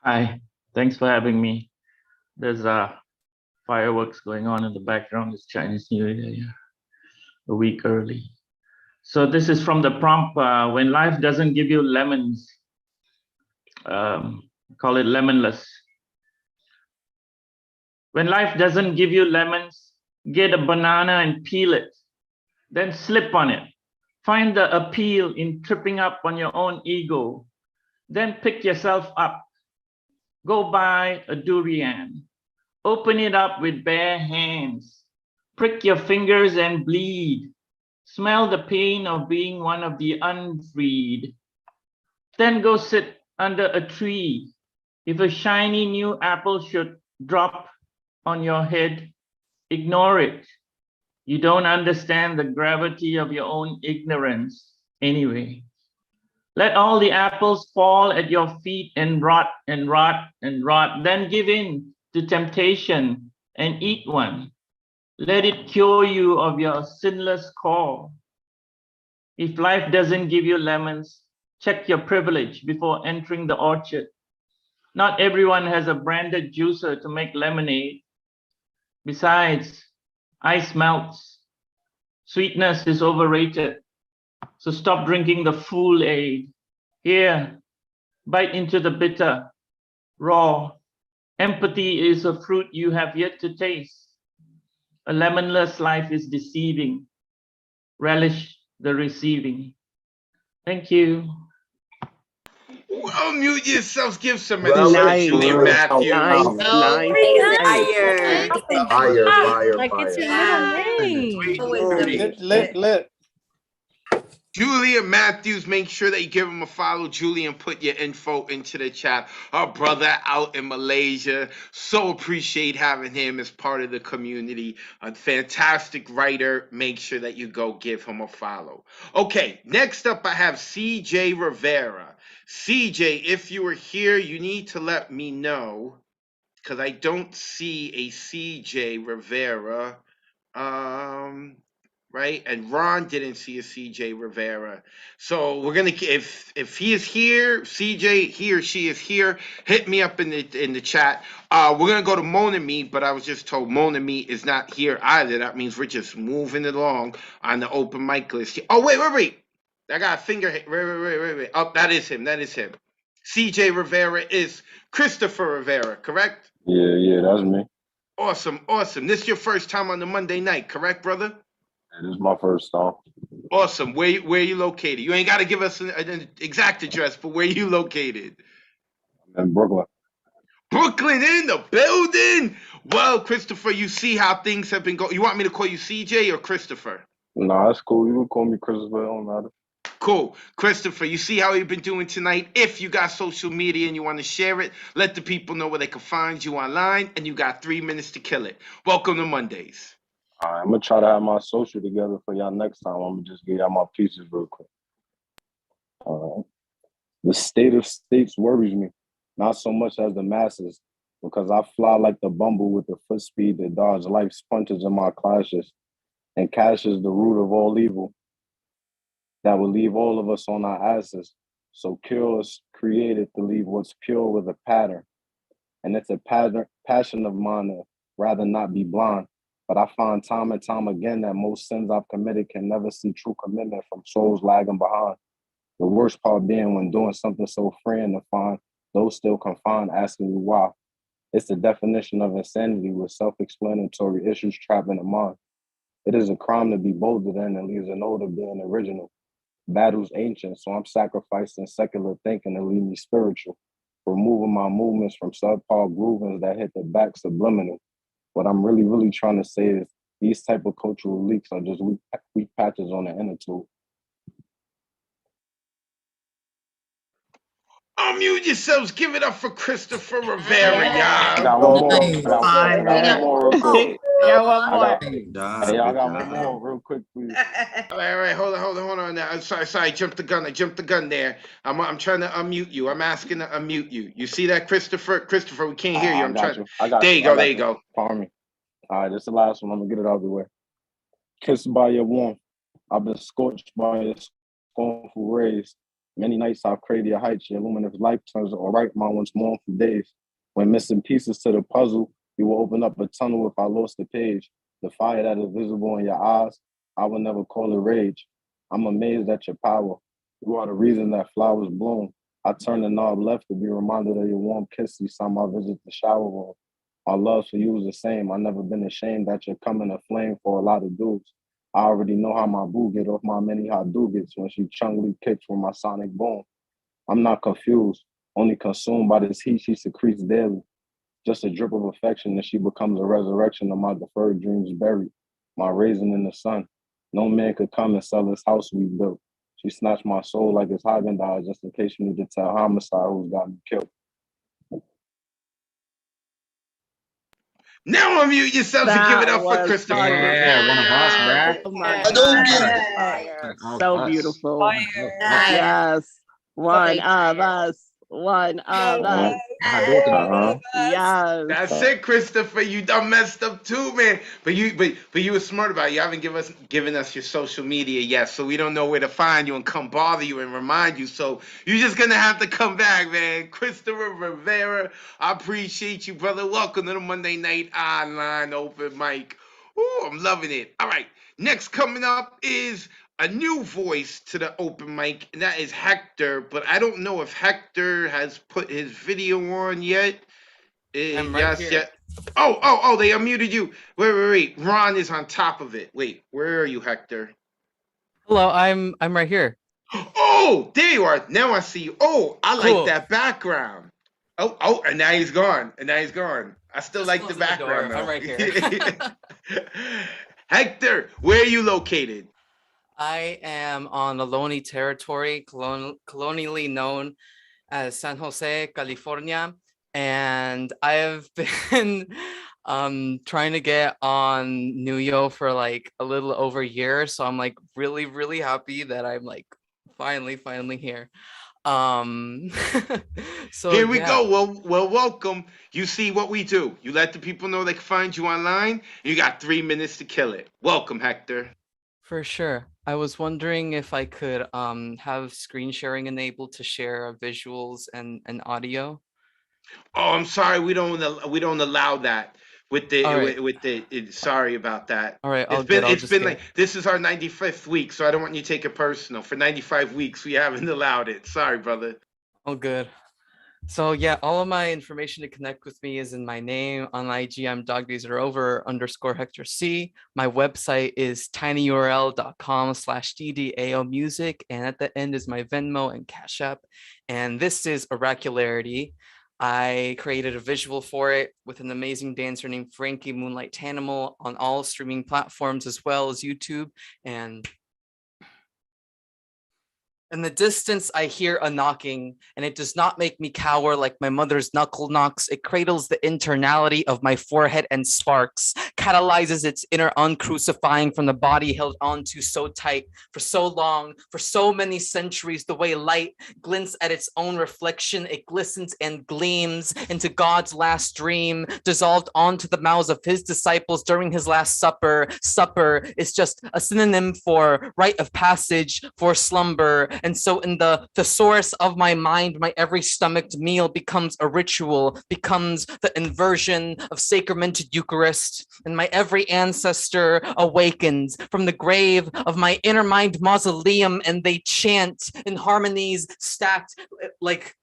Hi, thanks for having me. There's fireworks going on in the background. It's Chinese New Year, a week early. So this is from the prompt, when life doesn't give you lemons, call it lemonless. When life doesn't give you lemons, get a banana and peel it, then slip on it. Find the appeal in tripping up on your own ego, then pick yourself up. Go buy a durian, open it up with bare hands, prick your fingers and bleed. Smell the pain of being one of the unfreed. Then go sit under a tree. If a shiny new apple should drop on your head, ignore it. You don't understand the gravity of your own ignorance anyway. Let all the apples fall at your feet and rot and rot and rot. Then give in to temptation and eat one. Let it cure you of your sinless core. If life doesn't give you lemons, check your privilege before entering the orchard. Not everyone has a branded juicer to make lemonade. Besides, ice melts. Sweetness is overrated. So stop drinking the Kool-Aid. Here, bite into the bitter, raw. Empathy is a fruit you have yet to taste. A lemonless life is deceiving. Relish the receiving. Thank you. Unmute yourselves. Give some Well, addition to Nice. Julian Matthews. Nice. Fire. Fire, Like it's your fire. middle name. Lit. Julian Matthews, make sure that you give him a follow. Julian, put your info into the chat. Our brother out in Malaysia. So appreciate having him as part of the community. A fantastic writer. Make sure that you go give him a follow. Okay, next up I have CJ Rivera. CJ, if you are here, you need to let me know because I don't see a CJ Rivera. Right? And Ron didn't see a CJ Rivera. So we're gonna if he is here, CJ, he or she is here, hit me up in the chat. We're gonna go to Mona Me, but I was just told Mona Me is not here either. That means we're just moving it along on the open mic list. Oh, wait. I got a finger hit. Wait. Oh, that is him. CJ Rivera is Christopher Rivera, correct? Yeah, that's me. Awesome. This is your first time on the Monday night, correct, brother? This is my first time. Awesome. Where are you located? You ain't got to give us an exact address, but where are you located? I'm in Brooklyn. Brooklyn in the building. Well, Christopher, you see how things have been going. You want me to call you CJ or Christopher? Nah, that's cool. You can call me Christopher. It don't matter. Cool. Christopher, you see how you've been doing tonight? If you got social media and you want to share it, let the people know where they can find you online, and you got 3 minutes to kill it. Welcome to Mondays. All right, I'm going to try to have my social together for y'all next time. I'm going to just get y'all my pieces real quick. The state of states worries me, not so much as the masses, because I fly like the bumble with the foot speed that dodge life's punches in my clashes, and cash is the root of all evil that will leave all of us on our asses. So curious created to leave what's pure with a pattern. And it's a passion of mine to rather not be blind. But I find time and time again that most sins I've committed can never see true commitment from souls lagging behind. The worst part being when doing something so freeing to find those still confined asking you why. It's the definition of insanity with self-explanatory issues trapped in the mind. It is a crime to be bolder than and leaves an odor being original. Battle's ancient, so I'm sacrificing secular thinking to leave me spiritual. removing my movements from subpar groovings that hit the back subliminal. What I'm really, really trying to say is these type of cultural leaks are just weak patches on the inner tube. Unmute yourselves. Give it up for Christopher Rivera, I y'all. got one more. I got one more real quick. Yeah, one more. Hey, y'all got one more real quick, please. All right, hold on. Now, I'm sorry, I jumped the gun there. I'm trying to unmute you. I'm asking to unmute you. You see that, Christopher? Christopher, we can't hear you. I'm trying. I got There you. you go. Pardon me. All right, this is the last one. I'm gonna get it out of the way. Kissed by your warmth, I've been scorched by your scornful rays. Many nights I've craved your heights, your luminous light turns all right my once mournful days. When missing pieces to the puzzle, you will open up a tunnel if I lost the page. The fire that is visible in your eyes, I will never call it rage. I'm amazed at your power. You are the reason that flowers bloom. I turn the knob left to be reminded of your warm kiss each time I visit the shower room. Our love for you is the same. I've never been ashamed that you're coming aflame for a lot of dudes. I already know how my boo get off my many hot dugets when she chungly kicks from my sonic boom. I'm not confused, only consumed by this heat she secretes daily. Just a drip of affection and she becomes a resurrection of my deferred dreams buried. My raising in the sun. No man could come and sell this house we built. She snatched my soul like it's Haagen-Dazs just in case you need to tell homicide who's got me killed. Now unmute yourselves and give it up for Christopher. Yeah, one of us, bruh. Oh my God. So beautiful. Yes. One of us. One of us. Yes. That's it, Christopher. You done messed up too, man. But you were smart about it. You haven't given us your social media yet, so we don't know where to find you and come bother you and remind you. So you're just gonna have to come back, man. Christopher Rivera, I appreciate you, brother. Welcome to the Monday Night Online Open Mic. Ooh, I'm loving it. All right, next coming up is a new voice to the open mic, and that is Hector. But I don't know if Hector has put his video on yet. I'm right here. Yet. Oh, they unmuted you. Wait. Ron is on top of it. Wait, where are you, Hector? Hello, I'm right here. Oh, there you are. Now I see you. Oh, I Cool. like that background. Oh, and now he's gone. I still like the background. I'm right here. Hector, where are you located? I am on Ohlone territory, colonially known as San Jose, California, and I have been trying to get on Nuyo for like a little over a year, so I'm like really, really happy that I'm like finally here. So Here we go. Well, welcome. You see what we do. You let the people know they can find you online. You got 3 minutes to kill it. Welcome, Hector. For sure. I was wondering if I could have screen sharing enabled to share visuals and audio. Oh, I'm sorry. We don't allow that with the All right. with the. Sorry about that. All right, all It's been good. I'll it's just been get- like this is our 95th week, so I don't want you to take it personal. For 95 weeks, we haven't allowed it. Sorry, brother. Oh, good. So yeah, all of my information to connect with me is in my name. On IG, I'm dogdaysaroover_Hector C. My website is tinyurl.com/DDAO music. And at the end is my Venmo and Cash App. And this is Oracularity. I created a visual for it with an amazing dancer named Frankie Moonlight Tanimal on all streaming platforms as well as YouTube. And in the distance, I hear a knocking, and it does not make me cower like my mother's knuckle knocks. It cradles the internality of my forehead and sparks, catalyzes its inner uncrucifying from the body held onto so tight for so long, for so many centuries. The way light glints at its own reflection, it glistens and gleams into God's last dream, dissolved onto the mouths of his disciples during his last supper. Supper is just a synonym for rite of passage, for slumber. And so in the thesaurus of my mind, my every stomached meal becomes a ritual, becomes the inversion of sacramented Eucharist. And my every ancestor awakens from the grave of my inner mind mausoleum, and they chant in harmonies stacked like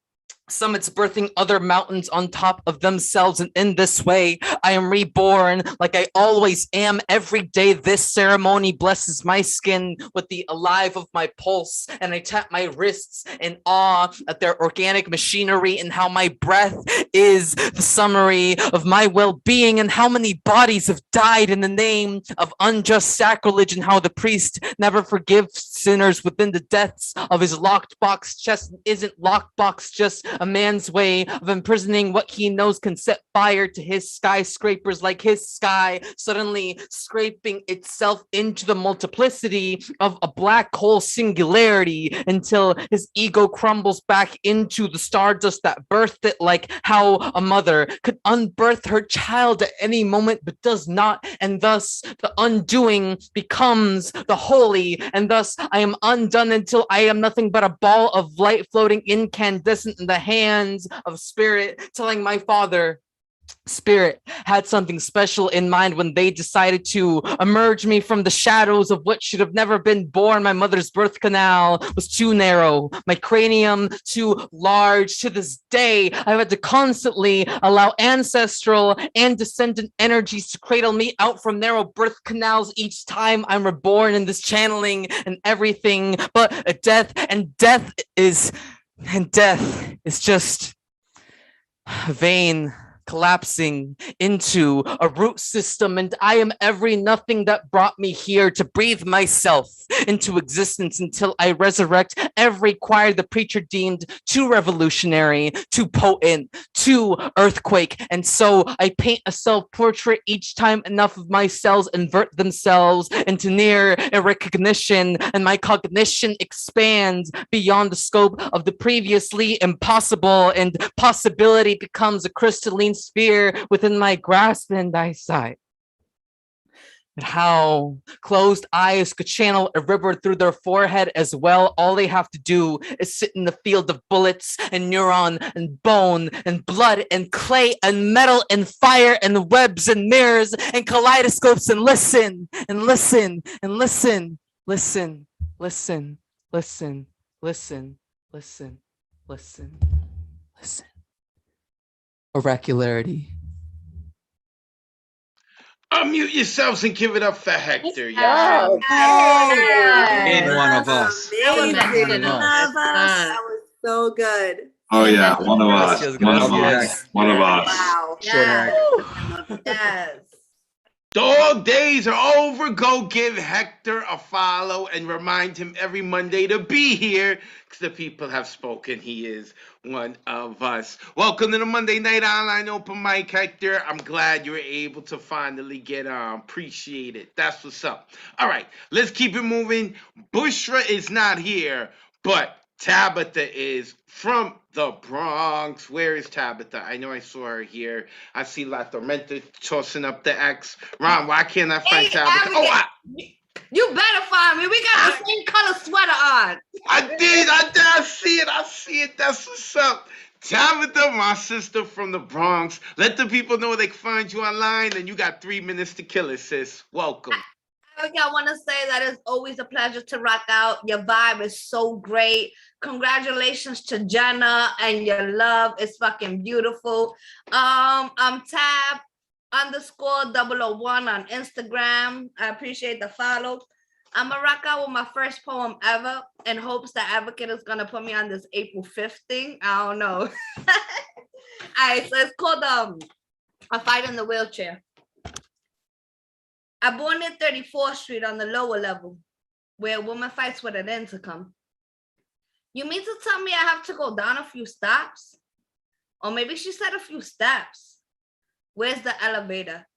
Summits birthing other mountains on top of themselves, and in this way I am reborn like I always am. Every day this ceremony blesses my skin with the alive of my pulse, and I tap my wrists in awe at their organic machinery, and how my breath is the summary of my well-being, and how many bodies have died in the name of unjust sacrilege, and how the priest never forgives sinners within the depths of his locked box chest. Isn't lockbox just a man's way of imprisoning what he knows can set fire to his skyscrapers, like his sky suddenly scraping itself into the multiplicity of a black hole singularity until his ego crumbles back into the stardust that birthed it, like how a mother could unbirth her child at any moment but does not, and thus the undoing becomes the holy, and thus I am undone until I am nothing but a ball of light floating incandescent in the hands of spirit, telling my father spirit had something special in mind when they decided to emerge me from the shadows of what should have never been born. My mother's birth canal was too narrow, my cranium too large. To this day, I've had to constantly allow ancestral and descendant energies to cradle me out from narrow birth canals each time I'm reborn in this channeling and everything but a death, and death is just a vein collapsing into a root system, and I am every nothing that brought me here to breathe myself into existence until I resurrect every choir the preacher deemed too revolutionary, too potent, too earthquake. And so I paint a self-portrait each time enough of my cells invert themselves into near recognition, and my cognition expands beyond the scope of the previously impossible, and possibility becomes a crystalline sphere within my grasp, and eyesight. And how closed eyes could channel a river through their forehead as well. All they have to do is sit in the field of bullets and neuron and bone and blood and clay and metal and fire and webs and mirrors and kaleidoscopes and listen and listen and listen, listen, listen, listen, listen, listen, listen, listen. Oracularity. Unmute yourselves and give it up for Hector. Yes. In one of us. Amazing. That was so good. Oh yeah, one of us. One of us. One of us. Wow. Yes. Dog days are over. Go give Hector a follow and remind him every Monday to be here, because the people have spoken. He is one of us. Welcome to the Monday Night Online Open Mic, Hector. I'm glad you were able to finally get on. Appreciate it. That's what's up. All right, let's keep it moving. Bushra is not here, but Tabitha is from the Bronx. Where is Tabitha? I know I saw her here. I see La Tormenta tossing up the X. Ron, why can't I find Tabitha? Oh, you better find me. We got the same color sweater on. I did. I see it. That's what's up. Tabitha, my sister from the Bronx. Let the people know they can find you online, and you got 3 minutes to kill it, sis. Welcome. I want to say that it's always a pleasure to rock out. Your vibe is so great. Congratulations to Jenna and your love. It's fucking beautiful. I'm tab_001 on Instagram. I appreciate the follow. I'm gonna rock out with my first poem ever in hopes that Advocate is gonna put me on this April 5th thing. I don't know. All right, so it's called A Fight in the Wheelchair. I born in 34th Street on the lower level, where a woman fights with an intercom. You mean to tell me I have to go down a few stops? Or maybe she said a few steps. Where's the elevator?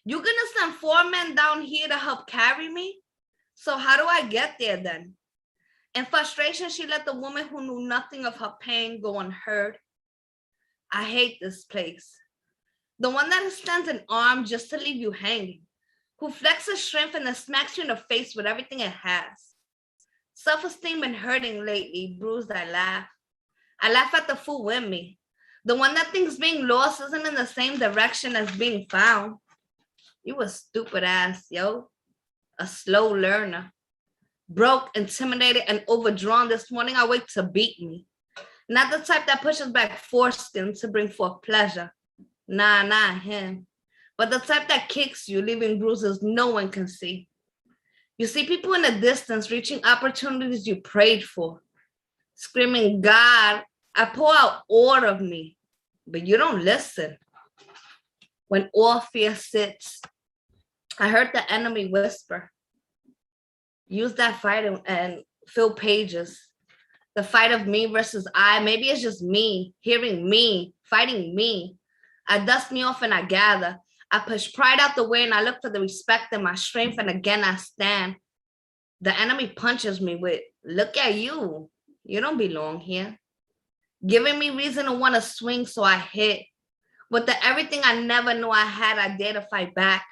You gonna send 4 men down here to help carry me? So how do I get there then? In frustration, she let the woman who knew nothing of her pain go unheard. I hate this place. The one that extends an arm just to leave you hanging, who flexes strength and then smacks you in the face with everything it has. Self-esteem been hurting lately, bruised, I laugh. I laugh at the fool in me. The one that thinks being lost isn't in the same direction as being found. You a stupid ass, yo. A slow learner. Broke, intimidated, and overdrawn this morning, I wake to beat me. Not the type that pushes back foreskin to bring forth pleasure. Nah, not him. But the type that kicks you, leaving bruises no one can see. You see people in the distance reaching opportunities you prayed for, screaming, God, I pour out all of me, but you don't listen. When all fear sits, I heard the enemy whisper, use that fight and fill pages. The fight of me versus I, maybe it's just me, hearing me, fighting me. I dust me off and I gather. I push pride out the way and I look for the respect in my strength, and again I stand. The enemy punches me with, look at you. You don't belong here. Giving me reason to want to swing, so I hit. With the everything I never knew I had, I dare to fight back.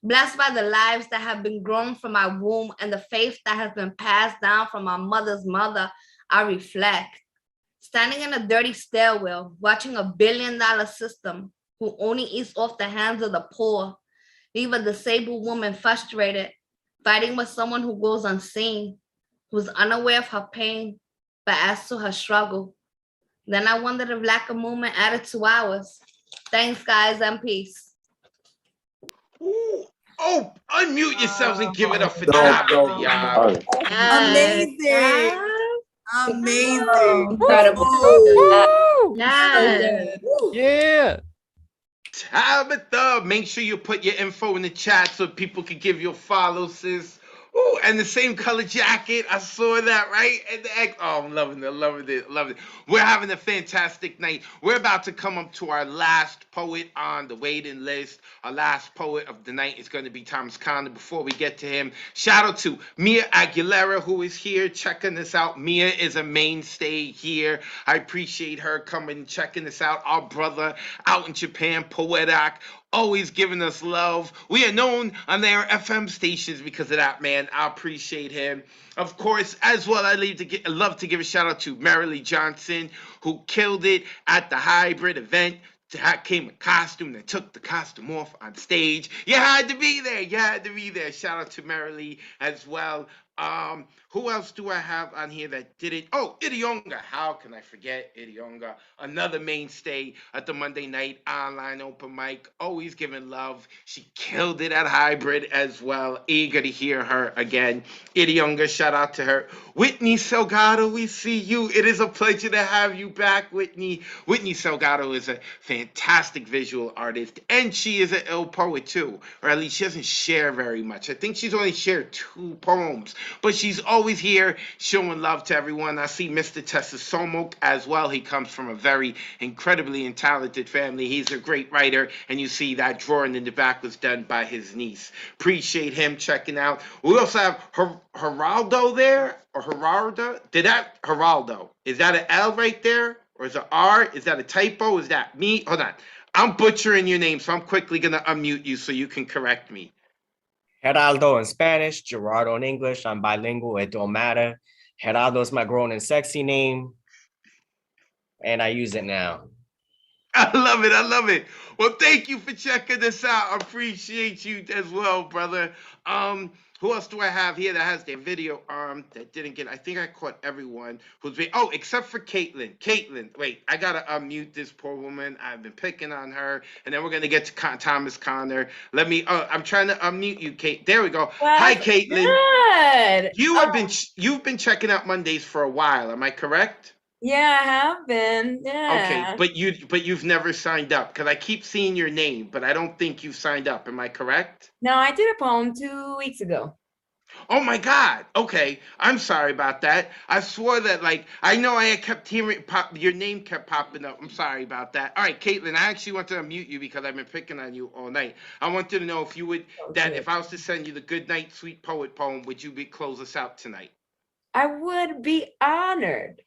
Blessed by the lives that have been grown from my womb and the faith that has been passed down from my mother's mother, I reflect. Standing in a dirty stairwell, watching a $1 billion system who only eats off the hands of the poor, leave a disabled woman frustrated, fighting with someone who goes unseen, who's unaware of her pain, but as to her struggle. Then I wondered if lack of movement added 2 hours. Thanks, guys, and peace. Ooh. Oh, unmute yourselves and give it up for Dope, Tabitha, y'all. Amazing. Amazing. Incredible. Whoa. Yes. Yeah. Tabitha, make sure you put your info in the chat so people can give you a follow, sis. Ooh, and the same color jacket. I saw that, right? And oh, I'm loving it, loving it, loving it. We're having a fantastic night. We're about to come up to our last poet on the waiting list. Our last poet of the night is going to be Thomas Connor. Before we get to him, shout out to Mia Aguilera, who is here checking this out. Mia is a mainstay here. I appreciate her coming, checking this out. Our brother out in Japan, Poetic, always giving us love. We are known on their FM stations because of that, man. I appreciate him. Of course, as well, I love to give a shout out to Marilee Johnson, who killed it at the hybrid event. Came a costume and took the costume off on stage. You had to be there. You had to be there. Shout out to Marilee as well. Who else do I have on here that did it? Oh, Idionga. How can I forget Idionga? Another mainstay at the Monday night online open mic. Always giving love. She killed it at hybrid as well. Eager to hear her again. Idionga, shout out to her. Whitney Salgado, we see you. It is a pleasure to have you back, Whitney. Whitney Salgado is a fantastic visual artist, and she is an ill poet too, or at least she doesn't share very much. I think she's only shared 2 poems, but she's always here showing love to everyone. I see Mr. Tessa Somok as well. He comes from a very incredibly talented family. He's a great writer, and you see that drawing in the back was done by his niece. Appreciate him checking out. We also have Geraldo there, or Geraldo. Geraldo? Is that an L right there, or is it R? Is that a typo? Is that me? Hold on. I'm butchering your name, so I'm quickly going to unmute you so you can correct me. Geraldo in Spanish, Gerardo in English. I'm bilingual. It don't matter. Geraldo is my grown and sexy name, and I use it now. I love it. I love it. Well, thank you for checking this out. I appreciate you as well, brother. Who else do I have here that has their video that didn't get? I think I caught everyone who's been. Oh, except for Caitlin. Caitlin, wait, I gotta unmute this poor woman. I've been picking on her, and then we're gonna get to Thomas Connor. Let me. I'm trying to unmute you, Kate. There we go. Well, hi, Caitlin. good. You've been checking out Mondays for a while. Am I correct? Yeah, I have been. Yeah. Okay, but you've never signed up because I keep seeing your name, but I don't think you've signed up. Am I correct? No, I did a poem 2 weeks ago. Oh my God. Okay, I'm sorry about that. I swore that I know I kept hearing your name kept popping up. I'm sorry about that. All right, Caitlin, I actually want to unmute you because I've been picking on you all night. I wanted to know if you would if I was to send you the Good Night Sweet Poet poem, would you close us out tonight? I would be honored.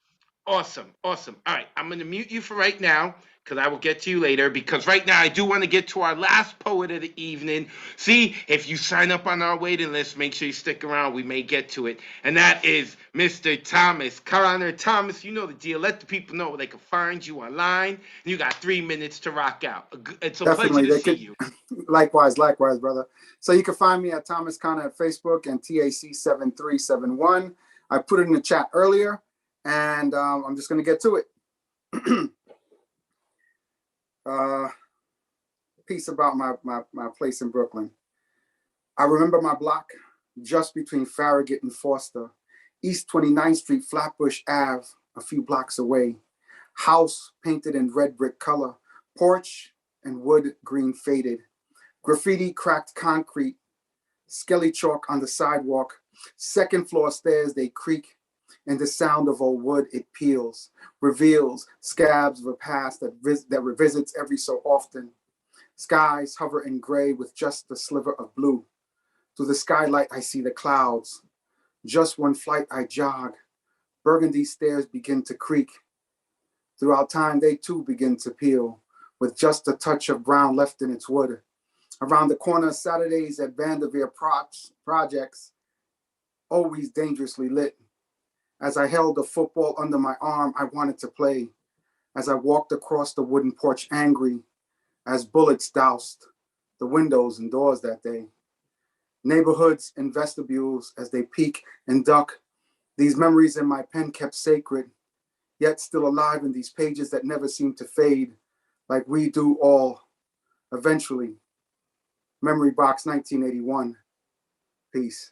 Awesome. All right, I'm going to mute you for right now because I will get to you later because right now I do want to get to our last poet of the evening. See, if you sign up on our waiting list, make sure you stick around. We may get to it. And that is Mr. Thomas Connor. Thomas, you know the deal. Let the people know where they can find you online. You got 3 minutes to rock out. It's a Definitely. pleasure to see you. Likewise, brother. So you can find me at Thomas Connor at Facebook and TAC7371. I put it in the chat earlier. And I'm just going to get to it. Piece about my place in Brooklyn. I remember my block just between Farragut and Foster, East 29th Street, Flatbush Ave, a few blocks away. House painted in red brick color, porch and wood green faded. Graffiti, cracked concrete, skelly chalk on the sidewalk. Second floor stairs, they creak, and the sound of old wood, it peels, reveals scabs of a past that revisits every so often. Skies hover in gray with just a sliver of blue. Through the skylight, I see the clouds. Just one flight, I jog. Burgundy stairs begin to creak. Throughout time, they too begin to peel, with just a touch of brown left in its wood. Around the corner, Saturdays at Vanderveer projects, always dangerously lit. As I held a football under my arm, I wanted to play. As I walked across the wooden porch angry, as bullets doused the windows and doors that day. Neighborhoods and vestibules as they peek and duck. These memories in my pen kept sacred, yet still alive in these pages that never seem to fade, like we do all, eventually. Memory Box 1981. Peace.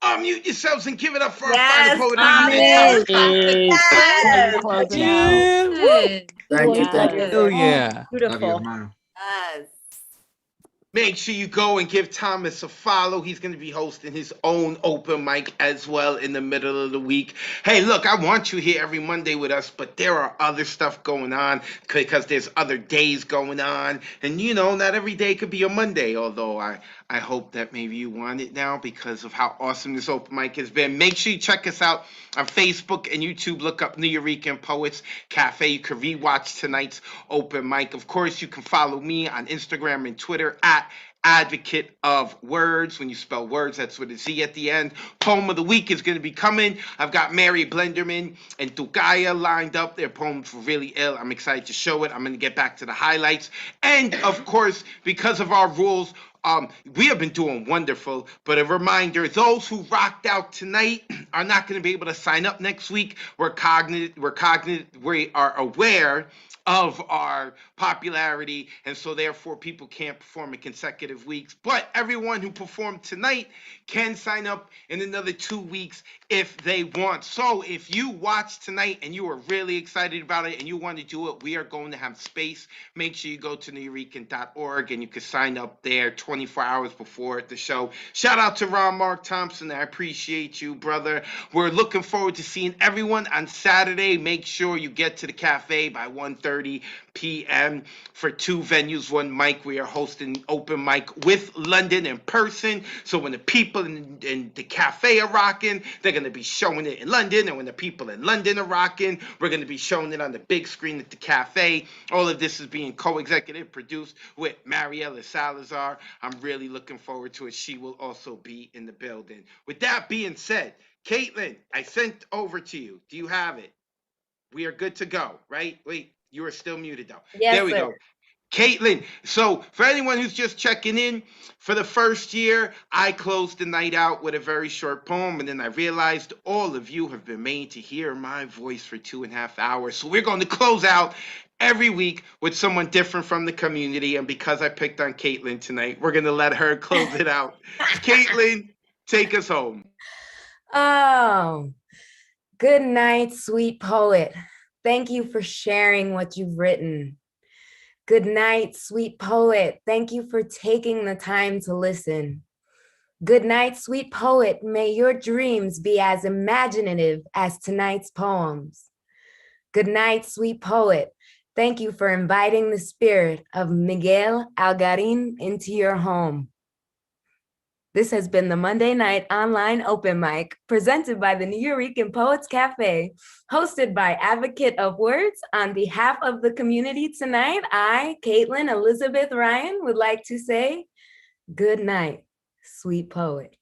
Unmute yourselves and give it up for our Yes, final poet Thomas. of the evening, Thomas. Yes. Closing out. Thank you, thank you. Oh yeah. Beautiful. Yes. Make sure you go and give Thomas a follow. He's going to be hosting his own open mic as well in the middle of the week. Hey, look, I want you here every Monday with us, but there are other stuff going on because there's other days going on. And, you know, not every day could be a Monday, although I hope that maybe you want it now because of how awesome this open mic has been. Make sure you check us out on Facebook and YouTube. Look up Nuyorican Poets Cafe. You can rewatch tonight's open mic. Of course, you can follow me on Instagram and Twitter at Advocate of Wordz. When you spell words, that's with a Z at the end. Poem of the week is going to be coming. I've got Mary Blenderman and Tugaya lined up. Their poems were really ill. I'm excited to show it. I'm going to get back to the highlights. And of course, because of our rules, we have been doing wonderful, but a reminder, those who rocked out tonight are not going to be able to sign up next week. We are aware of our popularity, and so therefore people can't perform in consecutive weeks. But everyone who performed tonight can sign up in another 2 weeks if they want. So if you watched tonight and you were really excited about it and you want to do it, we are going to have space. Make sure you go to nuyorican.org and you can sign up there 24 hours before the show. Shout out to Ron Mark Thompson. I appreciate you, brother. We're looking forward to seeing everyone on Saturday. Make sure you get to the cafe by 1:30 p.m. for 2 venues, 1 mic. We are hosting open mic with London in person. So when the people in the cafe are rocking, they're going to be showing it in London. And when the people in London are rocking, we're going to be showing it on the big screen at the cafe. All of this is being co-executive produced with Mariela Salazar. I'm really looking forward to it. She will also be in the building. With that being said, Caitlin, I sent over to you. Do you have it? We are good to go, right? Wait, you are still muted though. Yes, there we sir. go. Caitlin, so for anyone who's just checking in, for the first year, I closed the night out with a very short poem, and then I realized all of you have been made to hear my voice for 2.5 hours. So we're going to close out every week with someone different from the community, and because I picked on Caitlin tonight, we're going to let her close it out. Caitlin, take us home. Oh, good night, sweet poet. Thank you for sharing what you've written. Good night, sweet poet. Thank you for taking the time to listen. Good night, sweet poet. May your dreams be as imaginative as tonight's poems. Good night, sweet poet. Thank you for inviting the spirit of Miguel Algarin into your home. This has been the Monday Night Online Open Mic, presented by the Nuyorican Poets Cafe, hosted by Advocate of Wordz. On behalf of the community tonight, I, Caitlin Elizabeth Ryan, would like to say good night, sweet poet.